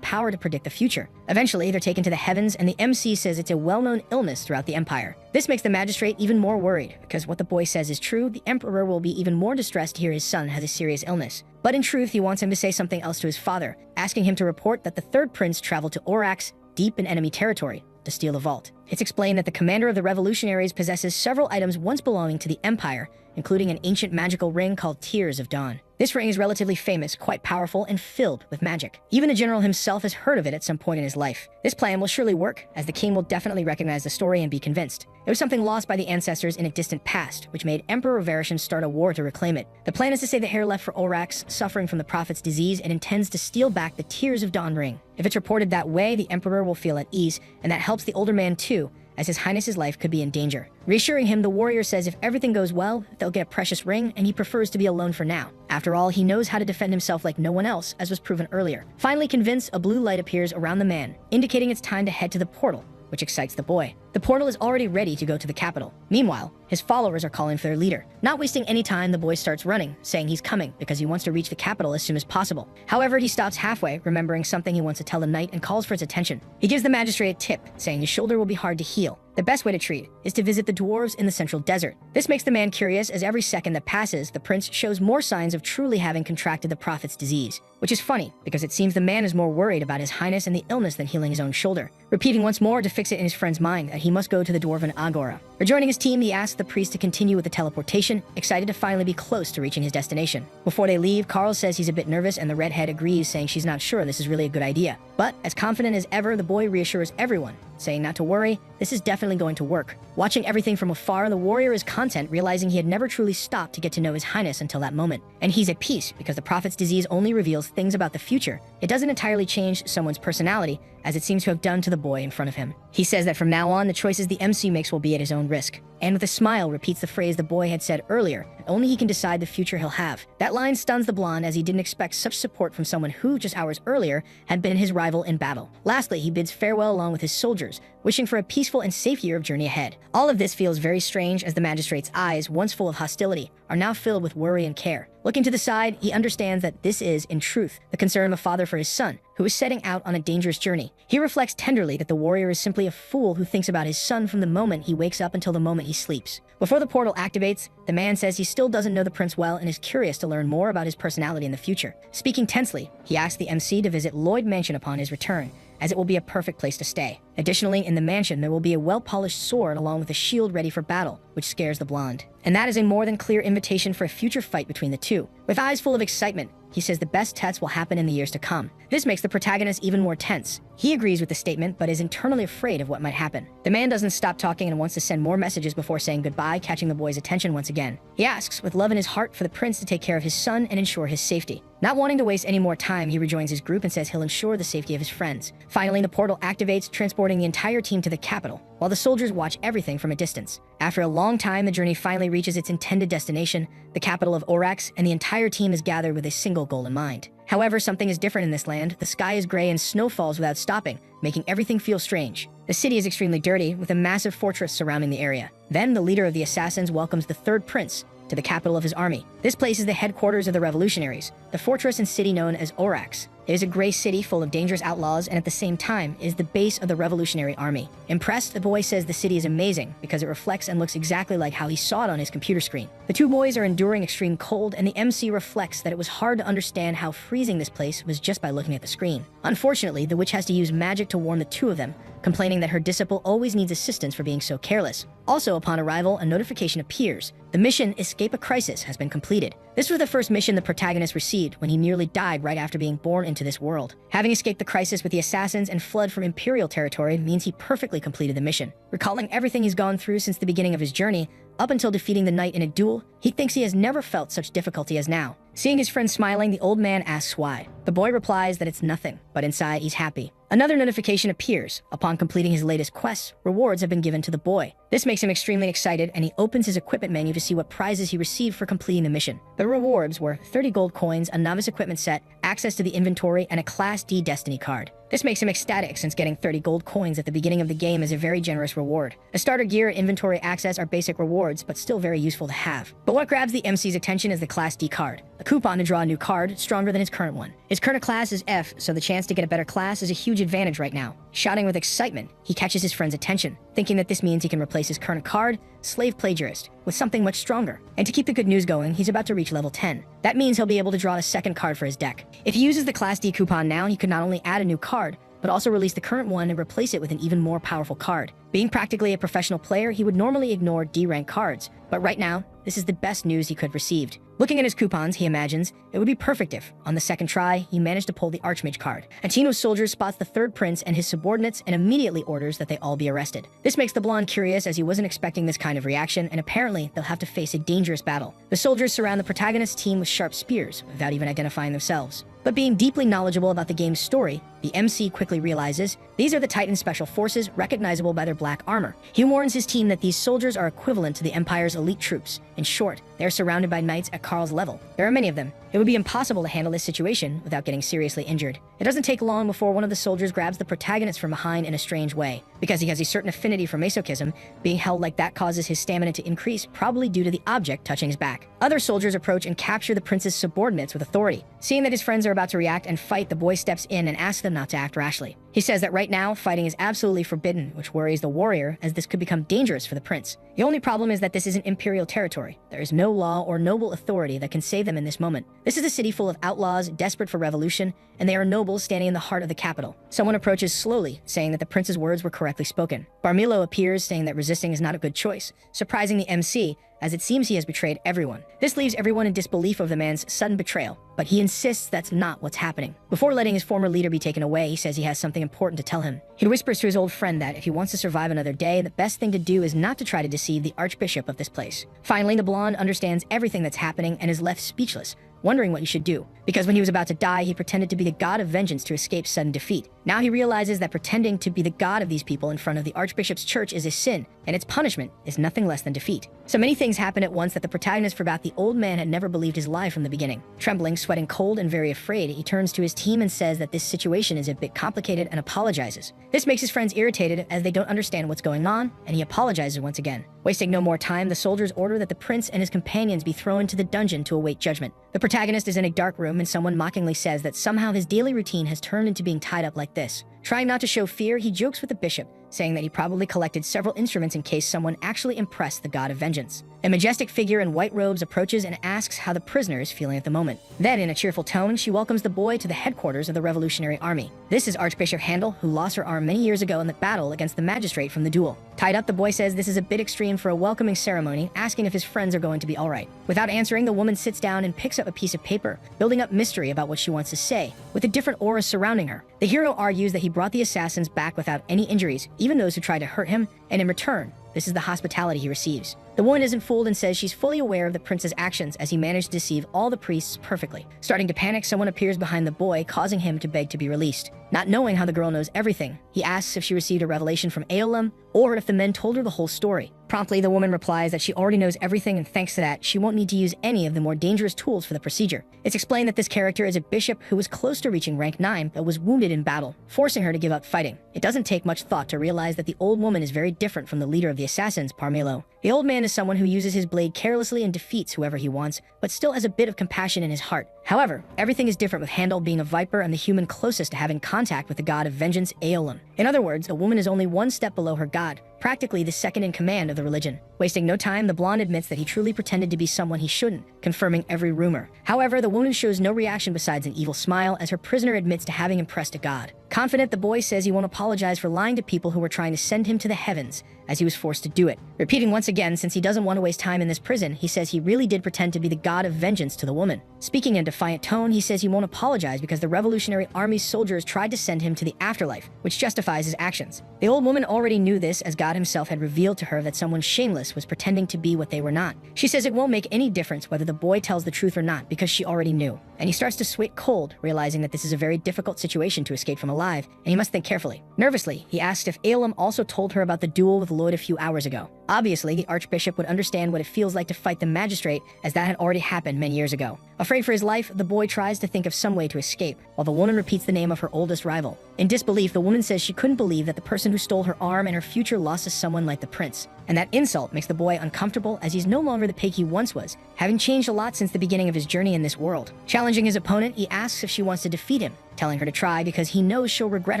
power to predict the future. Eventually, they're taken to the heavens, and the MC says it's a well-known illness throughout the empire. This makes the magistrate even more worried, because what the boy says is true, the emperor will be even more distressed to hear his son has a serious illness. But in truth, he wants him to say something else to his father, asking him to report that the third prince traveled to Orax, deep in enemy territory, to steal the vault. It's explained that the commander of the revolutionaries possesses several items once belonging to the empire, including an ancient magical ring called Tears of Dawn. This ring is relatively famous, quite powerful, and filled with magic. Even the general himself has heard of it at some point in his life. This plan will surely work, as the king will definitely recognize the story and be convinced. It was something lost by the ancestors in a distant past, which made Emperor Varishan start a war to reclaim it. The plan is to say the heir left for Orax, suffering from the prophet's disease, and intends to steal back the Tears of Dawn ring. If it's reported that way, the emperor will feel at ease, and that helps the older man too, as his highness's life could be in danger. Reassuring him, the warrior says if everything goes well, they'll get a precious ring, and he prefers to be alone for now. After all, he knows how to defend himself like no one else, as was proven earlier. Finally convinced, a blue light appears around the man, indicating it's time to head to the portal, which excites the boy. The portal is already ready to go to the capital. Meanwhile, his followers are calling for their leader. Not wasting any time, the boy starts running, saying he's coming because he wants to reach the capital as soon as possible. However, he stops halfway, remembering something he wants to tell the knight, and calls for its attention. He gives the magistrate a tip, saying his shoulder will be hard to heal. The best way to treat is to visit the dwarves in the central desert. This makes the man curious, as every second that passes, the prince shows more signs of truly having contracted the prophet's disease. Which is funny, because it seems the man is more worried about his highness and the illness than healing his own shoulder. Repeating once more to fix it in his friend's mind that he must go to the dwarven agora. Rejoining his team, he asks the priest to continue with the teleportation, excited to finally be close to reaching his destination. Before they leave, Karl says he's a bit nervous, and the redhead agrees, saying she's not sure this is really a good idea. But, as confident as ever, the boy reassures everyone saying not to worry, this is definitely going to work. Watching everything from afar, the warrior is content, realizing he had never truly stopped to get to know his highness until that moment. And he's at peace, because the prophet's disease only reveals things about the future. It doesn't entirely change someone's personality, as it seems to have done to the boy in front of him. He says that from now on, the choices the MC makes will be at his own risk. And with a smile, repeats the phrase the boy had said earlier, only he can decide the future he'll have. That line stuns the blonde, as he didn't expect such support from someone who, just hours earlier, had been his rival in battle. Lastly, he bids farewell along with his soldiers, wishing for a peaceful and safe year of journey ahead. All of this feels very strange, as the magistrate's eyes, once full of hostility, are now filled with worry and care. Looking to the side, he understands that this is, in truth, the concern of a father for his son, who is setting out on a dangerous journey. He reflects tenderly that the warrior is simply a fool who thinks about his son from the moment he wakes up until the moment he sleeps. Before the portal activates, the man says he still doesn't know the prince well and is curious to learn more about his personality in the future. Speaking tensely, he asks the MC to visit Lloyd Mansion upon his return, as it will be a perfect place to stay. Additionally, in the mansion, there will be a well-polished sword along with a shield ready for battle, which scares the blonde. And that is a more than clear invitation for a future fight between the two. With eyes full of excitement, he says the best tests will happen in the years to come. This makes the protagonist even more tense. He agrees with the statement, but is internally afraid of what might happen. The man doesn't stop talking and wants to send more messages before saying goodbye, catching the boy's attention once again. He asks, with love in his heart, for the prince to take care of his son and ensure his safety. Not wanting to waste any more time, he rejoins his group and says he'll ensure the safety of his friends. Finally, the portal activates, transporting the entire team to the capital, while the soldiers watch everything from a distance. After a long time, the journey finally reaches its intended destination, the capital of Orax, and the entire team is gathered with a single goal in mind. However, something is different in this land. The sky is gray and snow falls without stopping, making everything feel strange. The city is extremely dirty, with a massive fortress surrounding the area. Then, the leader of the assassins welcomes the third prince to the capital of his army. This place is the headquarters of the revolutionaries, the fortress and city known as Orax. It is a gray city full of dangerous outlaws, and at the same time is the base of the revolutionary army. Impressed, the boy says the city is amazing because it reflects and looks exactly like how he saw it on his computer screen. The two boys are enduring extreme cold, and the MC reflects that it was hard to understand how freezing this place was just by looking at the screen. Unfortunately, the witch has to use magic to warn the two of them, complaining that her disciple always needs assistance for being so careless. Also, upon arrival, a notification appears. The mission, Escape a Crisis, has been completed. This was the first mission the protagonist received when he nearly died right after being born into this world. Having escaped the crisis with the assassins and fled from Imperial territory means he perfectly completed the mission. Recalling everything he's gone through since the beginning of his journey, up until defeating the knight in a duel, he thinks he has never felt such difficulty as now. Seeing his friend smiling, the old man asks why. The boy replies that it's nothing, but inside he's happy. Another notification appears. Upon completing his latest quest, rewards have been given to the boy. This makes him extremely excited, and he opens his equipment menu to see what prizes he received for completing the mission. The rewards were 30 gold coins, a novice equipment set, access to the inventory, and a Class D Destiny card. This makes him ecstatic, since getting 30 gold coins at the beginning of the game is a very generous reward. A starter gear and inventory access are basic rewards, but still very useful to have. But what grabs the MC's attention is the Class D card, a coupon to draw a new card, stronger than his current one. His current class is F, so the chance to get a better class is a huge advantage right now. Shouting with excitement, he catches his friend's attention, thinking that this means he can replace his current card, Slave Plagiarist, with something much stronger. And to keep the good news going, he's about to reach level 10. That means he'll be able to draw a second card for his deck. If he uses the Class D coupon now, he could not only add a new card, but also release the current one and replace it with an even more powerful card. Being practically a professional player, he would normally ignore D-rank cards, but right now, this is the best news he could have received. Looking at his coupons, he imagines it would be perfect if, on the second try, he managed to pull the Archmage card. A team of soldiers spots the third prince and his subordinates and immediately orders that they all be arrested. This makes the blonde curious, as he wasn't expecting this kind of reaction, and apparently they'll have to face a dangerous battle. The soldiers surround the protagonist's team with sharp spears, without even identifying themselves. But being deeply knowledgeable about the game's story, the MC quickly realizes these are the Titan Special Forces, recognizable by their black armor. He warns his team that these soldiers are equivalent to the Empire's elite troops. In short, they are surrounded by knights at Karl's level. There are many of them. It would be impossible to handle this situation without getting seriously injured. It doesn't take long before one of the soldiers grabs the protagonist from behind in a strange way. Because he has a certain affinity for masochism, being held like that causes his stamina to increase, probably due to the object touching his back. Other soldiers approach and capture the prince's subordinates with authority. Seeing that his friends are about to react and fight, the boy steps in and asks them not to act rashly. He says that right now, fighting is absolutely forbidden, which worries the warrior, as this could become dangerous for the prince. The only problem is that this isn't Imperial territory. There is no law or noble authority that can save them in this moment. This is a city full of outlaws, desperate for revolution, and they are nobles standing in the heart of the capital. Someone approaches slowly, saying that the prince's words were correctly spoken. Barmilo appears, saying that resisting is not a good choice, surprising the MC, as it seems he has betrayed everyone. This leaves everyone in disbelief of the man's sudden betrayal, but he insists that's not what's happening. Before letting his former leader be taken away, he says he has something important to tell him. He whispers to his old friend that if he wants to survive another day, the best thing to do is not to try to deceive the archbishop of this place. Finally, the blonde understands everything that's happening and is left speechless, wondering what he should do. Because when he was about to die, he pretended to be the god of vengeance to escape sudden defeat. Now he realizes that pretending to be the god of these people in front of the archbishop's church is a sin, and its punishment is nothing less than defeat. So many things happen at once that the protagonist forgot the old man had never believed his lie from the beginning. Trembling, sweating cold, and very afraid, he turns to his team and says that this situation is a bit complicated and apologizes. This makes his friends irritated as they don't understand what's going on, and he apologizes once again. Wasting no more time, the soldiers order that the prince and his companions be thrown into the dungeon to await judgment. The protagonist is in a dark room and someone mockingly says that somehow his daily routine has turned into being tied up like this. Trying not to show fear, he jokes with the bishop, saying that he probably collected several instruments in case someone actually impressed the god of vengeance. A majestic figure in white robes approaches and asks how the prisoner is feeling at the moment. Then, in a cheerful tone, she welcomes the boy to the headquarters of the Revolutionary Army. This is Archbishop Handel, who lost her arm many years ago in the battle against the magistrate from the duel. Tied up, the boy says this is a bit extreme for a welcoming ceremony, asking if his friends are going to be alright. Without answering, the woman sits down and picks up a piece of paper, building up mystery about what she wants to say, with a different aura surrounding her. The hero argues that he brought the assassins back without any injuries, even those who tried to hurt him, and in return, this is the hospitality he receives. The woman isn't fooled and says she's fully aware of the prince's actions as he managed to deceive all the priests perfectly. Starting to panic, someone appears behind the boy, causing him to beg to be released. Not knowing how the girl knows everything, he asks if she received a revelation from Yahello or if the men told her the whole story. Promptly, the woman replies that she already knows everything, and thanks to that, she won't need to use any of the more dangerous tools for the procedure. It's explained that this character is a bishop who was close to reaching rank 9 but was wounded in battle, forcing her to give up fighting. It doesn't take much thought to realize that the old woman is very different from the leader of the assassins, Parmelo. The old man is someone who uses his blade carelessly and defeats whoever he wants, but still has a bit of compassion in his heart. However, everything is different with Handel being a viper and the human closest to having contact with the god of vengeance, Yahello. In other words, the woman is only one step below her god, practically the second in command of the religion. Wasting no time, the blonde admits that he truly pretended to be someone he shouldn't, confirming every rumor. However, the woman shows no reaction besides an evil smile as her prisoner admits to having impressed a god. Confident, the boy says he won't apologize for lying to people who were trying to send him to the heavens, as he was forced to do it. Repeating once again, since he doesn't want to waste time in this prison, he says he really did pretend to be the god of vengeance to the woman. Speaking in a defiant tone, he says he won't apologize because the Revolutionary Army's soldiers tried to send him to the afterlife, which justifies his actions. The old woman already knew this, as God himself had revealed to her that someone shameless was pretending to be what they were not. She says it won't make any difference whether the boy tells the truth or not because she already knew. And he starts to sweat cold, realizing that this is a very difficult situation to escape from alive, and he must think carefully. Nervously, he asks if Yahello also told her about the duel with Lloyd a few hours ago. Obviously, the Archbishop would understand what it feels like to fight the magistrate, as that had already happened many years ago. Afraid for his life, the boy tries to think of some way to escape, while the woman repeats the name of her oldest rival. In disbelief, the woman says she couldn't believe that the person who stole her arm and her future lost to someone like the prince. And that insult makes the boy uncomfortable, as he's no longer the pig he once was, having changed a lot since the beginning of his journey in this world. Challenging his opponent, he asks if she wants to defeat him, telling her to try because he knows she'll regret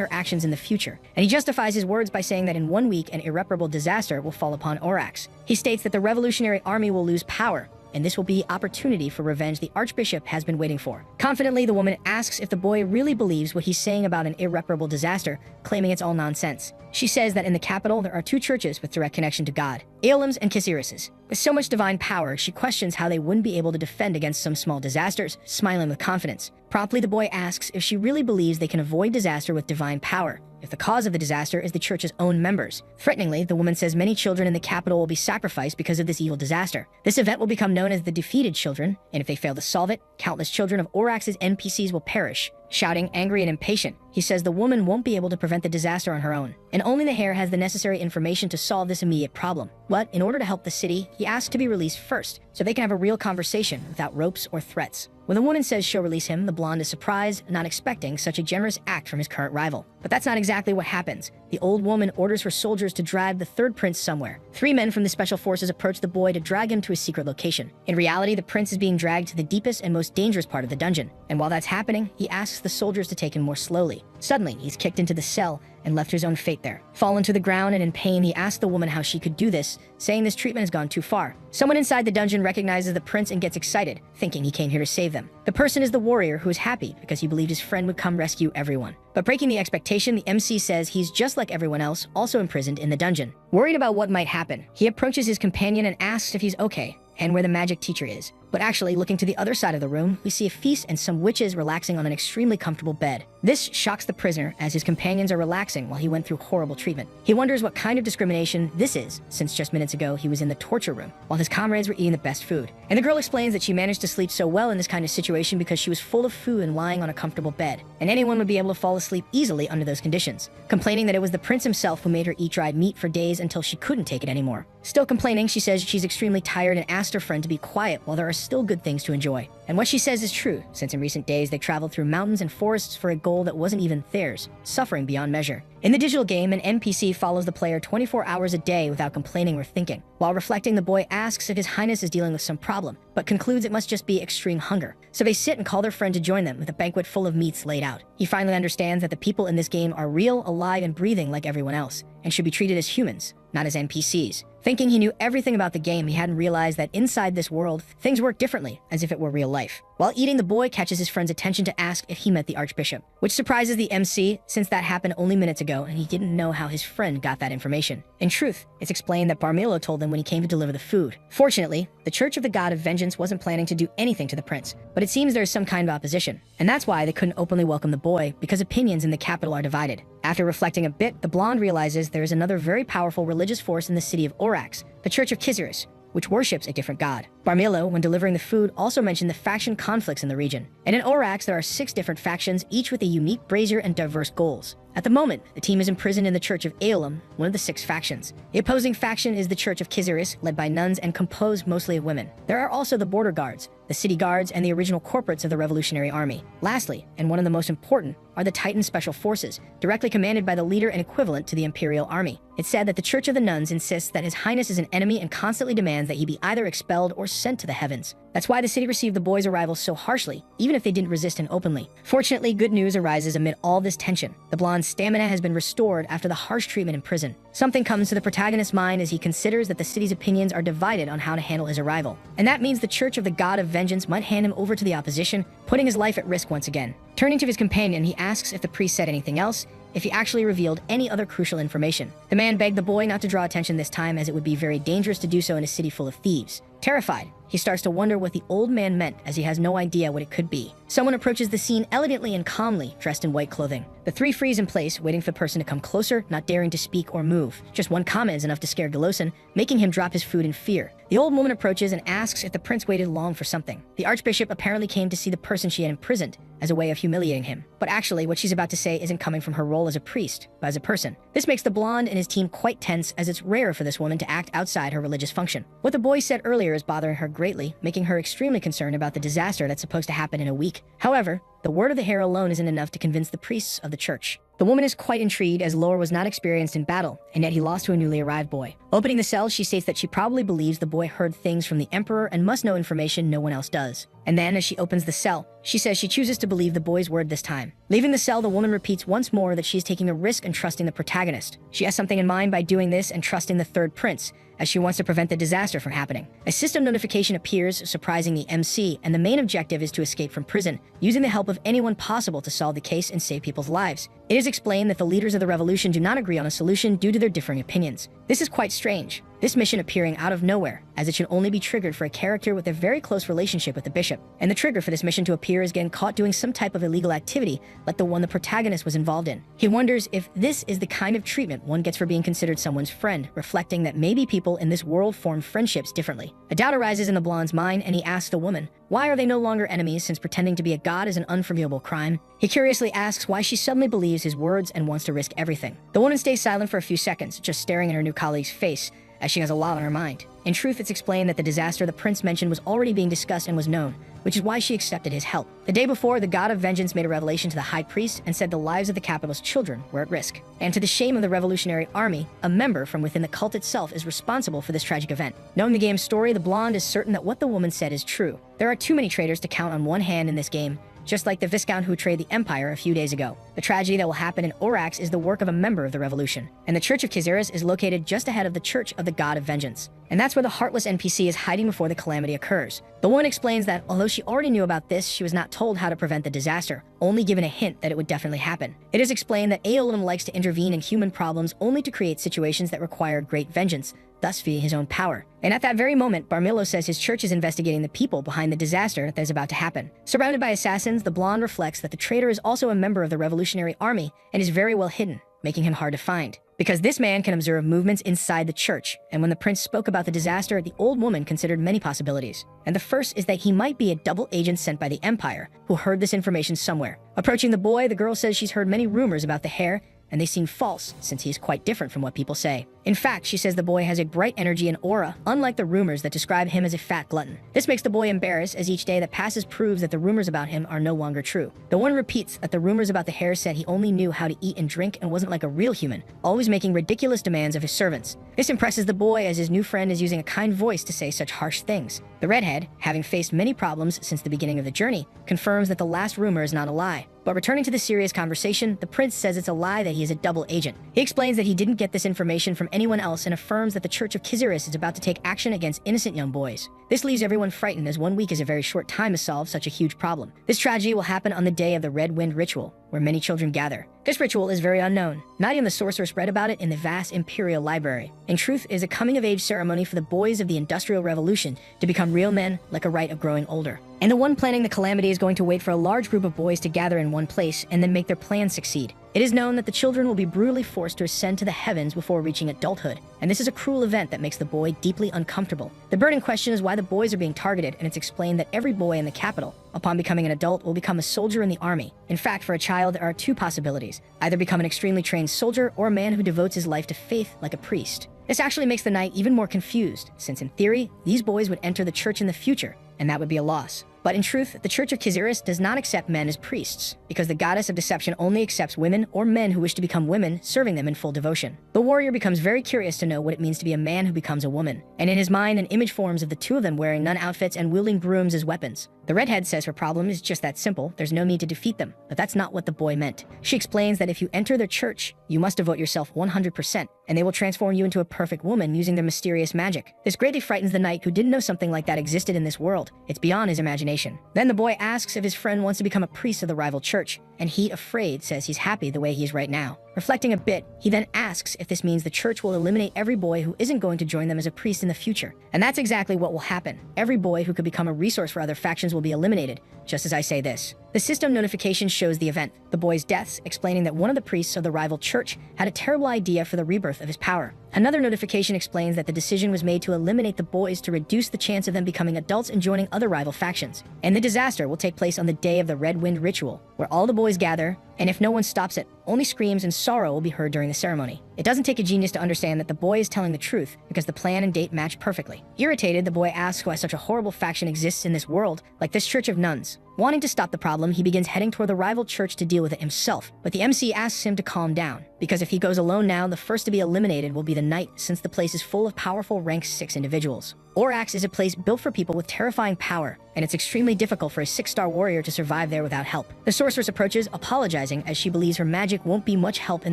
her actions in the future. And he justifies his words by saying that in 1 week an irreparable disaster will fall upon Orax. He states that the Revolutionary Army will lose power, and this will be opportunity for revenge the Archbishop has been waiting for. Confidently, the woman asks if the boy really believes what he's saying about an irreparable disaster, claiming it's all nonsense. She says that in the capital, there are 2 churches with direct connection to God, Yahello's and Kisiras's. With so much divine power, she questions how they wouldn't be able to defend against some small disasters, smiling with confidence. Promptly, the boy asks if she really believes they can avoid disaster with divine power, if the cause of the disaster is the church's own members. Threateningly, the woman says many children in the capital will be sacrificed because of this evil disaster. This event will become known as the Defeated Children, and if they fail to solve it, countless children of Orax's NPCs will perish. Shouting, angry and impatient, he says the woman won't be able to prevent the disaster on her own, and only the Hare has the necessary information to solve this immediate problem. But in order to help the city, he asks to be released first, so they can have a real conversation without ropes or threats. When the woman says she'll release him, the blonde is surprised, not expecting such a generous act from his current rival. But that's not exactly what happens. The old woman orders her soldiers to drag the third prince somewhere. 3 men from the special forces approach the boy to drag him to a secret location. In reality, the prince is being dragged to the deepest and most dangerous part of the dungeon. And while that's happening, he asks the soldiers to take him more slowly. Suddenly, he's kicked into the cell, and left to his own fate there. Fallen to the ground and in pain, he asked the woman how she could do this, saying this treatment has gone too far. Someone inside the dungeon recognizes the prince and gets excited, thinking he came here to save them. The person is the warrior who is happy because he believed his friend would come rescue everyone. But breaking the expectation, the MC says he's just like everyone else, also imprisoned in the dungeon. Worried about what might happen, he approaches his companion and asks if he's okay and where the magic teacher is. But actually, looking to the other side of the room, we see a feast and some witches relaxing on an extremely comfortable bed. This shocks the prisoner as his companions are relaxing while he went through horrible treatment. He wonders what kind of discrimination this is, since just minutes ago he was in the torture room while his comrades were eating the best food. And the girl explains that she managed to sleep so well in this kind of situation because she was full of food and lying on a comfortable bed, and anyone would be able to fall asleep easily under those conditions, complaining that it was the prince himself who made her eat dried meat for days until she couldn't take it anymore. Still complaining, she says she's extremely tired and asked her friend to be quiet while there are still good things to enjoy. And what she says is true, since in recent days they traveled through mountains and forests for a goal that wasn't even theirs, suffering beyond measure. In the digital game, an NPC follows the player 24 hours a day without complaining or thinking. While reflecting, the boy asks if his highness is dealing with some problem, but concludes it must just be extreme hunger. So they sit and call their friend to join them with a banquet full of meats laid out. He finally understands that the people in this game are real, alive, and breathing like everyone else, and should be treated as humans, not as NPCs. Thinking he knew everything about the game, he hadn't realized that inside this world, things work differently, as if it were real life. While eating, the boy catches his friend's attention to ask if he met the Archbishop, which surprises the MC since that happened only minutes ago and he didn't know how his friend got that information. In truth, it's explained that Barmilo told them when he came to deliver the food. Fortunately, the Church of the God of Vengeance wasn't planning to do anything to the prince, but it seems there's some kind of opposition. And that's why they couldn't openly welcome the boy, because opinions in the capital are divided. After reflecting a bit, the blonde realizes there is another very powerful religious force in the city of Orax, the Church of Kiziris, which worships a different god. Barmilo, when delivering the food, also mentioned the faction conflicts in the region. And in Orax, there are 6 different factions, each with a unique brazier and diverse goals. At the moment, the team is imprisoned in the Church of Aeolum, one of the 6 factions. The opposing faction is the Church of Kiziris, led by nuns and composed mostly of women. There are also the border guards, the city guards, and the original corporates of the Revolutionary Army. Lastly, and one of the most important, are the Titan Special Forces, directly commanded by the leader and equivalent to the Imperial Army. It's said that the Church of the Nuns insists that His Highness is an enemy and constantly demands that he be either expelled or sent to the heavens. That's why the city received the boys' arrival so harshly, even if they didn't resist and openly. Fortunately, good news arises amid all this tension. The blonde's stamina has been restored after the harsh treatment in prison. Something comes to the protagonist's mind as he considers that the city's opinions are divided on how to handle his arrival. And that means the Church of the God of Vengeance might hand him over to the opposition, putting his life at risk once again. Turning to his companion, he asks if the priest said anything else, if he actually revealed any other crucial information. The man begged the boy not to draw attention this time, as it would be very dangerous to do so in a city full of thieves. Terrified, he starts to wonder what the old man meant, as he has no idea what it could be. Someone approaches the scene elegantly and calmly, dressed in white clothing. The 3 freeze in place, waiting for the person to come closer, not daring to speak or move. Just one comment is enough to scare Galosin, making him drop his food in fear. The old woman approaches and asks if the prince waited long for something. The Archbishop apparently came to see the person she had imprisoned, as a way of humiliating him. But actually, what she's about to say isn't coming from her role as a priest, but as a person. This makes the blonde and his team quite tense, as it's rare for this woman to act outside her religious function. What the boy said earlier is bothering her greatly, making her extremely concerned about the disaster that's supposed to happen in a week. However, the word of the hair alone isn't enough to convince the priests of the church. The woman is quite intrigued, as Lore was not experienced in battle, and yet he lost to a newly arrived boy. Opening the cell, she states that she probably believes the boy heard things from the Emperor and must know information no one else does. And then, as she opens the cell, she says she chooses to believe the boy's word this time. Leaving the cell, the woman repeats once more that she is taking a risk and trusting the protagonist. She has something in mind by doing this and trusting the third prince, as she wants to prevent the disaster from happening. A system notification appears, surprising the MC, and the main objective is to escape from prison, using the help of anyone possible to solve the case and save people's lives. It is explained that the leaders of the revolution do not agree on a solution due to their differing opinions. This is quite strange, this mission appearing out of nowhere, as it should only be triggered for a character with a very close relationship with the bishop. And the trigger for this mission to appear is getting caught doing some type of illegal activity like the one the protagonist was involved in. He wonders if this is the kind of treatment one gets for being considered someone's friend, reflecting that maybe people in this world form friendships differently. A doubt arises in the blonde's mind, and he asks the woman, why are they no longer enemies, since pretending to be a god is an unforgivable crime? He curiously asks why she suddenly believes his words and wants to risk everything. The woman stays silent for a few seconds, just staring at her new colleague's face, as she has a lot on her mind. In truth, it's explained that the disaster the prince mentioned was already being discussed and was known, which is why she accepted his help. The day before, the god of vengeance made a revelation to the high priest and said the lives of the capital's children were at risk. And to the shame of the Revolutionary Army, a member from within the cult itself is responsible for this tragic event. Knowing the game's story, the blonde is certain that what the woman said is true. There are too many traitors to count on one hand in this game, just like the Viscount who betrayed the Empire a few days ago. The tragedy that will happen in Orax is the work of a member of the revolution, and the Church of Kiziris is located just ahead of the Church of the God of Vengeance. And that's where the heartless NPC is hiding before the calamity occurs. The woman explains that although she already knew about this, she was not told how to prevent the disaster, only given a hint that it would definitely happen. It is explained that Yahello likes to intervene in human problems only to create situations that require great vengeance, thus via his own power. And at that very moment, Barmillo says his church is investigating the people behind the disaster that is about to happen. Surrounded by assassins, the blonde reflects that the traitor is also a member of the Revolutionary Army and is very well hidden, making him hard to find. Because this man can observe movements inside the church, and when the prince spoke about the disaster, the old woman considered many possibilities. And the first is that he might be a double agent sent by the Empire, who heard this information somewhere. Approaching the boy, the girl says she's heard many rumors about the hair, and they seem false since he is quite different from what people say. In fact, she says the boy has a bright energy and aura, unlike the rumors that describe him as a fat glutton. This makes the boy embarrassed, as each day that passes proves that the rumors about him are no longer true. The one repeats that the rumors about the hair said he only knew how to eat and drink and wasn't like a real human, always making ridiculous demands of his servants. This impresses the boy, as his new friend is using a kind voice to say such harsh things. The redhead, having faced many problems since the beginning of the journey, confirms that the last rumor is not a lie. But returning to the serious conversation, the prince says it's a lie that he is a double agent. He explains that he didn't get this information from anyone else and affirms that the Church of Kiziris is about to take action against innocent young boys. This leaves everyone frightened, as 1 week is a very short time to solve such a huge problem. This tragedy will happen on the day of the Red Wind Ritual, where many children gather. This ritual is very unknown. Not even the sorceress read about it in the vast Imperial Library. In truth, it is a coming-of-age ceremony for the boys of the Industrial Revolution to become real men, like a rite of growing older. And the one planning the calamity is going to wait for a large group of boys to gather in one place and then make their plan succeed. It is known that the children will be brutally forced to ascend to the heavens before reaching adulthood, and this is a cruel event that makes the boy deeply uncomfortable. The burning question is why the boys are being targeted, and it's explained that every boy in the capital, upon becoming an adult, will become a soldier in the army. In fact, for a child, there are two possibilities: either become an extremely trained soldier or a man who devotes his life to faith like a priest. This actually makes the knight even more confused, since in theory, these boys would enter the church in the future, and that would be a loss. But in truth, the Church of Kiziris does not accept men as priests, because the goddess of deception only accepts women or men who wish to become women, serving them in full devotion. The warrior becomes very curious to know what it means to be a man who becomes a woman, and in his mind an image forms of the two of them wearing nun outfits and wielding brooms as weapons. The redhead says her problem is just that simple, there's no need to defeat them, but that's not what the boy meant. She explains that if you enter their church, you must devote yourself 100%, and they will transform you into a perfect woman using their mysterious magic. This greatly frightens the knight, who didn't know something like that existed in this world. It's beyond his imagination. Then the boy asks if his friend wants to become a priest of the rival church, and he, afraid, says he's happy the way he is right now. Reflecting a bit, he then asks if this means the church will eliminate every boy who isn't going to join them as a priest in the future. And that's exactly what will happen. Every boy who could become a resource for other factions will be eliminated, just as I say this. The system notification shows the event, the boys' deaths, explaining that one of the priests of the rival church had a terrible idea for the rebirth of his power. Another notification explains that the decision was made to eliminate the boys to reduce the chance of them becoming adults and joining other rival factions. And the disaster will take place on the day of the Red Wind Ritual, where all the boys gather, and if no one stops it, only screams and sorrow will be heard during the ceremony. It doesn't take a genius to understand that the boy is telling the truth, because the plan and date match perfectly. Irritated, the boy asks why such a horrible faction exists in this world, like this church of nuns. Wanting to stop the problem, he begins heading toward the rival church to deal with it himself, but the MC asks him to calm down, because if he goes alone now, the first to be eliminated will be the knight, since the place is full of powerful rank 6 individuals. Orax is a place built for people with terrifying power, and it's extremely difficult for a 6-star warrior to survive there without help. The sorceress approaches, apologizing as she believes her magic won't be much help in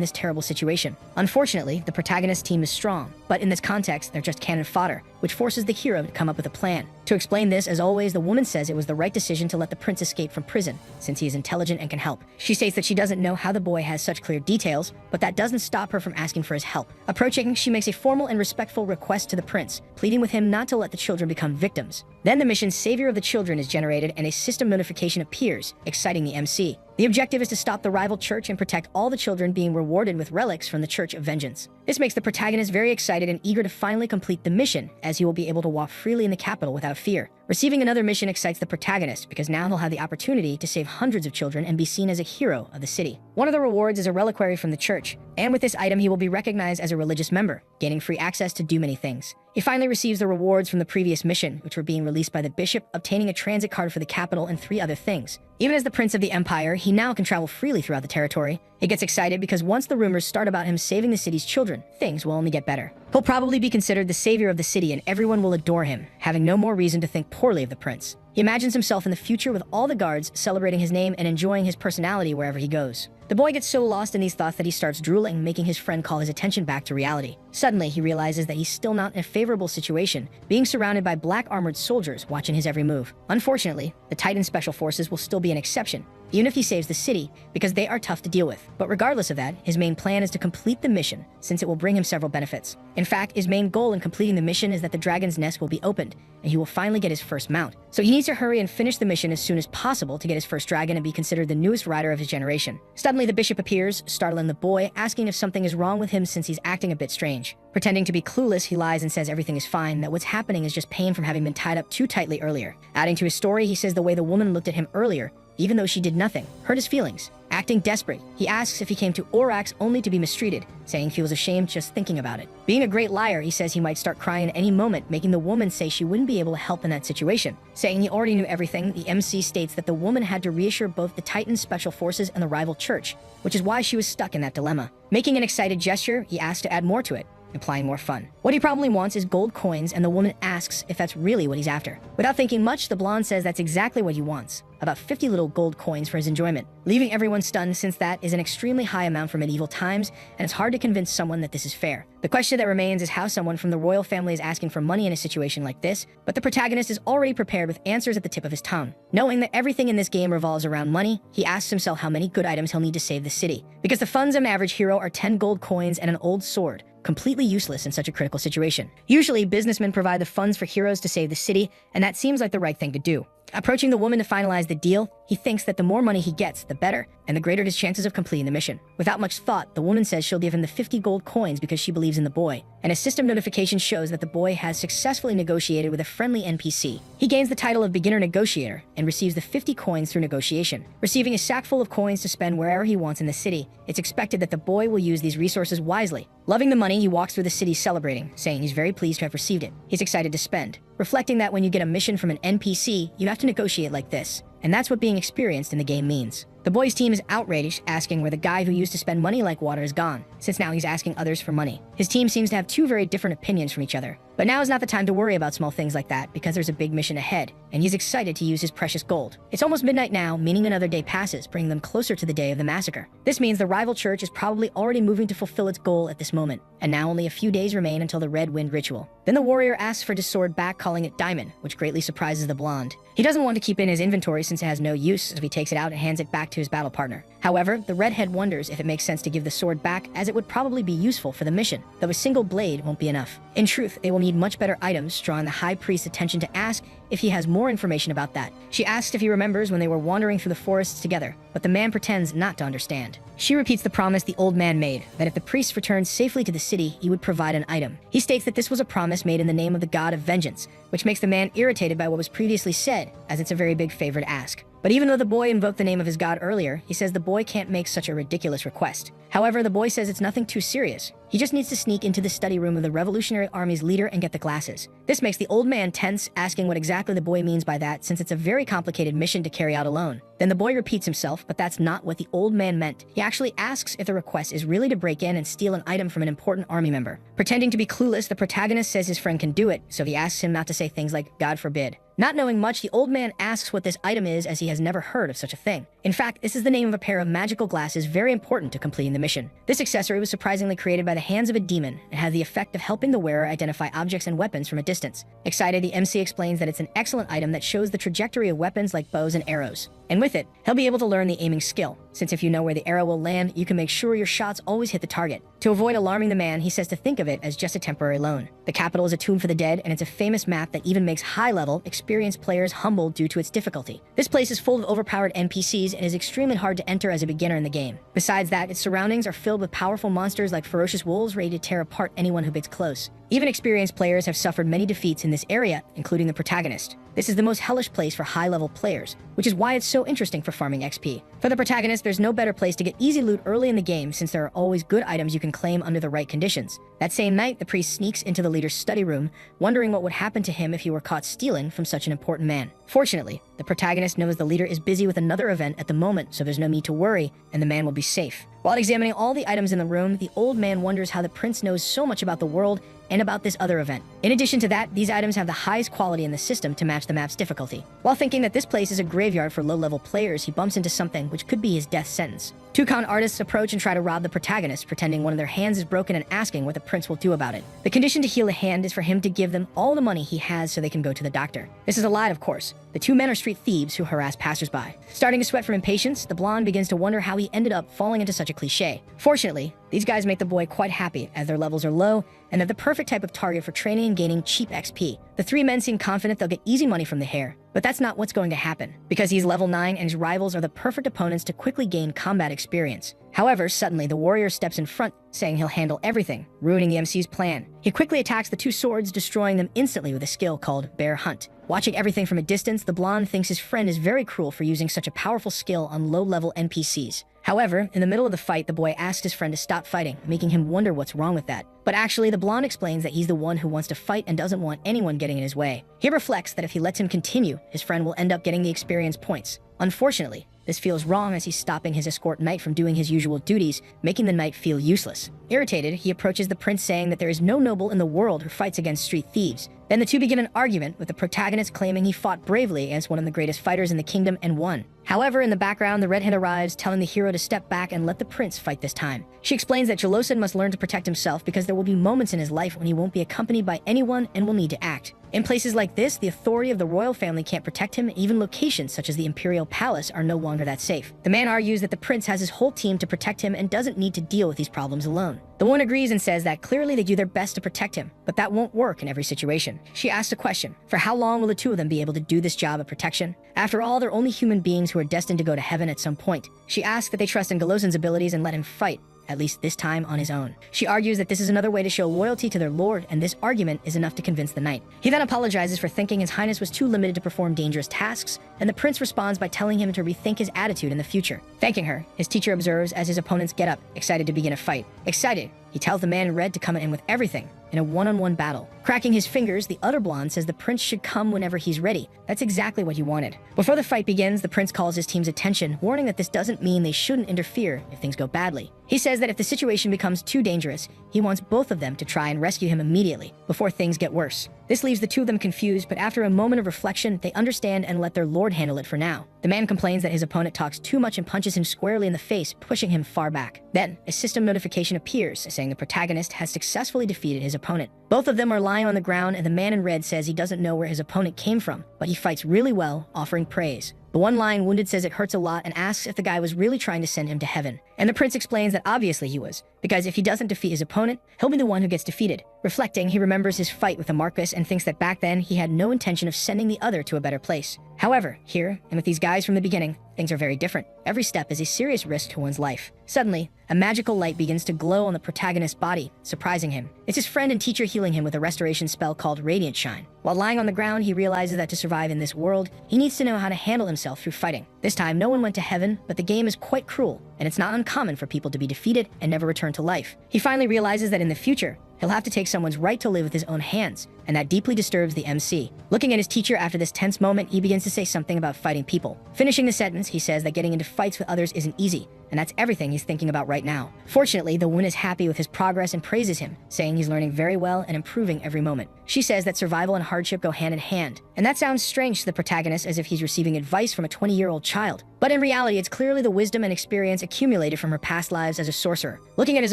this terrible situation. Unfortunately, the protagonist team is strong, but in this context, they're just cannon fodder, which forces the hero to come up with a plan. To explain this, as always, the woman says it was the right decision to let the prince escape from prison, since he is intelligent and can help. She states that she doesn't know how the boy has such clear details, but that doesn't stop her from asking for his help. Approaching, she makes a formal and respectful request to the prince, pleading with him not to let the children become victims. Then the mission Savior of the Children is generated and a system notification appears, exciting the MC. The objective is to stop the rival church and protect all the children, being rewarded with relics from the Church of Vengeance. This makes the protagonist very excited and eager to finally complete the mission, as he will be able to walk freely in the capital without fear. Receiving another mission excites the protagonist, because now he'll have the opportunity to save hundreds of children and be seen as a hero of the city. One of the rewards is a reliquary from the church, and with this item he will be recognized as a religious member, gaining free access to do many things. He finally receives the rewards from the previous mission, which were being released by the bishop, obtaining a transit card for the capital and 3 other things. Even as the prince of the empire, he now can travel freely throughout the territory. He gets excited because once the rumors start about him saving the city's children, things will only get better. He'll probably be considered the savior of the city and everyone will adore him, having no more reason to think poorly of the prince. He imagines himself in the future with all the guards celebrating his name and enjoying his personality wherever he goes. The boy gets so lost in these thoughts that he starts drooling, making his friend call his attention back to reality. Suddenly, he realizes that he's still not in a favorable situation, being surrounded by black armored soldiers watching his every move. Unfortunately, the Titan Special Forces will still be an exception, even if he saves the city, because they are tough to deal with. But regardless of that, his main plan is to complete the mission, since it will bring him several benefits. In fact, his main goal in completing the mission is that the dragon's nest will be opened, and he will finally get his first mount. So he needs to hurry and finish the mission as soon as possible to get his first dragon and be considered the newest rider of his generation. Suddenly, the bishop appears, startling the boy, asking if something is wrong with him since he's acting a bit strange. Pretending to be clueless, he lies and says everything is fine, that what's happening is just pain from having been tied up too tightly earlier. Adding to his story, he says the way the woman looked at him earlier, even though she did nothing, hurt his feelings. Acting desperate, he asks if he came to Orax only to be mistreated, saying he feels ashamed just thinking about it. Being a great liar, he says he might start crying at any moment, making the woman say she wouldn't be able to help in that situation. Saying he already knew everything, the MC states that the woman had to reassure both the Titan Special Forces and the rival church, which is why she was stuck in that dilemma. Making an excited gesture, he asks to add more to it, implying more fun. What he probably wants is gold coins, and the woman asks if that's really what he's after. Without thinking much, the blonde says that's exactly what he wants, about 50 little gold coins for his enjoyment, leaving everyone stunned since that is an extremely high amount for medieval times, and it's hard to convince someone that this is fair. The question that remains is how someone from the royal family is asking for money in a situation like this, but the protagonist is already prepared with answers at the tip of his tongue. Knowing that everything in this game revolves around money, he asks himself how many good items he'll need to save the city, because the funds of an average hero are 10 gold coins and an old sword, completely useless in such a critical situation. Usually, businessmen provide the funds for heroes to save the city, and that seems like the right thing to do. Approaching the woman to finalize the deal, he thinks that the more money he gets, the better, and the greater his chances of completing the mission. Without much thought, the woman says she'll give him the 50 gold coins because she believes in the boy, and a system notification shows that the boy has successfully negotiated with a friendly NPC. He gains the title of beginner negotiator and receives the 50 coins through negotiation. Receiving a sack full of coins to spend wherever he wants in the city, it's expected that the boy will use these resources wisely. Loving the money, he walks through the city celebrating, saying he's very pleased to have received it. He's excited to spend, reflecting that when you get a mission from an NPC, you have to negotiate like this. And that's what being experienced in the game means. The boy's team is outraged, asking where the guy who used to spend money like water is gone, since now he's asking others for money. His team seems to have two very different opinions from each other. But now is not the time to worry about small things like that, because there's a big mission ahead, and he's excited to use his precious gold. It's almost midnight now, meaning another day passes, bringing them closer to the day of the massacre. This means the rival church is probably already moving to fulfill its goal at this moment, and now only a few days remain until the Red Wind ritual. Then the warrior asks for his sword back, calling it Diamond, which greatly surprises the blonde. He doesn't want to keep it in his inventory since it has no use, so he takes it out and hands it back to his battle partner. However, the redhead wonders if it makes sense to give the sword back, as it would probably be useful for the mission, though a single blade won't be enough. In truth, they will need much better items, drawing the high priest's attention to ask if he has more information about that. She asks if he remembers when they were wandering through the forests together, but the man pretends not to understand. She repeats the promise the old man made, that if the priest returned safely to the city, he would provide an item. He states that this was a promise made in the name of the god of vengeance, which makes the man irritated by what was previously said, as it's a very big favor to ask. But even though the boy invoked the name of his god earlier, he says the boy can't make such a ridiculous request. However, the boy says it's nothing too serious. He just needs to sneak into the study room of the Revolutionary Army's leader and get the glasses. This makes the old man tense, asking what exactly the boy means by that, since it's a very complicated mission to carry out alone. Then the boy repeats himself, but that's not what the old man meant. He actually asks if the request is really to break in and steal an item from an important army member. Pretending to be clueless, the protagonist says his friend can do it, so he asks him not to say things like, "God forbid." Not knowing much, the old man asks what this item is, as he has never heard of such a thing. In fact, this is the name of a pair of magical glasses very important to completing the mission. This accessory was surprisingly created by the hands of a demon and had the effect of helping the wearer identify objects and weapons from a distance. Excited, the MC explains that it's an excellent item that shows the trajectory of weapons like bows and arrows. And with it, he'll be able to learn the aiming skill, since if you know where the arrow will land, you can make sure your shots always hit the target. To avoid alarming the man, he says to think of it as just a temporary loan. The capital is a tomb for the dead, and it's a famous map that even makes high-level, experienced players humble due to its difficulty. This place is full of overpowered NPCs and is extremely hard to enter as a beginner in the game. Besides that, its surroundings are filled with powerful monsters like ferocious wolves ready to tear apart anyone who gets close. Even experienced players have suffered many defeats in this area, including the protagonist. This is the most hellish place for high-level players, which is why it's so interesting for farming XP. For the protagonist, there's no better place to get easy loot early in the game, since there are always good items you can claim under the right conditions. That same night, the priest sneaks into the leader's study room, wondering what would happen to him if he were caught stealing from such an important man. Fortunately, the protagonist knows the leader is busy with another event at the moment, so there's no need to worry, and the man will be safe. While examining all the items in the room, the old man wonders how the prince knows so much about the world and about this other event. In addition to that, these items have the highest quality in the system to match the map's difficulty. While thinking that this place is a graveyard for low-level players, he bumps into something which could be his death sentence. Two con artists approach and try to rob the protagonist, pretending one of their hands is broken and asking what the prince will do about it. The condition to heal a hand is for him to give them all the money he has so they can go to the doctor. This is a lie, of course. The two men are street thieves who harass passersby. Starting to sweat from impatience, the blonde begins to wonder how he ended up falling into such a cliche. Fortunately, these guys make the boy quite happy as their levels are low and they're the perfect type of target for training and gaining cheap XP. The three men seem confident they'll get easy money from the hare, but that's not what's going to happen, because he's level 9 and his rivals are the perfect opponents to quickly gain combat experience. However, suddenly the warrior steps in front, saying he'll handle everything, ruining the MC's plan. He quickly attacks the two swords, destroying them instantly with a skill called Bear Hunt. Watching everything from a distance, the blonde thinks his friend is very cruel for using such a powerful skill on low-level NPCs. However, in the middle of the fight, the boy asks his friend to stop fighting, making him wonder what's wrong with that. But actually, the blonde explains that he's the one who wants to fight and doesn't want anyone getting in his way. He reflects that if he lets him continue, his friend will end up getting the experience points. Unfortunately, this feels wrong as he's stopping his escort knight from doing his usual duties, making the knight feel useless. Irritated, he approaches the prince saying that there is no noble in the world who fights against street thieves. Then the two begin an argument, with the protagonist claiming he fought bravely against one of the greatest fighters in the kingdom and won. However, in the background, the redhead arrives, telling the hero to step back and let the prince fight this time. She explains that Jalosid must learn to protect himself because there will be moments in his life when he won't be accompanied by anyone and will need to act. In places like this, the authority of the royal family can't protect him, and even locations such as the imperial palace are no longer that safe. The man argues that the prince has his whole team to protect him and doesn't need to deal with these problems alone. The woman agrees and says that clearly they do their best to protect him, but that won't work in every situation. She asks a question: for how long will the two of them be able to do this job of protection? After all, they're only human beings who are destined to go to heaven at some point. She asks that they trust in Galozan's abilities and let him fight, at least this time on his own. She argues that this is another way to show loyalty to their lord, and this argument is enough to convince the knight. He then apologizes for thinking his highness was too limited to perform dangerous tasks, and the prince responds by telling him to rethink his attitude in the future. Thanking her, his teacher observes as his opponents get up, excited to begin a fight. Excited, he tells the man in red to come in with everything in a one-on-one battle. Cracking his fingers, the other blonde says the prince should come whenever he's ready. That's exactly what he wanted. Before the fight begins, the prince calls his team's attention, warning that this doesn't mean they shouldn't interfere if things go badly. He says that if the situation becomes too dangerous, he wants both of them to try and rescue him immediately, before things get worse. This leaves the two of them confused, but after a moment of reflection, they understand and let their lord handle it for now. The man complains that his opponent talks too much and punches him squarely in the face, pushing him far back. Then, a system notification appears, saying the protagonist has successfully defeated his opponent. Both of them are lying on the ground, and the man in red says he doesn't know where his opponent came from, but he fights really well, offering praise. The one lying wounded says it hurts a lot and asks if the guy was really trying to send him to heaven. And the prince explains that obviously he was, because if he doesn't defeat his opponent, he'll be the one who gets defeated. Reflecting, he remembers his fight with the Marcus and thinks that back then he had no intention of sending the other to a better place. However, here, and with these guys from the beginning, things are very different. Every step is a serious risk to one's life. Suddenly, a magical light begins to glow on the protagonist's body, surprising him. It's his friend and teacher healing him with a restoration spell called Radiant Shine. While lying on the ground, he realizes that to survive in this world, he needs to know how to handle himself through fighting. This time, no one went to heaven, but the game is quite cruel, and it's not uncommon for people to be defeated and never return to life. He finally realizes that in the future, he'll have to take someone's right to live with his own hands, and that deeply disturbs the MC. Looking at his teacher after this tense moment, he begins to say something about fighting people. Finishing the sentence, he says that getting into fights with others isn't easy, and that's everything he's thinking about right now. Fortunately, the woman is happy with his progress and praises him, saying he's learning very well and improving every moment. She says that survival and hardship go hand in hand, and that sounds strange to the protagonist, as if he's receiving advice from a 20-year-old child. But in reality, it's clearly the wisdom and experience accumulated from her past lives as a sorcerer. Looking at his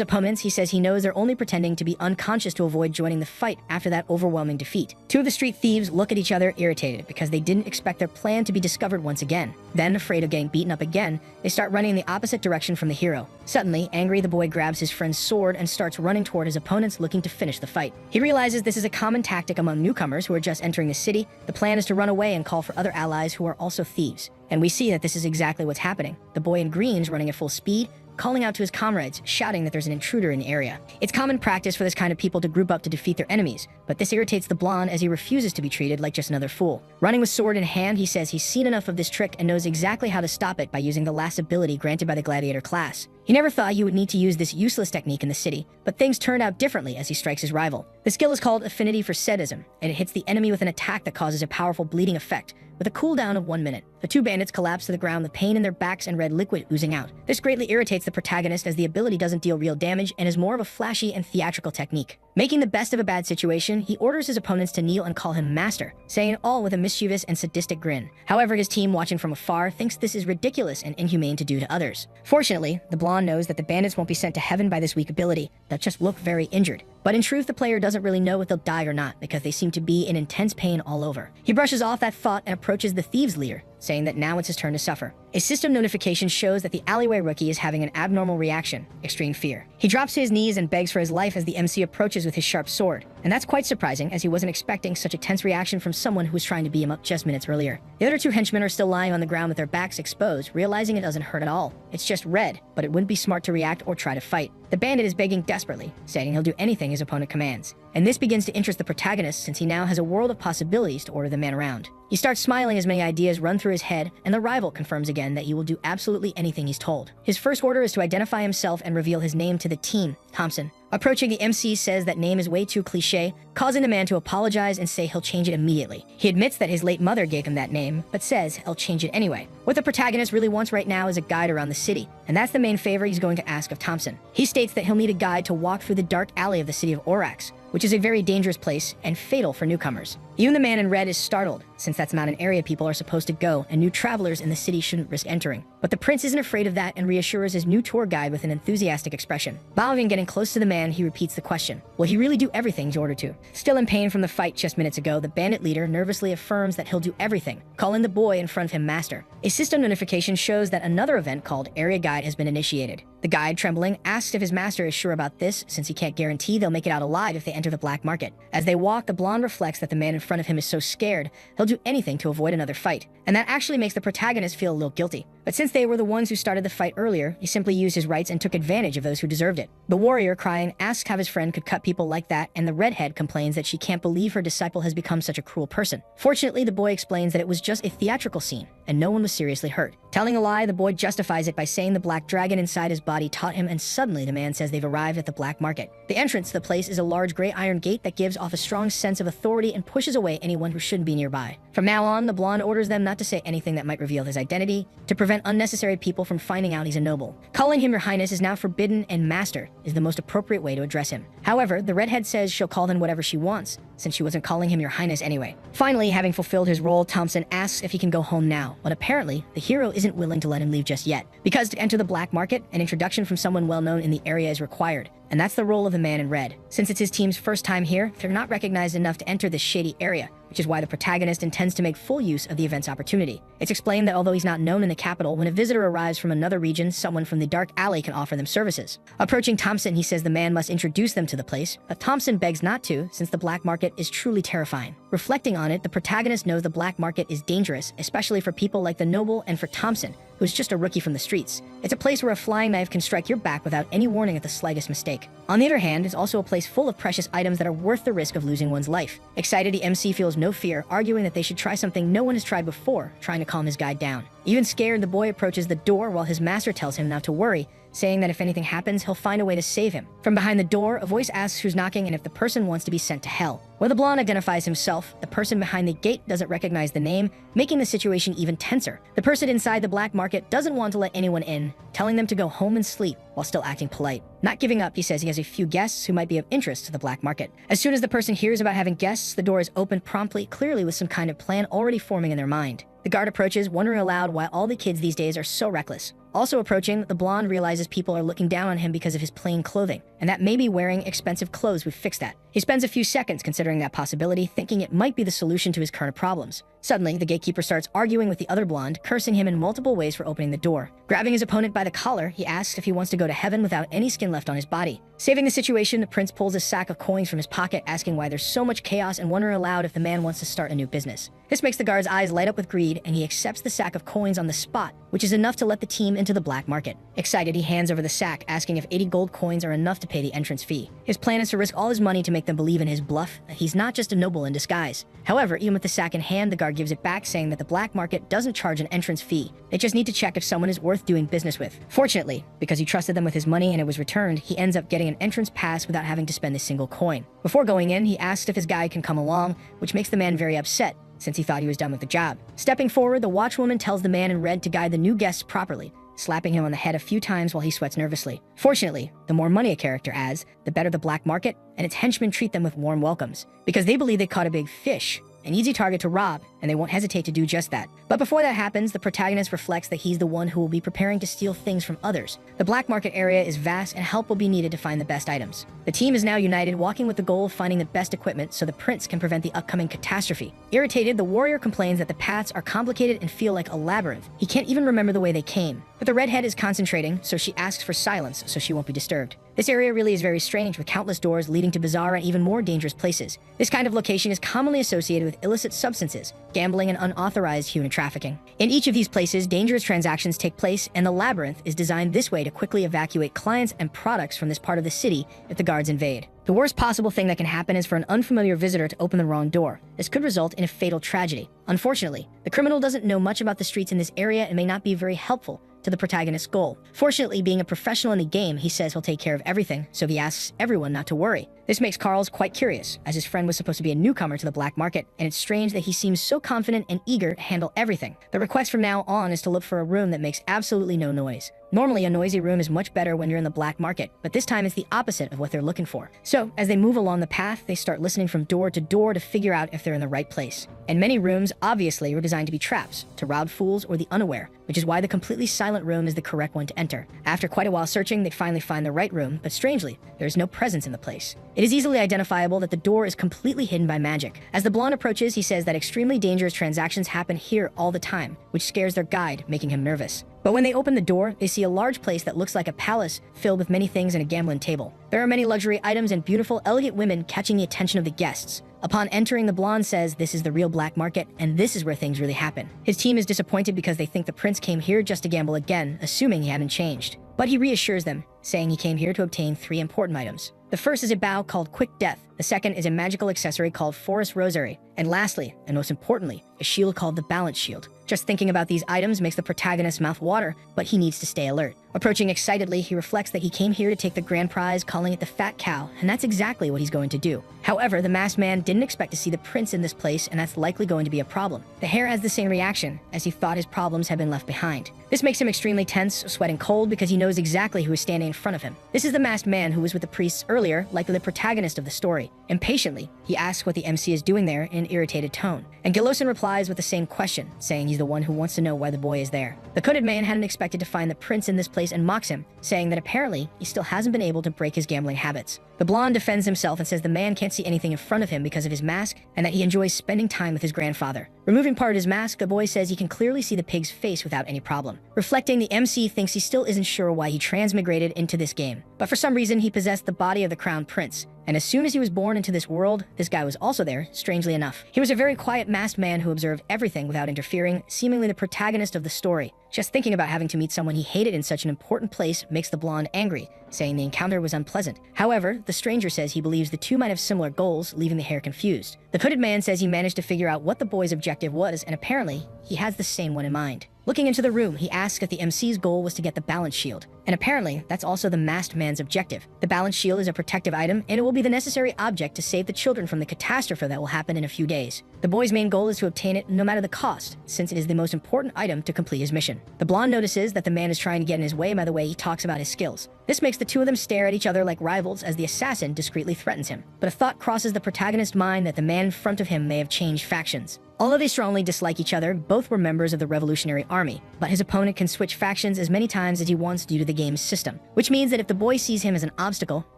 opponents, he says he knows they're only pretending to be unconscious to avoid joining the fight after that overwhelming defeat. Two of the street thieves look at each other irritated because they didn't expect their plan to be discovered once again. Then, afraid of getting beaten up again, they start running in the opposite direction from the hero. Suddenly, angry, the boy grabs his friend's sword and starts running toward his opponents, looking to finish the fight. He realizes this is a common tactic among newcomers who are just entering the city. The plan is to run away and call for other allies who are also thieves. And we see that this is exactly what's happening. The boy in green is running at full speed, calling out to his comrades, shouting that there's an intruder in the area. It's common practice for this kind of people to group up to defeat their enemies, but this irritates the blonde as he refuses to be treated like just another fool. Running with sword in hand, he says he's seen enough of this trick and knows exactly how to stop it by using the last ability granted by the gladiator class. He never thought he would need to use this useless technique in the city, but things turned out differently as he strikes his rival. The skill is called Affinity for Sadism, and it hits the enemy with an attack that causes a powerful bleeding effect, with a cooldown of 1 minute. The two bandits collapse to the ground with pain in their backs and red liquid oozing out. This greatly irritates the protagonist as the ability doesn't deal real damage and is more of a flashy and theatrical technique. Making the best of a bad situation, he orders his opponents to kneel and call him master, saying it all with a mischievous and sadistic grin. However, his team, watching from afar, thinks this is ridiculous and inhumane to do to others. Fortunately, the blonde knows that the bandits won't be sent to heaven by this weak ability. They'll just look very injured. But in truth, the player doesn't really know if they'll die or not, because they seem to be in intense pain all over. He brushes off that thought and approaches the thieves' leader, saying that now it's his turn to suffer. A system notification shows that the alleyway rookie is having an abnormal reaction, extreme fear. He drops to his knees and begs for his life as the MC approaches with his sharp sword. And that's quite surprising, as he wasn't expecting such a tense reaction from someone who was trying to beat him up just minutes earlier. The other two henchmen are still lying on the ground with their backs exposed, realizing it doesn't hurt at all. It's just red, but it wouldn't be smart to react or try to fight. The bandit is begging desperately, stating he'll do anything his opponent commands. And this begins to interest the protagonist, since he now has a world of possibilities to order the man around. He starts smiling as many ideas run through his head, and the rival confirms again that he will do absolutely anything he's told. His first order is to identify himself and reveal his name to the team, Thompson. Approaching, the MC says that name is way too cliche, causing the man to apologize and say he'll change it immediately. He admits that his late mother gave him that name, but says he'll change it anyway. What the protagonist really wants right now is a guide around the city, and that's the main favor he's going to ask of Thompson. He states that he'll need a guide to walk through the dark alley of the city of Orax, which is a very dangerous place and fatal for newcomers. Even the man in red is startled, since that's not an area people are supposed to go, and new travelers in the city shouldn't risk entering. But the prince isn't afraid of that and reassures his new tour guide with an enthusiastic expression. While even getting close to the man, he repeats the question. Will he really do everything he's ordered to? Still in pain from the fight just minutes ago, the bandit leader nervously affirms that he'll do everything, calling the boy in front of him master. A system notification shows that another event called Area Guide has been initiated. The guide, trembling, asks if his master is sure about this, since he can't guarantee they'll make it out alive if they enter the black market. As they walk, the blonde reflects that the man in front of him is so scared, he'll do anything to avoid another fight. And that actually makes the protagonist feel a little guilty. But since they were the ones who started the fight earlier, he simply used his rights and took advantage of those who deserved it. The warrior, crying, asks how his friend could cut people like that, and the redhead complains that she can't believe her disciple has become such a cruel person. Fortunately, the boy explains that it was just a theatrical scene, and no one was seriously hurt. Telling a lie, the boy justifies it by saying the black dragon inside his body taught him, and suddenly the man says they've arrived at the black market. The entrance to the place is a large gray iron gate that gives off a strong sense of authority and pushes away anyone who shouldn't be nearby. From now on, the blonde orders them not to say anything that might reveal his identity, to prevent unnecessary people from finding out he's a noble. Calling him your highness is now forbidden, and master is the most appropriate way to address him. However, the redhead says she'll call him whatever she wants, since she wasn't calling him your highness anyway. Finally, having fulfilled his role, Thompson asks if he can go home now, but apparently, the hero isn't willing to let him leave just yet, because to enter the black market, an introduction from someone well-known in the area is required, and that's the role of the man in red. Since it's his team's first time here, they're not recognized enough to enter this shady area, which is why the protagonist intends to make full use of the event's opportunity. It's explained that although he's not known in the capital, when a visitor arrives from another region, someone from the dark alley can offer them services. Approaching Thompson, he says the man must introduce them to the place, but Thompson begs not to, since the black market is truly terrifying. Reflecting on it, the protagonist knows the black market is dangerous, especially for people like the noble and for Thompson, who's just a rookie from the streets. It's a place where a flying knife can strike your back without any warning at the slightest mistake. On the other hand, it's also a place full of precious items that are worth the risk of losing one's life. Excited, the MC feels no fear, arguing that they should try something no one has tried before, trying to calm his guide down. Even scared, the boy approaches the door while his master tells him not to worry, saying that if anything happens, he'll find a way to save him. From behind the door, a voice asks who's knocking and if the person wants to be sent to hell. While the blonde identifies himself, the person behind the gate doesn't recognize the name, making the situation even tenser. The person inside the black market doesn't want to let anyone in, telling them to go home and sleep while still acting polite. Not giving up, he says he has a few guests who might be of interest to the black market. As soon as the person hears about having guests, the door is opened promptly, clearly with some kind of plan already forming in their mind. The guard approaches, wondering aloud why all the kids these days are so reckless. Also approaching, the blonde realizes people are looking down on him because of his plain clothing, and that maybe wearing expensive clothes would fix that. He spends a few seconds considering that possibility, thinking it might be the solution to his current problems. Suddenly, the gatekeeper starts arguing with the other blonde, cursing him in multiple ways for opening the door. Grabbing his opponent by the collar, he asks if he wants to go to heaven without any skin left on his body. Saving the situation, the prince pulls a sack of coins from his pocket, asking why there's so much chaos and wondering aloud if the man wants to start a new business. This makes the guard's eyes light up with greed, and he accepts the sack of coins on the spot, which is enough to let the team into the black market. Excited, he hands over the sack, asking if 80 gold coins are enough to pay the entrance fee. His plan is to risk all his money to make them believe in his bluff, that he's not just a noble in disguise. However, even with the sack in hand, the guard gives it back, saying that the black market doesn't charge an entrance fee. They just need to check if someone is worth doing business with. Fortunately, because he trusted them with his money and it was returned, he ends up getting an entrance pass without having to spend a single coin. Before going in, he asks if his guide can come along, which makes the man very upset, since he thought he was done with the job. Stepping forward, the watchwoman tells the man in red to guide the new guests properly, slapping him on the head a few times while he sweats nervously. Fortunately, the more money a character has, the better the black market, and its henchmen treat them with warm welcomes, because they believe they caught a big fish, an easy target to rob, and they won't hesitate to do just that. But before that happens, the protagonist reflects that he's the one who will be preparing to steal things from others. The black market area is vast and help will be needed to find the best items. The team is now united, walking with the goal of finding the best equipment so the prince can prevent the upcoming catastrophe. Irritated, the warrior complains that the paths are complicated and feel like a labyrinth. He can't even remember the way they came. But the redhead is concentrating, so she asks for silence so she won't be disturbed. This area really is very strange, with countless doors leading to bizarre and even more dangerous places. This kind of location is commonly associated with illicit substances, gambling, and unauthorized human trafficking. In each of these places, dangerous transactions take place, and the labyrinth is designed this way to quickly evacuate clients and products from this part of the city if the guards invade. The worst possible thing that can happen is for an unfamiliar visitor to open the wrong door. This could result in a fatal tragedy. Unfortunately, the criminal doesn't know much about the streets in this area and may not be very helpful to the protagonist's goal. Fortunately, being a professional in the game, he says he'll take care of everything, so he asks everyone not to worry. This makes Carl's quite curious, as his friend was supposed to be a newcomer to the black market, and it's strange that he seems so confident and eager to handle everything. The request from now on is to look for a room that makes absolutely no noise. Normally, a noisy room is much better when you're in the black market, but this time it's the opposite of what they're looking for. So, as they move along the path, they start listening from door to door to figure out if they're in the right place. And many rooms, obviously, were designed to be traps, to rob fools or the unaware, which is why the completely silent room is the correct one to enter. After quite a while searching, they finally find the right room, but strangely, there is no presence in the place. It is easily identifiable that the door is completely hidden by magic. As the blonde approaches, he says that extremely dangerous transactions happen here all the time, which scares their guide, making him nervous. But when they open the door, they see a large place that looks like a palace filled with many things and a gambling table. There are many luxury items and beautiful, elegant women catching the attention of the guests. Upon entering, the blonde says this is the real black market, and this is where things really happen. His team is disappointed because they think the prince came here just to gamble again, assuming he hadn't changed. But he reassures them, saying he came here to obtain 3 important items. The first is a bow called Quick Death. The second is a magical accessory called Forest Rosary. And lastly, and most importantly, a shield called the Balance Shield. Just thinking about these items makes the protagonist's mouth water, but he needs to stay alert. Approaching excitedly, he reflects that he came here to take the grand prize, calling it the Fat Cow, and that's exactly what he's going to do. However, the masked man didn't expect to see the prince in this place, and that's likely going to be a problem. The hare has the same reaction, as he thought his problems had been left behind. This makes him extremely tense, sweating cold because he knows exactly who is standing in front of him. This is the masked man who was with the priests earlier, likely the protagonist of the story. Impatiently, he asks what the MC is doing there in an irritated tone, and Gillosin replies with the same question, saying he's the one who wants to know why the boy is there. The coated man hadn't expected to find the prince in this place and mocks him, saying that apparently he still hasn't been able to break his gambling habits. The blonde defends himself and says the man can't see anything in front of him because of his mask and that he enjoys spending time with his grandfather. Removing part of his mask, the boy says he can clearly see the pig's face without any problem. Reflecting, the MC thinks he still isn't sure why he transmigrated into this game, but for some reason he possessed the body of the crown prince. And as soon as he was born into this world, this guy was also there, strangely enough. He was a very quiet masked man who observed everything without interfering, seemingly the protagonist of the story. Just thinking about having to meet someone he hated in such an important place makes the blonde angry, saying the encounter was unpleasant. However, the stranger says he believes the two might have similar goals, leaving the hare confused. The hooded man says he managed to figure out what the boy's objective was, and apparently, he has the same one in mind. Looking into the room, he asks if the MC's goal was to get the balance shield, and apparently, that's also the masked man's objective. The balance shield is a protective item, and it will be the necessary object to save the children from the catastrophe that will happen in a few days. The boy's main goal is to obtain it no matter the cost, since it is the most important item to complete his mission. The blonde notices that the man is trying to get in his way by the way he talks about his skills. This makes the two of them stare at each other like rivals as the assassin discreetly threatens him. But a thought crosses the protagonist's mind that the man in front of him may have changed factions. Although they strongly dislike each other, both were members of the Revolutionary Army, but his opponent can switch factions as many times as he wants due to the game's system, which means that if the boy sees him as an obstacle,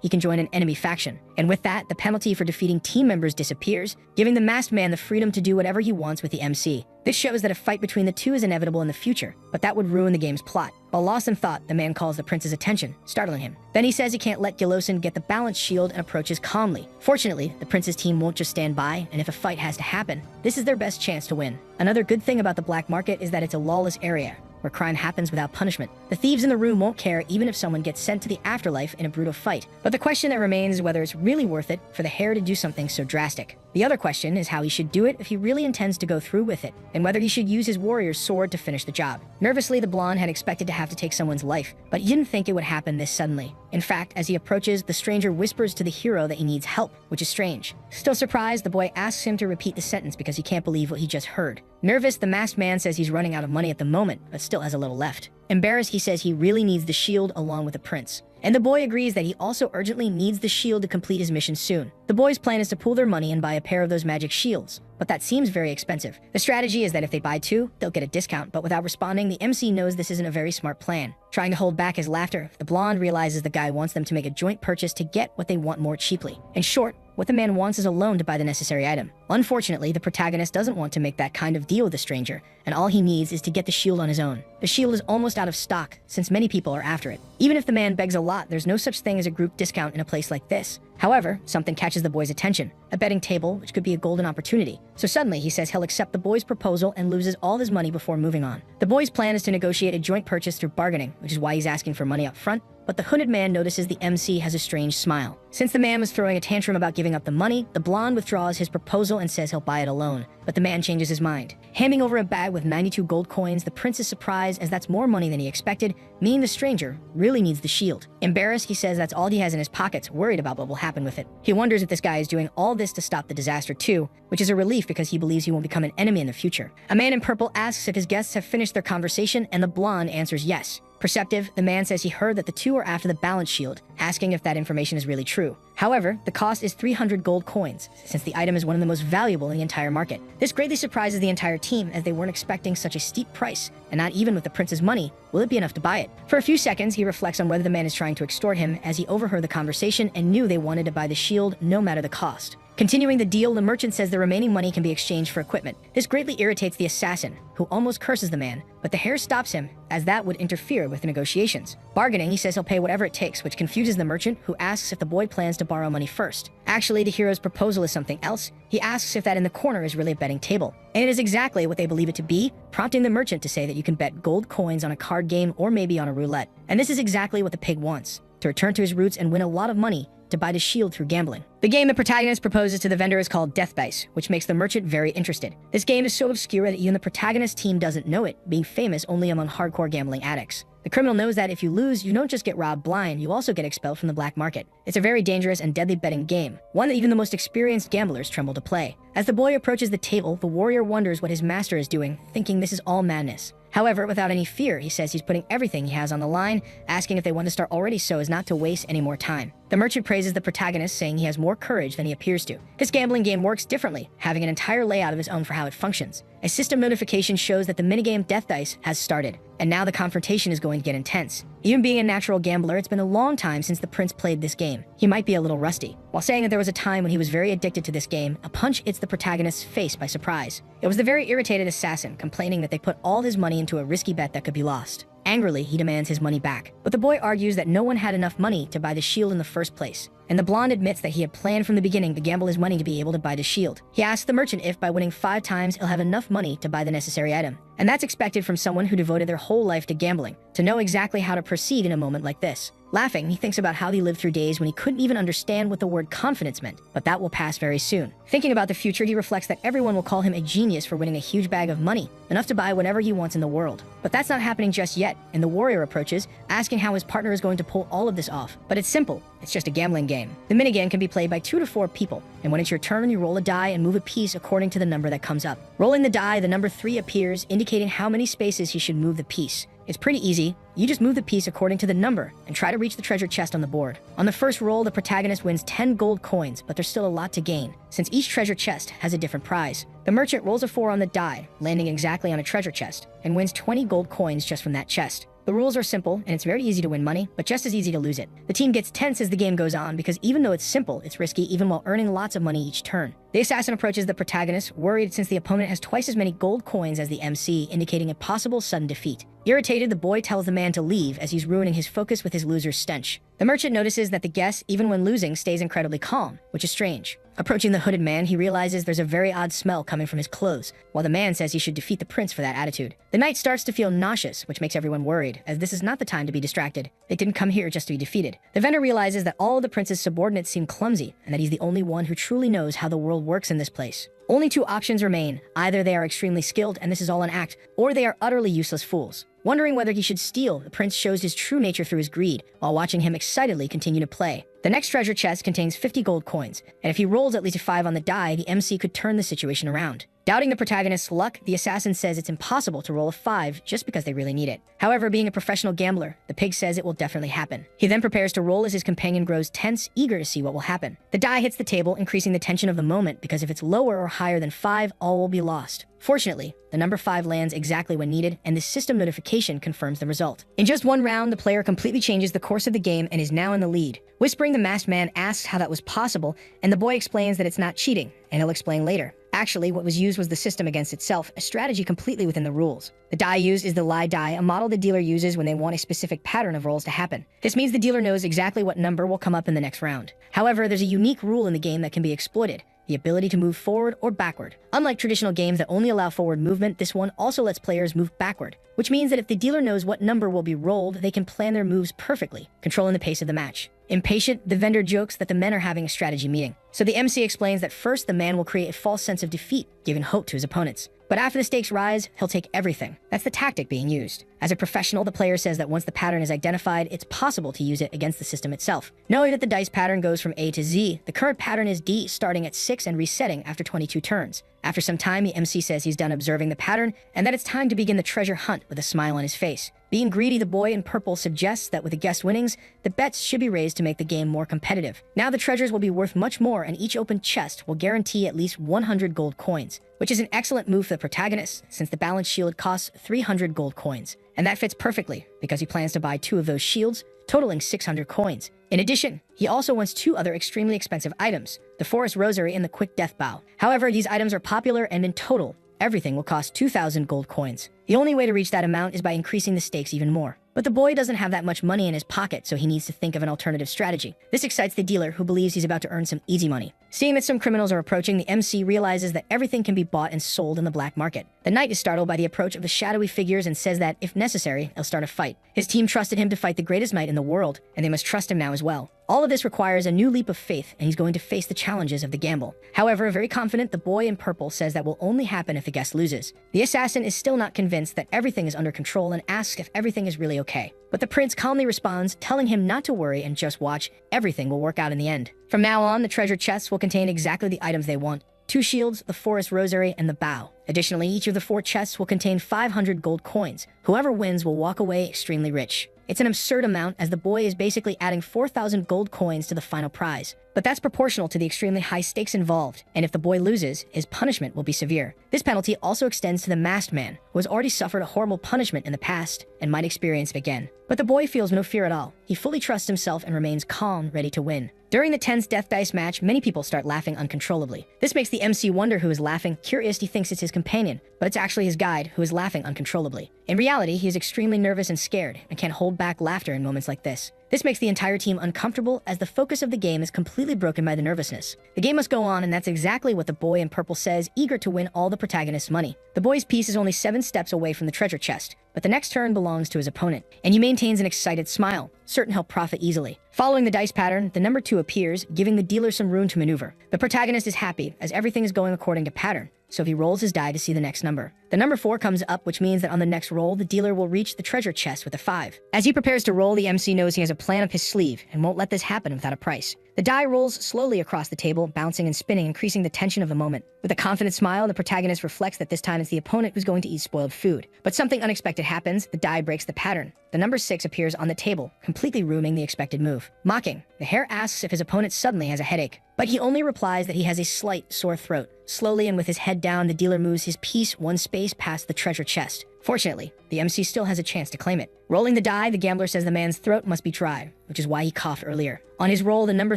he can join an enemy faction. And with that, the penalty for defeating team members disappears, giving the masked man the freedom to do whatever he wants with the MC. This shows that a fight between the two is inevitable in the future, but that would ruin the game's plot. While lost in thought, the man calls the prince's attention, startling him. Then he says he can't let Gillosin get the balance shield and approaches calmly. Fortunately, the prince's team won't just stand by, and if a fight has to happen, this is their best chance to win. Another good thing about the black market is that it's a lawless area, where crime happens without punishment. The thieves in the room won't care even if someone gets sent to the afterlife in a brutal fight. But the question that remains is whether it's really worth it for the hare to do something so drastic. The other question is how he should do it if he really intends to go through with it, and whether he should use his warrior's sword to finish the job. Nervously, the blonde had expected to have to take someone's life, but he didn't think it would happen this suddenly. In fact, as he approaches, the stranger whispers to the hero that he needs help, which is strange. Still surprised, the boy asks him to repeat the sentence because he can't believe what he just heard. Nervous, the masked man says he's running out of money at the moment, but still has a little left. Embarrassed, he says he really needs the shield along with the prince. And the boy agrees that he also urgently needs the shield to complete his mission soon. The boy's plan is to pool their money and buy a pair of those magic shields, but that seems very expensive. The strategy is that if they buy two, they'll get a discount, but without responding, the MC knows this isn't a very smart plan. Trying to hold back his laughter, the blonde realizes the guy wants them to make a joint purchase to get what they want more cheaply. In short, what the man wants is a loan to buy the necessary item. Unfortunately, the protagonist doesn't want to make that kind of deal with the stranger, and all he needs is to get the shield on his own. The shield is almost out of stock, since many people are after it. Even if the man begs a lot, there's no such thing as a group discount in a place like this. However, something catches the boy's attention, a betting table, which could be a golden opportunity. So suddenly, he says he'll accept the boy's proposal and loses all his money before moving on. The boy's plan is to negotiate a joint purchase through bargaining, which is why he's asking for money up front, but the hooded man notices the MC has a strange smile. Since the man was throwing a tantrum about giving up the money, the blonde withdraws his proposal and says he'll buy it alone, but the man changes his mind. Handing over a bag with 92 gold coins, the prince is surprised as that's more money than he expected, meaning the stranger really needs the shield. Embarrassed, he says that's all he has in his pockets, worried about what will happen with it. He wonders if this guy is doing all this to stop the disaster too, which is a relief because he believes he won't become an enemy in the future. A man in purple asks if his guests have finished their conversation, and the blonde answers yes. Perceptive, the man says he heard that the two are after the balance shield, asking if that information is really true. However, the cost is 300 gold coins, since the item is one of the most valuable in the entire market. This greatly surprises the entire team as they weren't expecting such a steep price, and not even with the prince's money will it be enough to buy it. For a few seconds, he reflects on whether the man is trying to extort him as he overheard the conversation and knew they wanted to buy the shield no matter the cost. Continuing the deal, the merchant says the remaining money can be exchanged for equipment. This greatly irritates the assassin, who almost curses the man, but the hair stops him, as that would interfere with the negotiations. Bargaining, he says he'll pay whatever it takes, which confuses the merchant, who asks if the boy plans to borrow money first. Actually, the hero's proposal is something else. He asks if that in the corner is really a betting table. And it is exactly what they believe it to be, prompting the merchant to say that you can bet gold coins on a card game or maybe on a roulette. And this is exactly what the pig wants, to return to his roots and win a lot of money to buy the shield through gambling. The game the protagonist proposes to the vendor is called Death Dice, which makes the merchant very interested. This game is so obscure that even the protagonist team doesn't know it, being famous only among hardcore gambling addicts. The criminal knows that if you lose, you don't just get robbed blind, you also get expelled from the black market. It's a very dangerous and deadly betting game, one that even the most experienced gamblers tremble to play. As the boy approaches the table, the warrior wonders what his master is doing, thinking this is all madness. However, without any fear, he says he's putting everything he has on the line, asking if they want to start already so as not to waste any more time. The merchant praises the protagonist, saying he has more courage than he appears to. This gambling game works differently, having an entire layout of his own for how it functions. A system notification shows that the minigame Death Dice has started, and now the confrontation is going to get intense. Even being a natural gambler, it's been a long time since the prince played this game. He might be a little rusty. While saying that there was a time when he was very addicted to this game, a punch hits the protagonist's face by surprise. It was the very irritated assassin, complaining that they put all his money into a risky bet that could be lost. Angrily, he demands his money back. But the boy argues that no one had enough money to buy the shield in the first place. And the blonde admits that he had planned from the beginning to gamble his money to be able to buy the shield. He asks the merchant if by winning 5 times he'll have enough money to buy the necessary item. And that's expected from someone who devoted their whole life to gambling, to know exactly how to proceed in a moment like this. Laughing, he thinks about how he lived through days when he couldn't even understand what the word confidence meant, but that will pass very soon. Thinking about the future, he reflects that everyone will call him a genius for winning a huge bag of money, enough to buy whatever he wants in the world. But that's not happening just yet, and the warrior approaches, asking how his partner is going to pull all of this off. But it's simple. It's just a gambling game. The minigame can be played by 2 to 4 people, and when it's your turn, you roll a die and move a piece according to the number that comes up. Rolling the die, the number 3 appears, indicating how many spaces he should move the piece. It's pretty easy. You just move the piece according to the number and try to reach the treasure chest on the board. On the first roll, the protagonist wins 10 gold coins, but there's still a lot to gain, since each treasure chest has a different prize. The merchant rolls a 4 on the die, landing exactly on a treasure chest, and wins 20 gold coins just from that chest. The rules are simple, and it's very easy to win money, but just as easy to lose it. The team gets tense as the game goes on because even though it's simple, it's risky even while earning lots of money each turn. The assassin approaches the protagonist, worried since the opponent has twice as many gold coins as the MC, indicating a possible sudden defeat. Irritated, the boy tells the man to leave as he's ruining his focus with his loser's stench. The merchant notices that the guest, even when losing, stays incredibly calm, which is strange. Approaching the hooded man, he realizes there's a very odd smell coming from his clothes, while the man says he should defeat the prince for that attitude. The knight starts to feel nauseous, which makes everyone worried, as this is not the time to be distracted. They didn't come here just to be defeated. The vendor realizes that all of the prince's subordinates seem clumsy, and that he's the only one who truly knows how the world works in this place. Only 2 options remain. Either they are extremely skilled and this is all an act, or they are utterly useless fools. Wondering whether he should steal, the prince shows his true nature through his greed, while watching him excitedly continue to play. The next treasure chest contains 50 gold coins, and if he rolls at least a 5 on the die, the MC could turn the situation around. Doubting the protagonist's luck, the assassin says it's impossible to roll a 5 just because they really need it. However, being a professional gambler, the pig says it will definitely happen. He then prepares to roll as his companion grows tense, eager to see what will happen. The die hits the table, increasing the tension of the moment, because if it's lower or higher than 5, all will be lost. Fortunately, the number 5 lands exactly when needed, and the system notification confirms the result. In just one round, the player completely changes the course of the game and is now in the lead. Whispering, the masked man asks how that was possible, and the boy explains that it's not cheating, and he'll explain later. Actually, what was used was the system against itself, a strategy completely within the rules. The die used is the lie die, a model the dealer uses when they want a specific pattern of rolls to happen. This means the dealer knows exactly what number will come up in the next round. However, there's a unique rule in the game that can be exploited: the ability to move forward or backward. Unlike traditional games that only allow forward movement, this one also lets players move backward, which means that if the dealer knows what number will be rolled, they can plan their moves perfectly, controlling the pace of the match. Impatient, the vendor jokes that the men are having a strategy meeting. So the MC explains that first the man will create a false sense of defeat, giving hope to his opponents. But after the stakes rise, he'll take everything. That's the tactic being used. As a professional, the player says that once the pattern is identified, it's possible to use it against the system itself. Knowing that the dice pattern goes from A to Z, the current pattern is D, starting at 6 and resetting after 22 turns. After some time, the MC says he's done observing the pattern and that it's time to begin the treasure hunt with a smile on his face. Being greedy, the boy in purple suggests that with the guest winnings, the bets should be raised to make the game more competitive. Now the treasures will be worth much more, and each open chest will guarantee at least 100 gold coins, which is an excellent move for the protagonist since the balance shield costs 300 gold coins. And that fits perfectly because he plans to buy 2 of those shields, totaling 600 coins. In addition, he also wants 2 other extremely expensive items, the Forest Rosary and the Quick Death Bow. However, these items are popular, and in total, everything will cost 2,000 gold coins. The only way to reach that amount is by increasing the stakes even more. But the boy doesn't have that much money in his pocket, so he needs to think of an alternative strategy. This excites the dealer, who believes he's about to earn some easy money. Seeing that some criminals are approaching, the MC realizes that everything can be bought and sold in the black market. The knight is startled by the approach of the shadowy figures and says that, if necessary, he'll start a fight. His team trusted him to fight the greatest knight in the world, and they must trust him now as well. All of this requires a new leap of faith, and he's going to face the challenges of the gamble. However, very confident, the boy in purple says that will only happen if the guest loses. The assassin is still not convinced that everything is under control and asks if everything is really okay. But the prince calmly responds, telling him not to worry and just watch. Everything will work out in the end. From now on, the treasure chests will contain exactly the items they want: 2 shields, the Forest Rosary, and the bow. Additionally, each of the 4 chests will contain 500 gold coins. Whoever wins will walk away extremely rich. It's an absurd amount, as the boy is basically adding 4,000 gold coins to the final prize. But that's proportional to the extremely high stakes involved, and if the boy loses, his punishment will be severe. This penalty also extends to the masked man, who has already suffered a horrible punishment in the past and might experience it again. But the boy feels no fear at all. He fully trusts himself and remains calm, ready to win. During the tense death dice match, many people start laughing uncontrollably. This makes the MC wonder who is laughing. Curious, he thinks it's his companion, but it's actually his guide who is laughing uncontrollably. In reality, he is extremely nervous and scared and can't hold back laughter in moments like this. This makes the entire team uncomfortable, as the focus of the game is completely broken by the nervousness. The game must go on, and that's exactly what the boy in purple says, eager to win all the protagonist's money. The boy's piece is only 7 steps away from the treasure chest, but the next turn belongs to his opponent, and he maintains an excited smile, certain he'll profit easily. Following the dice pattern, the number 2 appears, giving the dealer some room to maneuver. The protagonist is happy, as everything is going according to pattern, so he rolls his die to see the next number. The number 4 comes up, which means that on the next roll, the dealer will reach the treasure chest with a 5. As he prepares to roll, the MC knows he has a plan up his sleeve and won't let this happen without a price. The die rolls slowly across the table, bouncing and spinning, increasing the tension of the moment. With a confident smile, the protagonist reflects that this time it's the opponent who's going to eat spoiled food. But something unexpected happens. The die breaks the pattern. The number 6 appears on the table, completely ruining the expected move. Mocking, the hare asks if his opponent suddenly has a headache, but he only replies that he has a slight sore throat. Slowly and with his head down, the dealer moves his piece 1 space past the treasure chest. Fortunately, the MC still has a chance to claim it. Rolling the die, the gambler says the man's throat must be dry, which is why he coughed earlier. On his roll, the number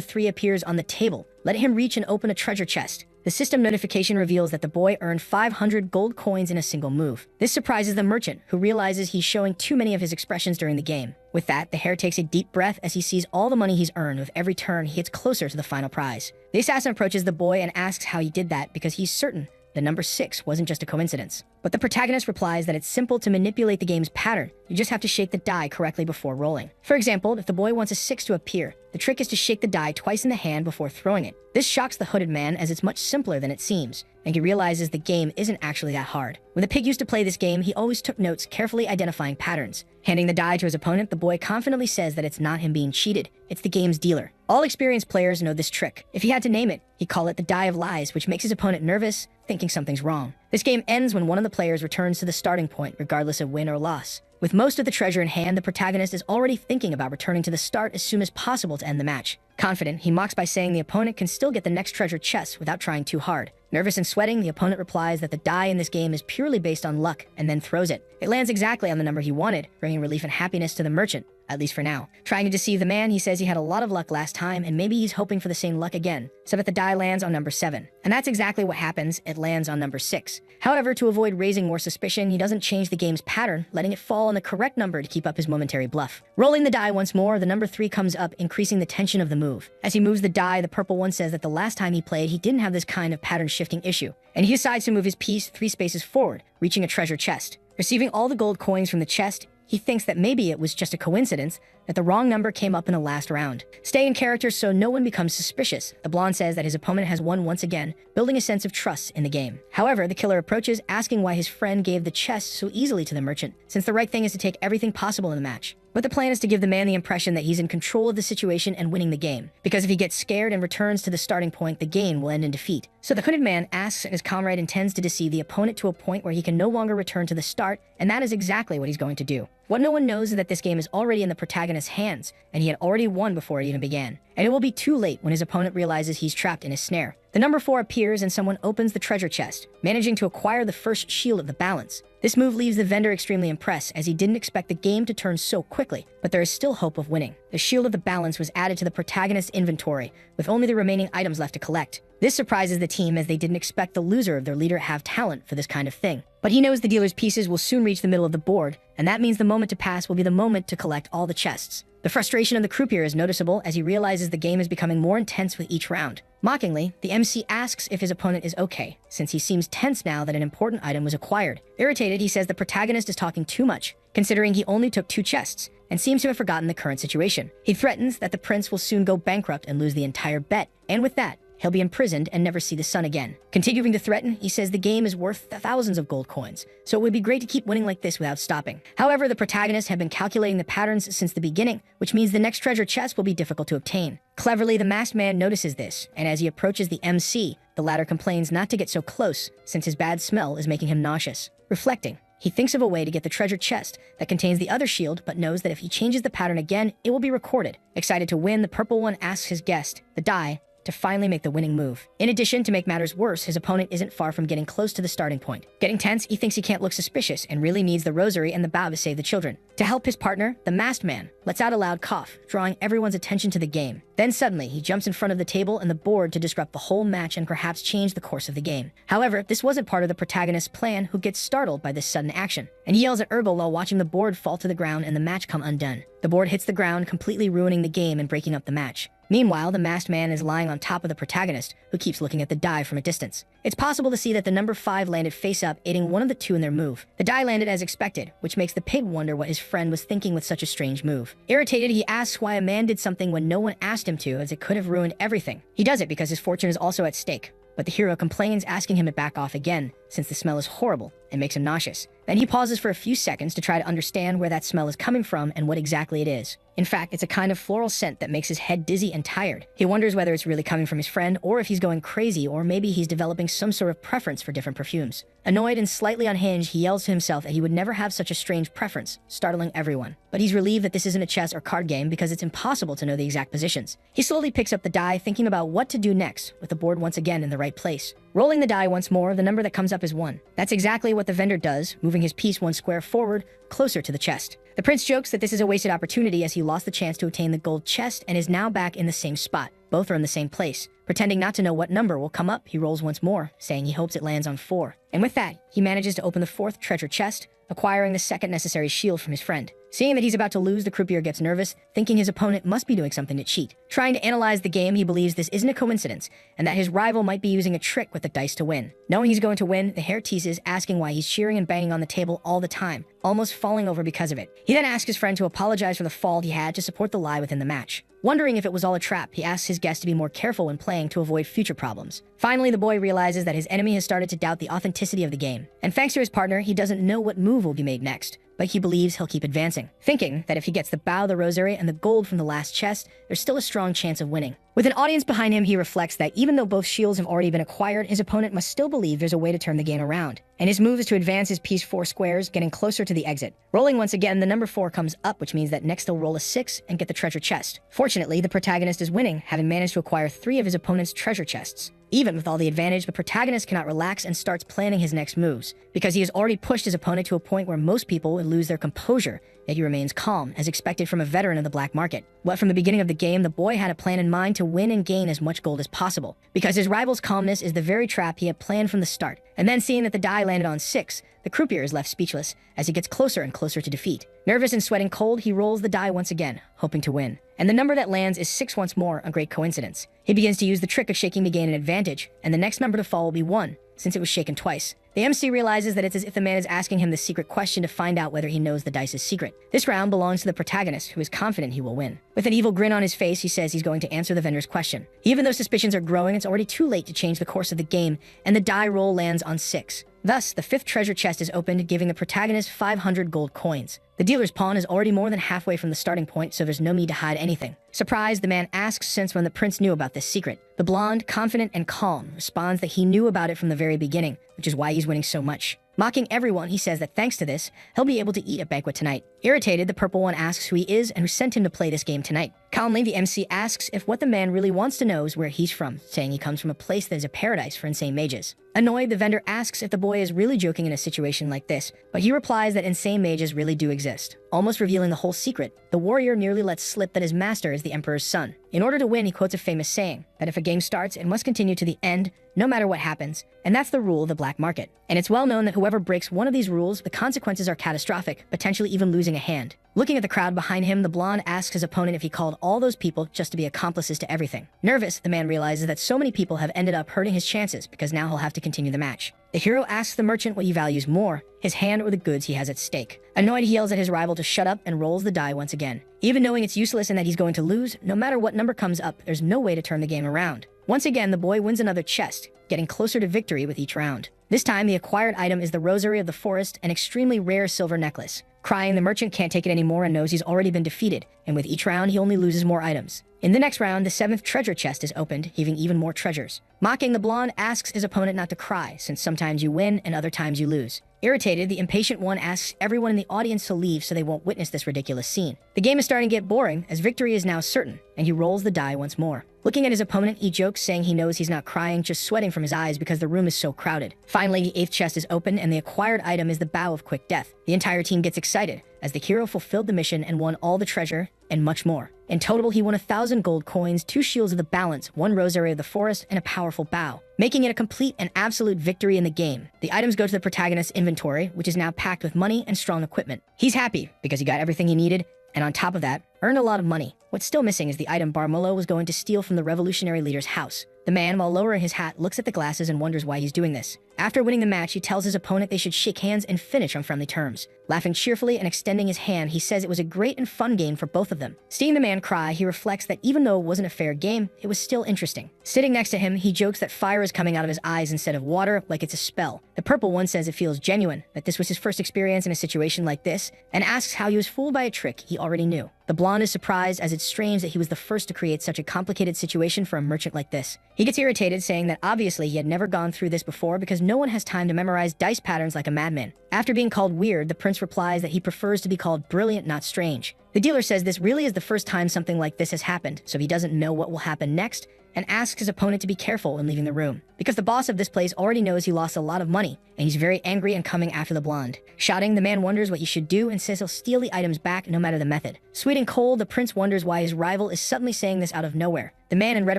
3 appears on the table. Let him reach and open a treasure chest. The system notification reveals that the boy earned 500 gold coins in a single move. This surprises the merchant, who realizes he's showing too many of his expressions during the game. With that, the hare takes a deep breath as he sees all the money he's earned. With every turn, he gets closer to the final prize. The assassin approaches the boy and asks how he did that, because he's certain the number 6 wasn't just a coincidence. But the protagonist replies that it's simple to manipulate the game's pattern. You just have to shake the die correctly before rolling. For example, if the boy wants a 6 to appear, the trick is to shake the die twice in the hand before throwing it. This shocks the hooded man as it's much simpler than it seems, and he realizes the game isn't actually that hard. When the pig used to play this game, he always took notes, carefully identifying patterns. Handing the die to his opponent, the boy confidently says that it's not him being cheated, it's the game's dealer. All experienced players know this trick. If he had to name it, he'd call it the die of lies, which makes his opponent nervous, thinking something's wrong. This game ends when one of the players returns to the starting point, regardless of win or loss. With most of the treasure in hand, the protagonist is already thinking about returning to the start as soon as possible to end the match. Confident, he mocks by saying the opponent can still get the next treasure chest without trying too hard. Nervous and sweating, the opponent replies that the die in this game is purely based on luck, and then throws it. It lands exactly on the number he wanted, bringing relief and happiness to the merchant, at least for now. Trying to deceive the man, he says he had a lot of luck last time, and maybe he's hoping for the same luck again, so that the die lands on number 7. And that's exactly what happens, it lands on number 6. However, to avoid raising more suspicion, he doesn't change the game's pattern, letting it fall on the correct number to keep up his momentary bluff. Rolling the die once more, the number 3 comes up, increasing the tension of the move. As he moves the die, the purple one says that the last time he played, he didn't have this kind of pattern shifting issue, and he decides to move his piece 3 spaces forward, reaching a treasure chest. Receiving all the gold coins from the chest, he thinks that maybe it was just a coincidence that the wrong number came up in the last round. Stay in character so no one becomes suspicious. The blonde says that his opponent has won once again, building a sense of trust in the game. However, the killer approaches, asking why his friend gave the chest so easily to the merchant, since the right thing is to take everything possible in the match. But the plan is to give the man the impression that he's in control of the situation and winning the game, because if he gets scared and returns to the starting point, the game will end in defeat. So the hooded man asks if his comrade intends to deceive the opponent to a point where he can no longer return to the start, and that is exactly what he's going to do. What no one knows is that this game is already in the protagonist's hands, and he had already won before it even began. And it will be too late when his opponent realizes he's trapped in a snare. The number 4 appears and someone opens the treasure chest, managing to acquire the first shield of the balance. This move leaves the vendor extremely impressed, as he didn't expect the game to turn so quickly, but there is still hope of winning. The shield of the balance was added to the protagonist's inventory, with only the remaining items left to collect. This surprises the team, as they didn't expect the loser of their leader have talent for this kind of thing. But he knows the dealer's pieces will soon reach the middle of the board, and that means the moment to pass will be the moment to collect all the chests. The frustration of the croupier is noticeable, as he realizes the game is becoming more intense with each round. Mockingly, the MC asks if his opponent is okay, since he seems tense now that an important item was acquired. Irritated, he says the protagonist is talking too much, considering he only took 2 chests, and seems to have forgotten the current situation. He threatens that the prince will soon go bankrupt and lose the entire bet, and with that, he'll be imprisoned and never see the sun again. Continuing to threaten, he says the game is worth thousands of gold coins, so it would be great to keep winning like this without stopping. However, the protagonists have been calculating the patterns since the beginning, which means the next treasure chest will be difficult to obtain. Cleverly, the masked man notices this, and as he approaches the MC, the latter complains not to get so close, since his bad smell is making him nauseous. Reflecting, he thinks of a way to get the treasure chest that contains the other shield, but knows that if he changes the pattern again, it will be recorded. Excited to win, the purple one asks his guest, the die, to finally make the winning move. In addition, to make matters worse, his opponent isn't far from getting close to the starting point. Getting tense, he thinks he can't look suspicious and really needs the rosary and the bow to save the children. To help his partner, the masked man lets out a loud cough, drawing everyone's attention to the game. Then suddenly, he jumps in front of the table and the board to disrupt the whole match and perhaps change the course of the game. However, this wasn't part of the protagonist's plan, who gets startled by this sudden action, and he yells at Herbal while watching the board fall to the ground and the match come undone. The board hits the ground, completely ruining the game and breaking up the match. Meanwhile, the masked man is lying on top of the protagonist, who keeps looking at the die from a distance. It's possible to see that the number 5 landed face up, aiding one of the 2 in their move. The die landed as expected, which makes the pig wonder what his friend was thinking with such a strange move. Irritated, he asks why a man did something when no one asked him to, as it could have ruined everything. He does it because his fortune is also at stake. But the hero complains, asking him to back off again, since the smell is horrible and makes him nauseous. Then he pauses for a few seconds to try to understand where that smell is coming from and what exactly it is. In fact, it's a kind of floral scent that makes his head dizzy and tired. He wonders whether it's really coming from his friend, or if he's going crazy, or maybe he's developing some sort of preference for different perfumes. Annoyed and slightly unhinged, he yells to himself that he would never have such a strange preference, startling everyone. But he's relieved that this isn't a chess or card game, because it's impossible to know the exact positions. He slowly picks up the die, thinking about what to do next, with the board once again in the right place. Rolling the die once more, the number that comes up is 1. That's exactly what the vendor does, moving his piece 1 square forward, closer to the chest. The prince jokes that this is a wasted opportunity, as he lost the chance to obtain the gold chest and is now back in the same spot. Both are in the same place. Pretending not to know what number will come up, he rolls once more, saying he hopes it lands on 4. And with that, he manages to open the 4th treasure chest, acquiring the second necessary shield from his friend. Seeing that he's about to lose, the croupier gets nervous, thinking his opponent must be doing something to cheat. Trying to analyze the game, he believes this isn't a coincidence, and that his rival might be using a trick with the dice to win. Knowing he's going to win, the hare teases, asking why he's cheering and banging on the table all the time, almost falling over because of it. He then asks his friend to apologize for the fall he had to support the lie within the match. Wondering if it was all a trap, he asks his guest to be more careful when playing to avoid future problems. Finally, the boy realizes that his enemy has started to doubt the authenticity of the game, and thanks to his partner, he doesn't know what move will be made next, but he believes he'll keep advancing, thinking that if he gets the bow, the rosary, and the gold from the last chest, there's still a strong chance of winning. With an audience behind him, he reflects that even though both shields have already been acquired, his opponent must still believe there's a way to turn the game around. And his move is to advance his piece 4 squares, getting closer to the exit. Rolling once again, the number 4 comes up, which means that next he'll roll a 6 and get the treasure chest. Fortunately, the protagonist is winning, having managed to acquire 3 of his opponent's treasure chests. Even with all the advantage, the protagonist cannot relax and starts planning his next moves, because he has already pushed his opponent to a point where most people would lose their composure, yet he remains calm, as expected from a veteran of the black market. But from the beginning of the game, the boy had a plan in mind to win and gain as much gold as possible, because his rival's calmness is the very trap he had planned from the start. And then seeing that the die landed on 6, the croupier is left speechless, as he gets closer and closer to defeat. Nervous and sweating cold, he rolls the die once again, hoping to win. And the number that lands is 6 once more, a great coincidence. He begins to use the trick of shaking to gain an advantage, and the next number to fall will be 1, since it was shaken twice. The MC realizes that it's as if the man is asking him the secret question to find out whether he knows the dice's secret. This round belongs to the protagonist, who is confident he will win. With an evil grin on his face, he says he's going to answer the vendor's question. Even though suspicions are growing, it's already too late to change the course of the game, and the die roll lands on 6. Thus, the 5th treasure chest is opened, giving the protagonist 500 gold coins. The dealer's pawn is already more than halfway from the starting point, so there's no need to hide anything. Surprised, the man asks since when the prince knew about this secret. The blonde, confident and calm, responds that he knew about it from the very beginning, which is why he's winning so much. Mocking everyone, he says that thanks to this, he'll be able to eat at banquet tonight. Irritated, the purple one asks who he is and who sent him to play this game tonight. Calmly, the MC asks if what the man really wants to know is where he's from, saying he comes from a place that is a paradise for insane mages. Annoyed, the vendor asks if the boy is really joking in a situation like this, but he replies that insane mages really do exist. Almost revealing the whole secret, the warrior nearly lets slip that his master is the emperor's son. In order to win, he quotes a famous saying, that if a game starts, it must continue to the end, no matter what happens, and that's the rule of the black market. And it's well known that whoever breaks one of these rules, the consequences are catastrophic, potentially even losing a hand. Looking at the crowd behind him, the blonde asks his opponent if he called all those people just to be accomplices to everything. Nervous, the man realizes that so many people have ended up hurting his chances because now he'll have to continue the match. The hero asks the merchant what he values more, his hand or the goods he has at stake. Annoyed, he yells at his rival to shut up and rolls the die once again. Even knowing it's useless and that he's going to lose, no matter what number comes up, there's no way to turn the game around. Once again, the boy wins another chest, getting closer to victory with each round. This time, the acquired item is the Rosary of the Forest, an extremely rare silver necklace. Crying, the merchant can't take it anymore and knows he's already been defeated, and with each round, he only loses more items. In the next round, the 7th treasure chest is opened, heaving even more treasures. Mocking, the blonde asks his opponent not to cry, since sometimes you win and other times you lose. Irritated, the impatient one asks everyone in the audience to leave so they won't witness this ridiculous scene. The game is starting to get boring, as victory is now certain, and he rolls the die once more. Looking at his opponent, he jokes, saying he knows he's not crying, just sweating from his eyes because the room is so crowded. Finally, the 8th chest is open, and the acquired item is the Bow of Quick Death. The entire team gets excited, as the hero fulfilled the mission and won all the treasure, and much more. In total, he won 1,000 gold coins, 2 shields of the balance, 1 rosary of the forest, and a powerful bow, making it a complete and absolute victory in the game. The items go to the protagonist's inventory, which is now packed with money and strong equipment. He's happy because he got everything he needed, and on top of that, earned a lot of money. What's still missing is the item Barmolo was going to steal from the revolutionary leader's house. The man, while lowering his hat, looks at the glasses and wonders why he's doing this. After winning the match, he tells his opponent they should shake hands and finish on friendly terms. Laughing cheerfully and extending his hand, he says it was a great and fun game for both of them. Seeing the man cry, he reflects that even though it wasn't a fair game, it was still interesting. Sitting next to him, he jokes that fire is coming out of his eyes instead of water, like it's a spell. The purple one says it feels genuine, that this was his first experience in a situation like this, and asks how he was fooled by a trick he already knew. The blonde is surprised, as it's strange that he was the first to create such a complicated situation for a merchant like this. He gets irritated, saying that obviously he had never gone through this before because no one has time to memorize dice patterns like a madman. After being called weird, the prince replies that he prefers to be called brilliant, not strange. The dealer says this really is the first time something like this has happened, so he doesn't know what will happen next, and asks his opponent to be careful when leaving the room, because the boss of this place already knows he lost a lot of money, and he's very angry and coming after the blonde. Shouting, the man wonders what he should do and says he'll steal the items back no matter the method. Sweet and cold, the prince wonders why his rival is suddenly saying this out of nowhere. The man in red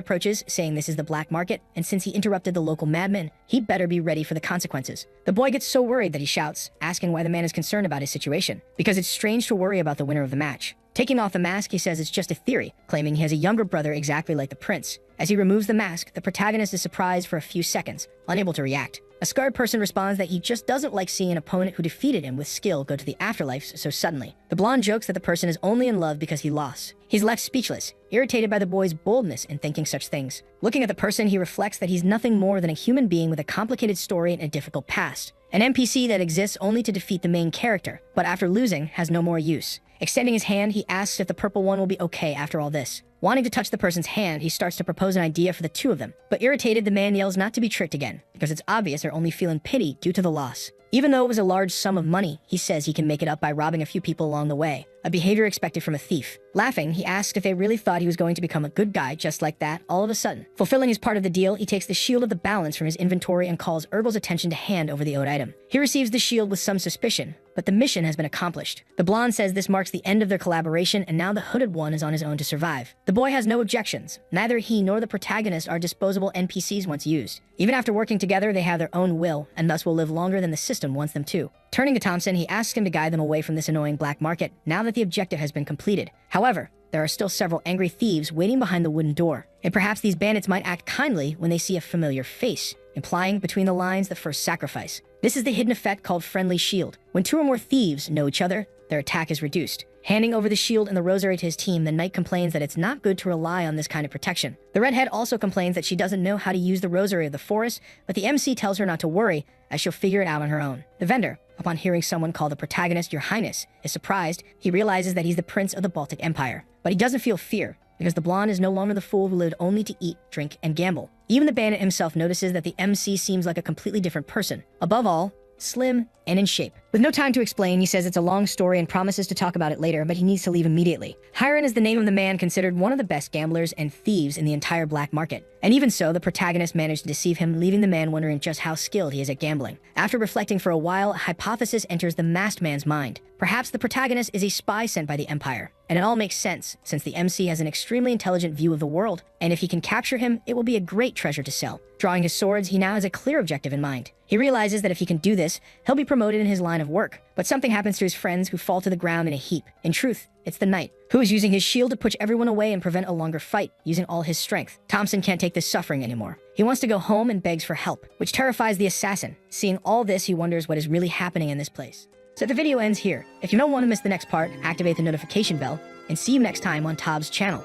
approaches, saying this is the black market, and since he interrupted the local madman, he'd better be ready for the consequences. The boy gets so worried that he shouts, asking why the man is concerned about his situation, because it's strange to worry about the winner of the match. Taking off the mask, he says it's just a theory, claiming he has a younger brother exactly like the prince. As he removes the mask, the protagonist is surprised for a few seconds, unable to react. A scarred person responds that he just doesn't like seeing an opponent who defeated him with skill go to the afterlife so suddenly. The blonde jokes that the person is only in love because he lost. He's left speechless, irritated by the boy's boldness in thinking such things. Looking at the person, he reflects that he's nothing more than a human being with a complicated story and a difficult past. An NPC that exists only to defeat the main character, but after losing, has no more use. Extending his hand, he asks if the purple one will be okay after all this. Wanting to touch the person's hand, he starts to propose an idea for the two of them. But irritated, the man yells not to be tricked again, because it's obvious they're only feeling pity due to the loss. Even though it was a large sum of money, he says he can make it up by robbing a few people along the way, a behavior expected from a thief. Laughing, he asks if they really thought he was going to become a good guy just like that all of a sudden. Fulfilling his part of the deal, he takes the shield of the balance from his inventory and calls Urgel's attention to hand over the owed item. He receives the shield with some suspicion, but the mission has been accomplished. The blonde says this marks the end of their collaboration, and now the hooded one is on his own to survive. The boy has no objections. Neither he nor the protagonist are disposable NPCs once used. Even after working together, they have their own will, and thus will live longer than the system wants them to. Turning to Thompson, he asks him to guide them away from this annoying black market now that the objective has been completed. However, there are still several angry thieves waiting behind the wooden door, and perhaps these bandits might act kindly when they see a familiar face, implying between the lines the first sacrifice. This is the hidden effect called Friendly Shield. When two or more thieves know each other, their attack is reduced. Handing over the shield and the rosary to his team, the knight complains that it's not good to rely on this kind of protection. The redhead also complains that she doesn't know how to use the rosary of the forest, but the MC tells her not to worry, as she'll figure it out on her own. The vendor, upon hearing someone call the protagonist Your Highness, is surprised. He realizes that he's the prince of the Baltic Empire. But he doesn't feel fear, because the blonde is no longer the fool who lived only to eat, drink, and gamble. Even the bandit himself notices that the MC seems like a completely different person. Above all, slim and in shape. With no time to explain, he says it's a long story and promises to talk about it later, but he needs to leave immediately. Hiram is the name of the man considered one of the best gamblers and thieves in the entire black market. And even so, the protagonist managed to deceive him, leaving the man wondering just how skilled he is at gambling. After reflecting for a while, a hypothesis enters the masked man's mind. Perhaps the protagonist is a spy sent by the Empire. And it all makes sense, since the MC has an extremely intelligent view of the world, and if he can capture him, it will be a great treasure to sell. Drawing his swords, he now has a clear objective in mind. He realizes that if he can do this, he'll be promoted in his line of work. But something happens to his friends who fall to the ground in a heap. In truth, it's the knight, who is using his shield to push everyone away and prevent a longer fight, using all his strength. Thompson can't take this suffering anymore. He wants to go home and begs for help, which terrifies the assassin. Seeing all this, he wonders what is really happening in this place. So the video ends here. If you don't want to miss the next part, activate the notification bell, and see you next time on Tob's channel.